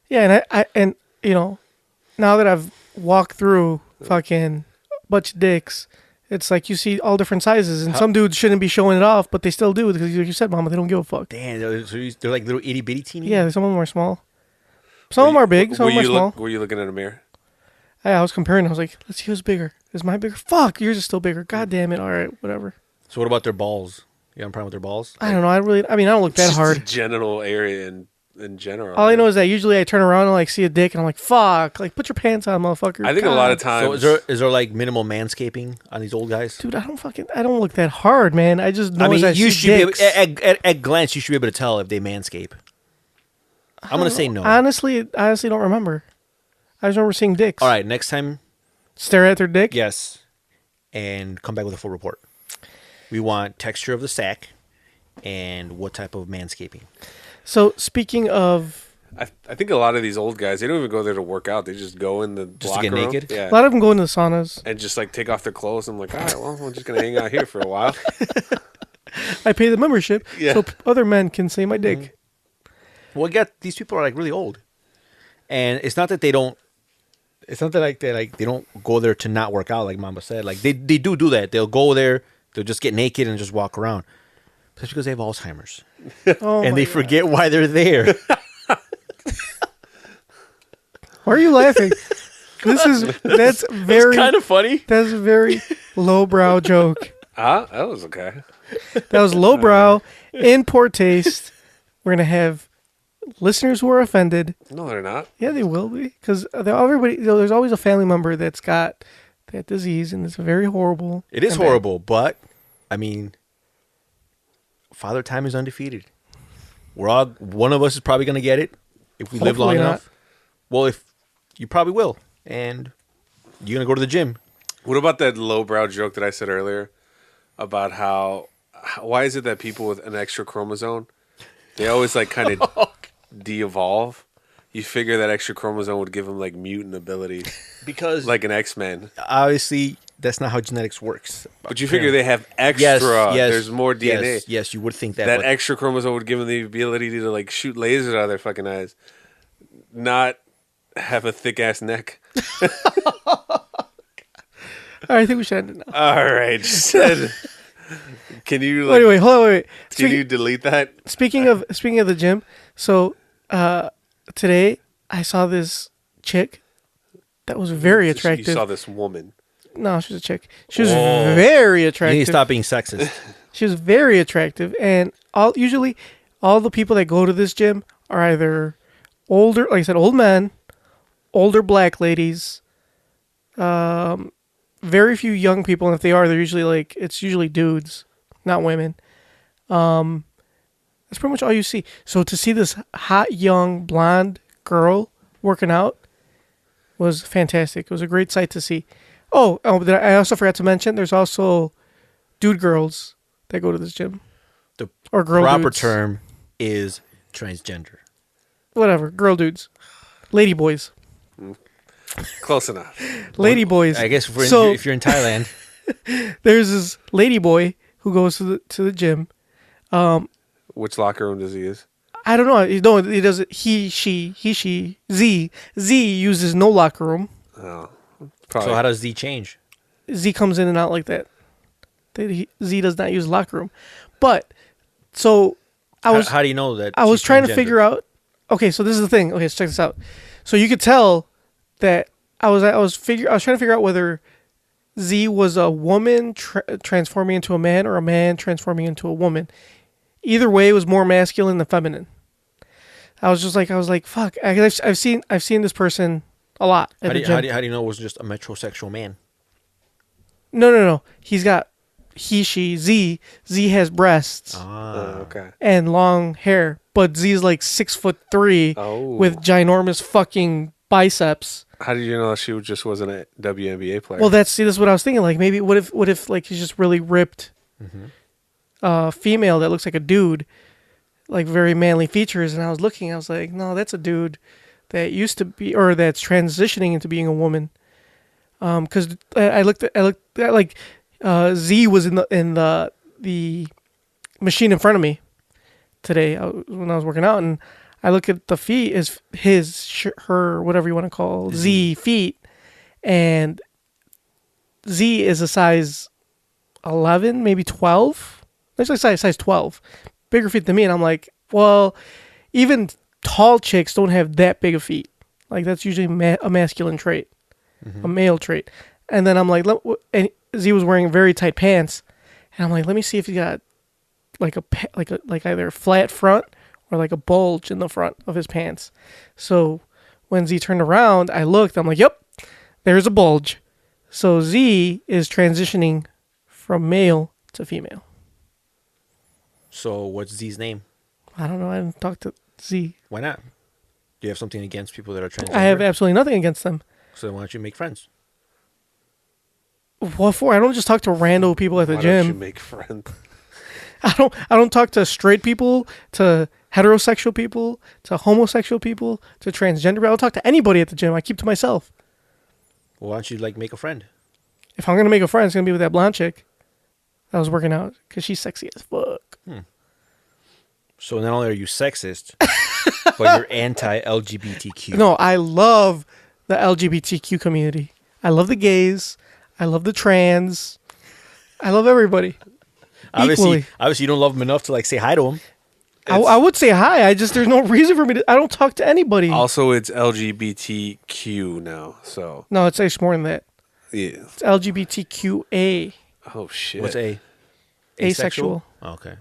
Yeah, and you know, now that I've walked through fucking bunch of dicks, it's like you see all different sizes, and some dudes shouldn't be showing it off, but they still do because, like you said, Mama, they don't give a fuck. Damn, they're like little itty bitty teeny. Yeah, some of them are small. Some of them are big. Some of them are small. Were you looking in a mirror? I was comparing. I was like, let's see who's bigger. Is mine bigger? Fuck, yours is still bigger. God damn it. All right, whatever. So what about their balls? You got a problem with their balls? I don't know. I don't look that Just hard. the genital area in general. All I know is that usually I turn around and like see a dick and I'm like, fuck, like put your pants on, motherfucker. I think a lot of times. So is there like minimal manscaping on these old guys? Dude, I don't look that hard, man. I just know I mean, you should be able, at glance, you should be able to tell if they manscape. I'm gonna say no. Honestly, don't remember. I just remember seeing dicks. All right, next time, Stare at their dick? yes, and come back with a full report. We want texture of the sack and what type of manscaping. So, speaking of... I think a lot of these old guys, they don't even go there to work out. They just go in the Just to get locker room. naked? Yeah. A lot of them go into the saunas. And just like take off their clothes. I'm like, all right, well, we're just going to hang out here for a while. I pay the membership Yeah. so other men can see my dick. Well, these people are like really old, and it's not that they don't. It's not that they don't go there to not work out, like Mamba said. Like they do that. They'll go there. They'll just get naked and just walk around. That's because they have Alzheimer's, Oh and my they God. forget why they're there. Why are you laughing? That's very kind of funny. That's a very lowbrow joke. That was okay. That was lowbrow, in poor taste. We're gonna have listeners who are offended. No, they're not. Yeah, they will be, because everybody. There's always a family member that's got that disease, and it's very horrible. It is and bad. horrible, but I mean, Father Time is undefeated. One of us is probably going to get it if we live long Hopefully enough. Well, if you probably will, and you're going to go to the gym. What about that lowbrow joke that I said earlier about why is it that people with an extra chromosome, they always like kind of de-evolve? You figure that extra chromosome would give them like mutant ability, Because like an X-Men. obviously that's not how genetics works. But you figure they have extra. Yes, There's more DNA. Yes, you would think that. That but extra chromosome would give them the ability to like shoot lasers out of their fucking eyes, not have a thick ass neck. All right, I think we should end it now. All right, can you like, Wait, hold on, wait. can you delete that? Speaking of the gym, so today I saw this chick that was very attractive. You saw this woman. No, she was a chick. She was very you attractive. need to stop being sexist. She was very attractive, and usually all the people that go to this gym are either older, like I said, old men, older black ladies, very few young people, and if they are, it's usually dudes, not women. That's pretty much all you see. So to see this hot young blonde girl working out was fantastic. It was a great sight to see. I also forgot to mention there's also dude girls that go to this gym. The Or girl proper dudes. term is transgender. Whatever, girl dudes, lady boys, Close enough. lady boys. I guess if you're in Thailand, There's this lady boy who goes to the gym. Which locker room does he use? I don't know. No, he doesn't. He, she. Z uses no locker room. Oh, so probably. how does Z change? Z comes in and out like that. Z does not use locker room. But so How do you know that? I was she's trying to transgender? figure out. Okay, so this is the thing. Okay, so check this out. So you could tell that I was trying to figure out whether Z was a woman transforming into a man or a man transforming into a woman. Either way, it was more masculine than feminine. I was like, fuck. I've seen this person a lot. How do you know it was just a metrosexual man? No. He's got she, Z. Z has breasts Okay. and long hair, but Z's like 6'3" with ginormous fucking biceps. How did you know she just wasn't a WNBA player? Well, that's what I was thinking. Like maybe what if like he's just really ripped, female that looks like a dude, like very manly features. And I was like, no, that's a dude that used to be or that's transitioning into being a woman. Because I looked at like Z was in the machine in front of me today when I was working out, and I look at the feet is her whatever you want to call Z feet, and Z is a size 11, maybe 12. That's like size 12, bigger feet than me, and I'm like, well, even tall chicks don't have that big of feet. Like that's usually a masculine trait, a male trait. And then I'm like, and Z was wearing very tight pants, and I'm like, let me see if he got like either a flat front or like a bulge in the front of his pants. So when Z turned around, I looked. I'm like, yep, there's a bulge. So Z is transitioning from male to female. So what's Z's name? I don't know. I didn't talk to Z. Why not? Do you have something against people that are transgender? I have absolutely nothing against them. So why don't you make friends? What for? I don't just talk to random people at the Why gym. don't you make friends? I don't talk to straight people, to heterosexual people, to homosexual people, to transgender people. I don't talk to anybody at the gym. I keep to myself. Well, why don't you like make a friend? If I'm gonna make a friend, it's gonna be with that blonde chick that was working out because she's sexy as fuck. So not only are you sexist, but you're anti-LGBTQ. No, I love the LGBTQ community. I love the gays. I love the trans. I love everybody. Equally. Obviously, you don't love them enough to like say hi to them. I would say hi. There's no reason for me to. I don't talk to anybody. Also, it's LGBTQ now, so. No, it's more than that. Yeah. It's LGBTQA. Oh, shit. What's A? Asexual. Oh, okay.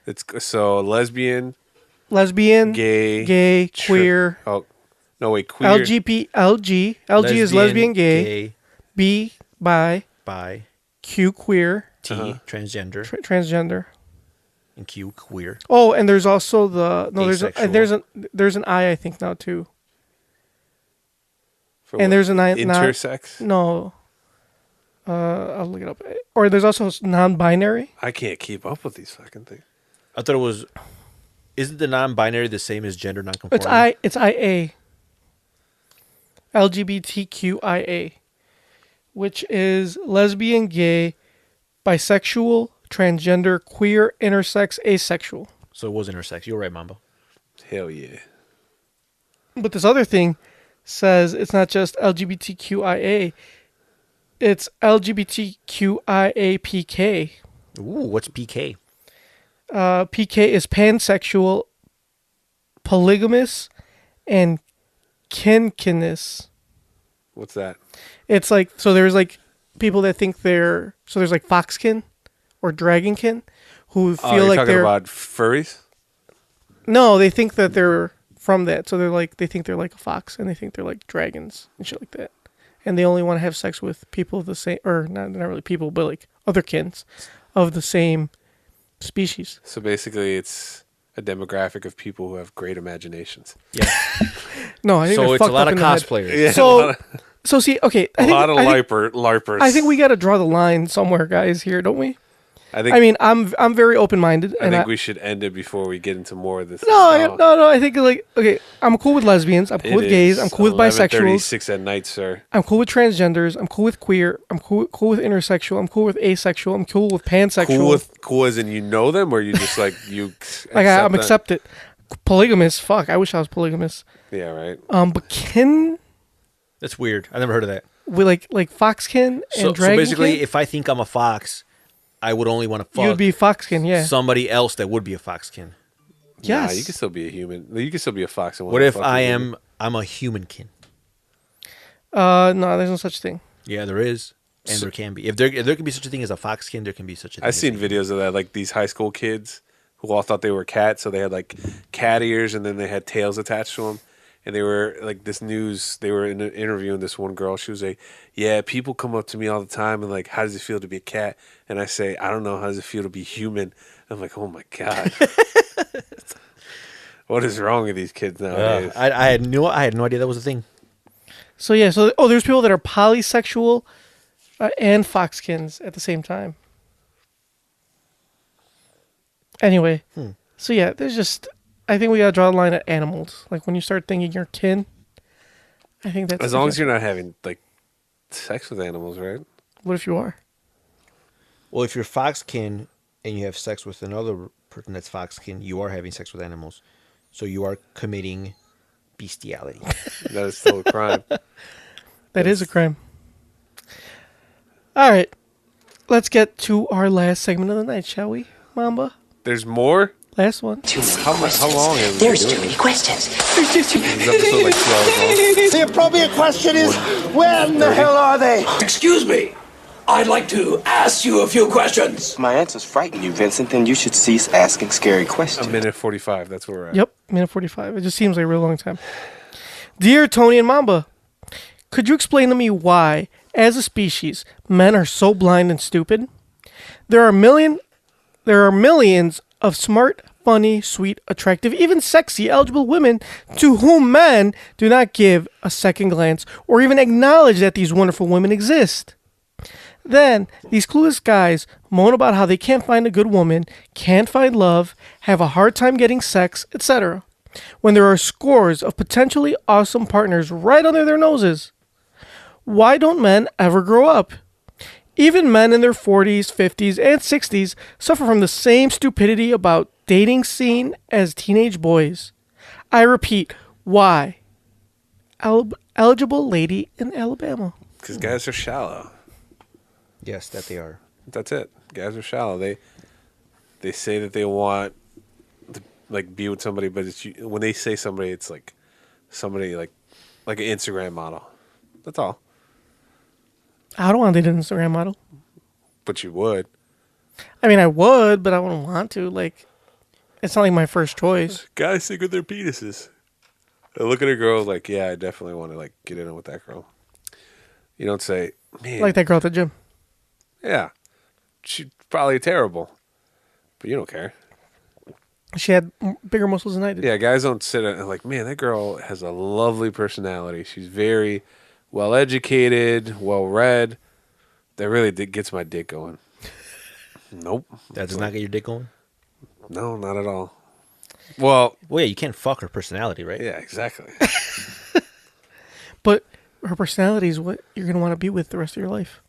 It's so lesbian, gay, queer. Oh, no, wait, queer. LG is lesbian, gay. B, bi. Q, queer. T, transgender. Transgender. And Q, queer. Oh, and there's also Asexual. there's an I think now too. For And what? there's an I. Intersex? No. I'll look it up. Or there's also non-binary. I can't keep up with these fucking things. I thought it was. Isn't the non-binary the same as gender non-conforming? It's IA. LGBTQIA, which is lesbian, gay, bisexual, transgender, queer, intersex, asexual. So it was intersex. You're right, Momba. Hell yeah. But this other thing says it's not just LGBTQIA. It's LGBTQIAPK. Ooh, what's PK? PK is pansexual, polygamous, and kinkiness. What's that? It's like, so there's like people that think so there's like foxkin or dragonkin who feel like talking they're about furries? No, they think that they're from that. So they think they're like a fox and they think they're like dragons and shit like that. And they only want to have sex with people of the same, or not really people, but like other kins of the same species. So basically, it's a demographic of people who have great imaginations. Yeah. No, I think so they're it's a fucked lot up of in the head. cosplayers. Yeah, So see, okay, a lot of LARPers. I think we got to draw the line somewhere, guys. Here, don't we? I mean, I'm very open-minded. I think we should end it before we get into more of this. No. I think like, okay, I'm cool with lesbians. I'm cool with gays. I'm cool with bisexuals. 11:36 at night, sir. I'm cool with transgenders. I'm cool with queer. I'm cool with intersexual. I'm cool with asexual. I'm cool with pansexual. Cool as in you know them, or you just like you. Like I'm accepted. Polygamous. Fuck. I wish I was polygamous. Yeah. Right. But kin. That's weird. I never heard of that. With like foxkin and dragonkin. So basically, if I think I'm a fox, I would only want to fuck. You'd be foxkin, yeah. Somebody else that would be a foxkin. Yes. Nah, you can still be a human. You can still be a fox. And what if I'm a humankin? No, there's no such thing. Yeah, there is, and there can be. If there can be such a thing as a foxkin, there can be such a thing. I've seen videos of that, like these high school kids who all thought they were cats, so they had like cat ears and then they had tails attached to them. And they were like they were interviewing this one girl. She was like, yeah, people come up to me all the time and like, how does it feel to be a cat? And I say, I don't know, how does it feel to be human? I'm like, oh my God. What is wrong with these kids nowadays? I had no idea that was a thing. So yeah, there's people that are polysexual and foxkins at the same time. Anyway, so yeah, I think we gotta draw the line at animals. Like when you start thinking you're kin, I think that's as long as you're not having like sex with animals, right? What if you are? Well, if you're foxkin and you have sex with another person that's foxkin, you are having sex with animals, so you are committing bestiality. That is still a crime. That is a crime. All right, let's get to our last segment of the night, shall we, Momba? There's more. Last one. How long is There's too many questions. There's too many. Episode like 2 hours long. The appropriate question is, when the hell are they? Excuse me. I'd like to ask you a few questions. My answers frighten you, Vincent, then you should cease asking scary questions. A minute 45, that's where we're at. Yep, minute 45. It just seems like a real long time. Dear Tony and Momba, could you explain to me why, as a species, men are so blind and stupid? There are millions of smart, funny, sweet, attractive, even sexy, eligible women to whom men do not give a second glance or even acknowledge that these wonderful women exist. Then, these clueless guys moan about how they can't find a good woman, can't find love, have a hard time getting sex, etc., when there are scores of potentially awesome partners right under their noses. Why don't men ever grow up? Even men in their 40s, 50s, and 60s suffer from the same stupidity about dating scene as teenage boys. I repeat, why? Eligible lady in Alabama. Because guys are shallow. Yes, that they are. That's it. Guys are shallow. They say that they want to like be with somebody, but it's when they say somebody, it's like somebody like an Instagram model. That's all. I don't want to date an Instagram model. But you would. I mean, I would, but I wouldn't want to. Like, it's not like my first choice. Guys think with their penises. I look at a girl like, yeah, I definitely want to like get in with that girl. You don't say, man, like that girl at the gym. Yeah, she's probably terrible, but you don't care. She had bigger muscles than I did. Yeah, guys don't sit and like, man, that girl has a lovely personality. She's very well educated, well read. That really gets my dick going. Nope. That does not get your dick going? No, not at all. Well, yeah, you can't fuck her personality, right? Yeah, exactly. But her personality is what you're going to want to be with the rest of your life.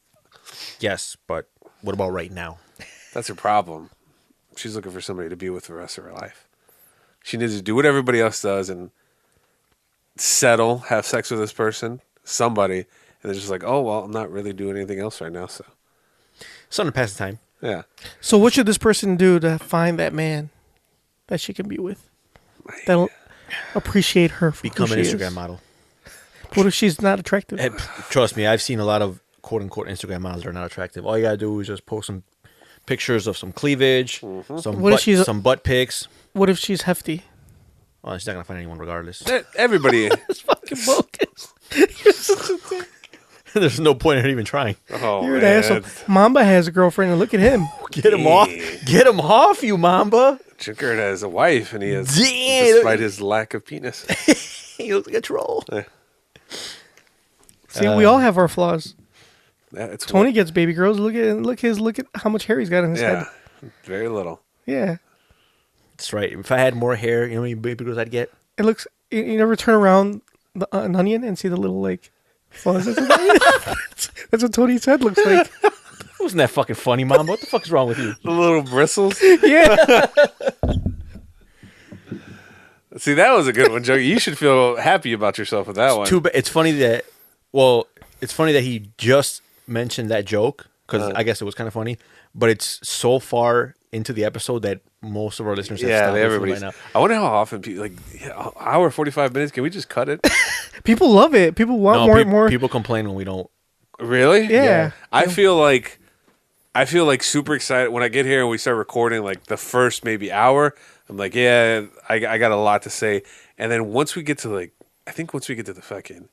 Yes, but what about right now? That's her problem. She's looking for somebody to be with the rest of her life. She needs to do what everybody else does and settle, have sex with this person, somebody, and they're just like, oh, well, I'm not really doing anything else right now, so. Something to pass the time. Yeah. So what should this person do to find that man that she can be with? That'll appreciate her for Become who an she Instagram is. model. What if she's not attractive? Trust me, I've seen a lot of quote-unquote Instagram models that are not attractive. All you got to do is just post some pictures of some cleavage, some butt pics. What if she's hefty? Well, she's not going to find anyone regardless. Everybody. It's fucking bogus. You're such a dick. There's no point in her even trying. Oh, You're an asshole. Mamba has a girlfriend, and look at him. Get him off. Get him off, you Mamba. Junkyard has a wife, and he has, despite his lack of penis. He looks like a troll. See, we all have our flaws. It's Tony gets baby girls. Look at how much hair he's got in his head. Very little. Yeah. That's right. If I had more hair, you know how many baby girls I'd get? It looks. You never turn around an onion and see the little like fuzz. That's what Tony's head looks like. Wasn't that fucking funny, Mom? What the fuck is wrong with you? The little bristles. Yeah. See, that was a good one, Joe. You should feel happy about yourself with that one. It's funny that. Well, it's funny that he just mentioned that joke because I guess it was kind of funny, but it's so far into the episode that most of our listeners have stopped everybody's. Right now. I wonder how often people hour 45 minutes. Can we just cut it? People love it. People want more. People complain when we don't. Really? Yeah. I feel like super excited when I get here and we start recording. Like the first maybe hour, I'm like, yeah, I got a lot to say. And then once we get to the fucking,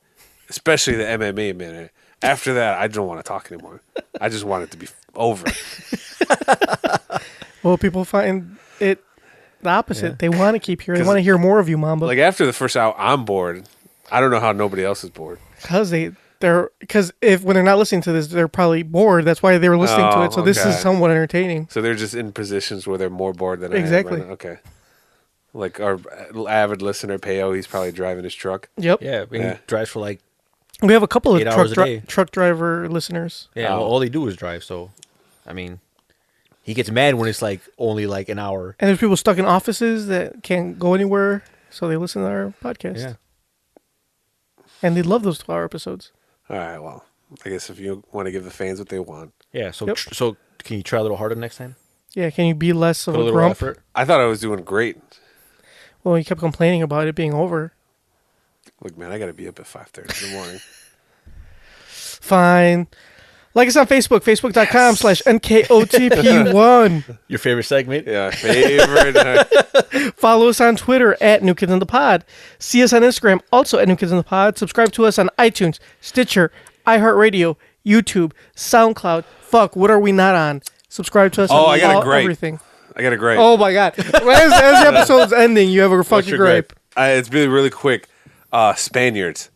especially the MMA minute, after that, I don't want to talk anymore. I just want it to be over. Well, people find it the opposite. Yeah. They want to keep hearing. They want to hear more of you, Mamba. Like after the first hour, I'm bored. I don't know how nobody else is bored. Because when they're not listening to this, they're probably bored. That's why they were listening to it. So this is somewhat entertaining. So they're just in positions where they're more bored than exactly. I am right now. Okay. Like our avid listener, Peo, he's probably driving his truck. Yep. Yeah, he drives for like. We have a couple of truck driver listeners. Yeah, all they do is drive. So, I mean, he gets mad when it's like only like an hour. And there's people stuck in offices that can't go anywhere, so they listen to our podcast. Yeah. And they love those 2-hour episodes. All right, well, I guess if you want to give the fans what they want. Yeah, so so can you try a little harder next time? Yeah, can you be less of a grump? Effort? I thought I was doing great. Well, you kept complaining about it being over. Look, man, I got to be up at 5:30 in the morning. Fine. Like us on Facebook, facebook.com/NKOTP1. Your favorite segment? Yeah, favorite. Follow us on Twitter at New Kids in the Pod. See us on Instagram, also at New Kids in the Pod. Subscribe to us on iTunes, Stitcher, iHeartRadio, YouTube, SoundCloud. Fuck, what are we not on? Subscribe to us on I got a great. everything. I got a gripe. Oh my god! As the episode's ending, you have a fucking gripe. It's really, really quick. Spaniards.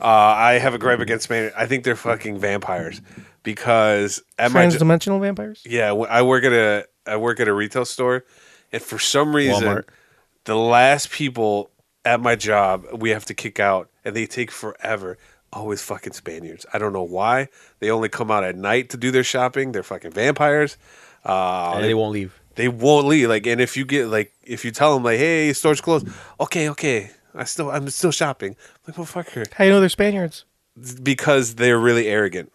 I have a gripe against Spaniards. I think they're fucking vampires because at Trans-dimensional vampires. Yeah, I work at a retail store, and for some reason, Walmart. the last people at my job we have to kick out, and they take forever. Always fucking Spaniards. I don't know why. They only come out at night to do their shopping. They're fucking vampires. And they won't leave. They won't leave. Like, and if you tell them like, "Hey, store's closed," okay, I'm still shopping. Like, motherfucker. How you know they're Spaniards? Because they're really arrogant.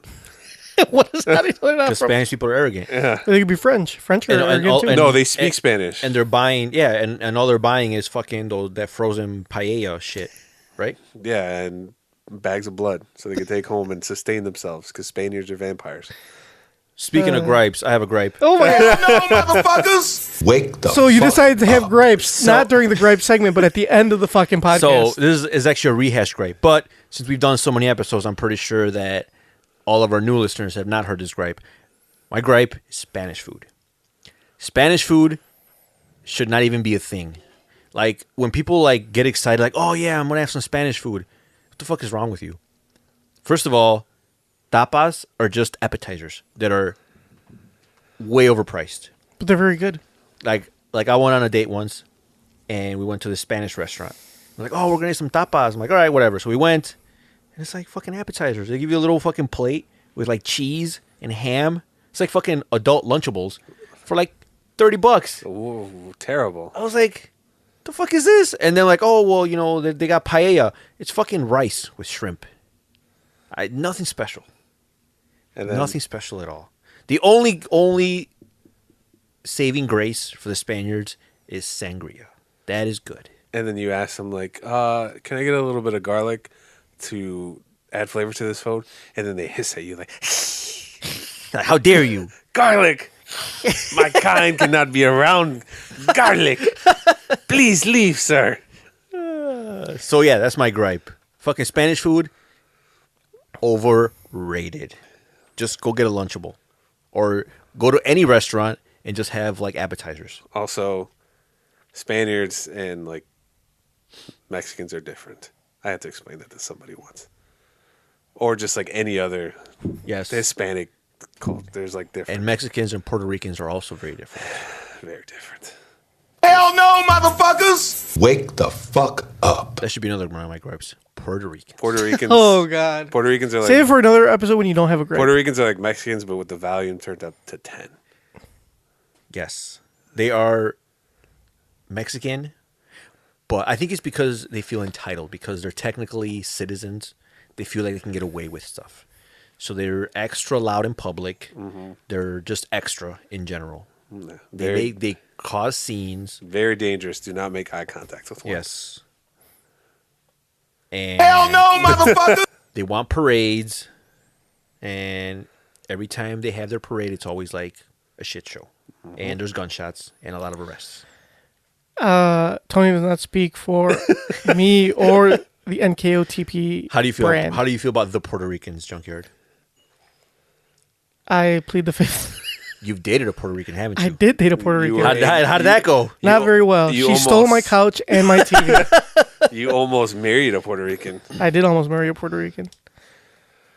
What is that? Because Spanish people are arrogant. Yeah. They could be French. French are arrogant too. No, they speak Spanish. And they're buying, and all they're buying is fucking that frozen paella shit, right? Yeah, and bags of blood so they can take home and sustain themselves because Spaniards are vampires. Speaking of gripes, I have a gripe. Oh my god! No, motherfuckers! Wake the So you decided to have gripes, not during the gripe segment, but at the end of the fucking podcast. So this is actually a rehash gripe, but since we've done so many episodes, I'm pretty sure that all of our new listeners have not heard this gripe. My gripe is Spanish food. Spanish food should not even be a thing. Like, when people like get excited, like, oh yeah, I'm gonna have some Spanish food. What the fuck is wrong with you? First of all, tapas are just appetizers that are way overpriced. But they're very good. Like I went on a date once, and we went to this Spanish restaurant. We're like, oh, we're gonna eat some tapas. I'm like, all right, whatever. So we went, and it's like fucking appetizers. They give you a little fucking plate with like cheese and ham. It's like fucking adult Lunchables for like $30. Ooh, terrible. I was like, the fuck is this? And then like, oh, well, you know, they got paella. It's fucking rice with shrimp. Nothing special. And then, Nothing special at all. The only saving grace for the Spaniards is sangria. That is good. And then you ask them like, can I get a little bit of garlic to add flavor to this food? And then they hiss at you like, how dare you? Garlic! My kind cannot be around garlic. Please leave, sir. So yeah, that's my gripe. Fucking Spanish food, overrated. Just go get a Lunchable. Or go to any restaurant and just have like appetizers. Also, Spaniards and like Mexicans are different. I had to explain that to somebody once. Or just like any other Hispanic cult. There's like different. And Mexicans and Puerto Ricans are also very different. Very different. Hell no, motherfuckers! Wake the fuck up. That should be another one of my gripes. Puerto Ricans. Puerto Ricans. Oh god. Puerto Ricans are like, save it for another episode when you don't have a gripe. Puerto Ricans are like Mexicans, but with the volume turned up to 10. Yes. They are Mexican, but I think it's because they feel entitled, because they're technically citizens. They feel like they can get away with stuff. So they're extra loud in public. Mm-hmm. They're just extra in general. Yeah. They cause scenes. Very dangerous. Do not make eye contact with one. Yes. And hell no, motherfucker! They want parades, and every time they have their parade, it's always like a shit show. Mm-hmm. And there's gunshots and a lot of arrests. Tony does not speak for me or the NKOTP How do you feel? brand. How do you feel about the Puerto Ricans, Junkyard? I plead the fifth. You've dated a Puerto Rican, haven't you? I did date a Puerto Rican. How did that go? Not very well. She stole my couch and my TV. You almost married a Puerto Rican. I did almost marry a Puerto Rican.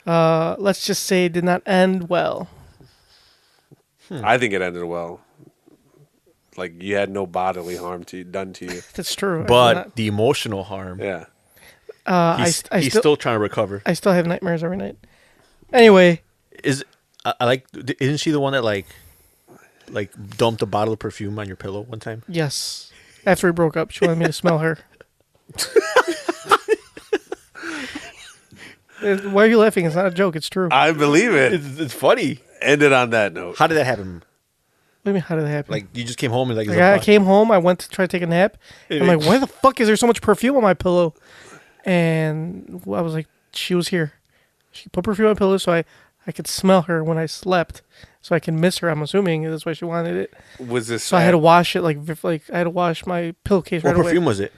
Let's just say it did not end well. I think it ended well. Like, you had no bodily harm done to you. That's true. But the emotional harm. Yeah. He's still trying to recover. I still have nightmares every night. Anyway. Isn't she the one that like dumped a bottle of perfume on your pillow one time? Yes. After we broke up, she wanted me to smell her. Why are you laughing? It's not a joke. It's true. I believe it. It's funny. Ended on that note. How did that happen? What do you mean, how did that happen? Like, you just came home and I came home, I went to try to take a nap. I'm like, why the fuck is there so much perfume on my pillow? And I was like, she was here. She put perfume on my pillow so I could smell her when I slept, so I can miss her. I'm assuming that's why she wanted it. Was this? So I had to wash it, like I had to wash my pillowcase right away. What perfume was it?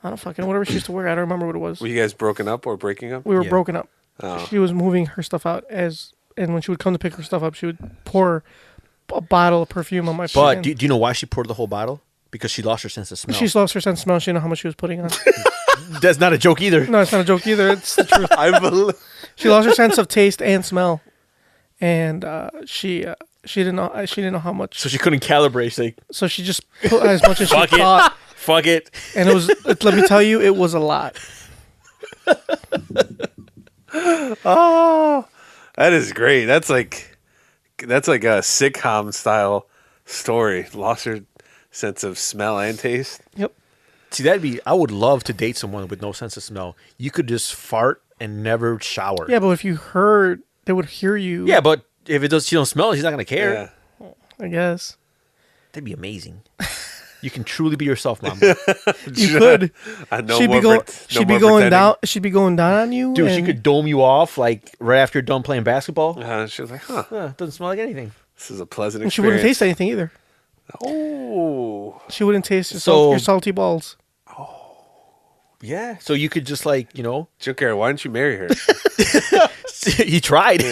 I don't fucking whatever she used to wear. I don't remember what it was. Were you guys broken up or breaking up? We were broken up. Oh. She was moving her stuff out and when she would come to pick her stuff up, she would pour a bottle of perfume on my But pan. do you know why she poured the whole bottle? Because she lost her sense of smell. She's lost her sense of smell. She didn't know how much she was putting on. That's not a joke either. No, it's not a joke either. It's the truth. She lost her sense of taste and smell, and she didn't know how much. So she couldn't calibrate. She's like, so she just put as much as she Fuck it. thought. Fuck it. And it was. Let me tell you, it was a lot. Oh, that is great. That's like a sitcom style story. Lost her sense of smell and taste. Yep. See, I would love to date someone with no sense of smell. You could just fart and never shower. Yeah, but if you heard, they would hear you. Yeah, but if she don't smell it, she's not going to care. Yeah. I guess. That'd be amazing. You can truly be yourself, Momba. You could. She'd be going down. She'd be going down on you. Dude, she could dome you off like right after you're done playing basketball. She was like, huh. Doesn't smell like anything. This is a pleasant And experience. she wouldn't taste anything either. Oh. She wouldn't taste So- your salty balls. Yeah. So you could just like, Junkyard, why didn't you marry her? He tried.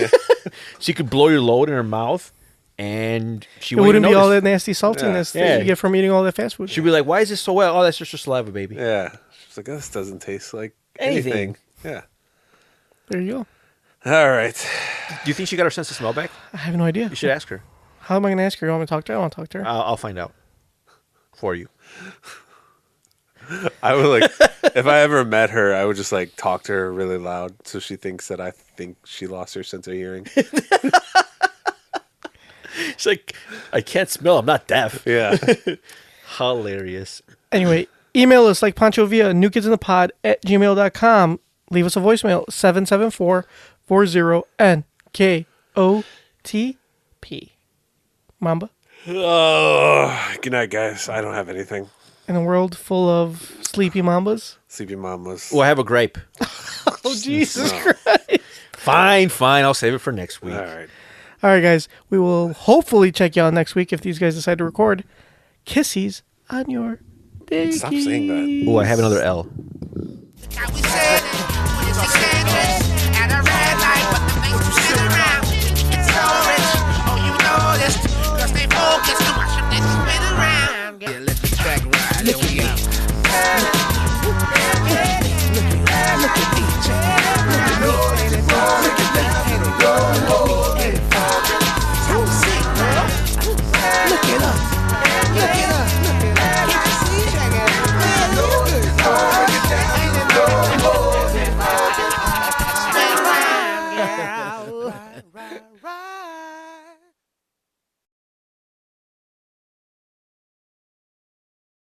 She could blow your load in her mouth and she It wouldn't be all notice. that nasty saltiness Yeah. that you get from eating all that fast food. She'd be like, why is this so wet? Oh, that's just your saliva, baby. Yeah. She's like, this doesn't taste like Anything. anything. Yeah. There you go. All right. Do you think she got her sense of smell back? I have no idea. You should ask her. How am I going to ask her? You want me to talk to her? I want to talk to her. I'll find out for you. I would if I ever met her, I would just talk to her really loud so she thinks that I think she lost her sense of hearing. She's like, I can't smell. I'm not deaf. Yeah. Hilarious. Anyway, email us like Poncho via newkidsinthepod@gmail.com. Leave us a voicemail, 774-40-NKOTP. Mamba? Oh, good night, guys. I don't have anything. In a world full of sleepy mambas? Sleepy mamas. Well, I have a gripe. Oh, Jesus Christ. Fine. I'll save it for next week. All right. All right, guys. We will hopefully check you out next week if these guys decide to record. Kissies on your dick. Stop saying that. Oh, I have another L. Right.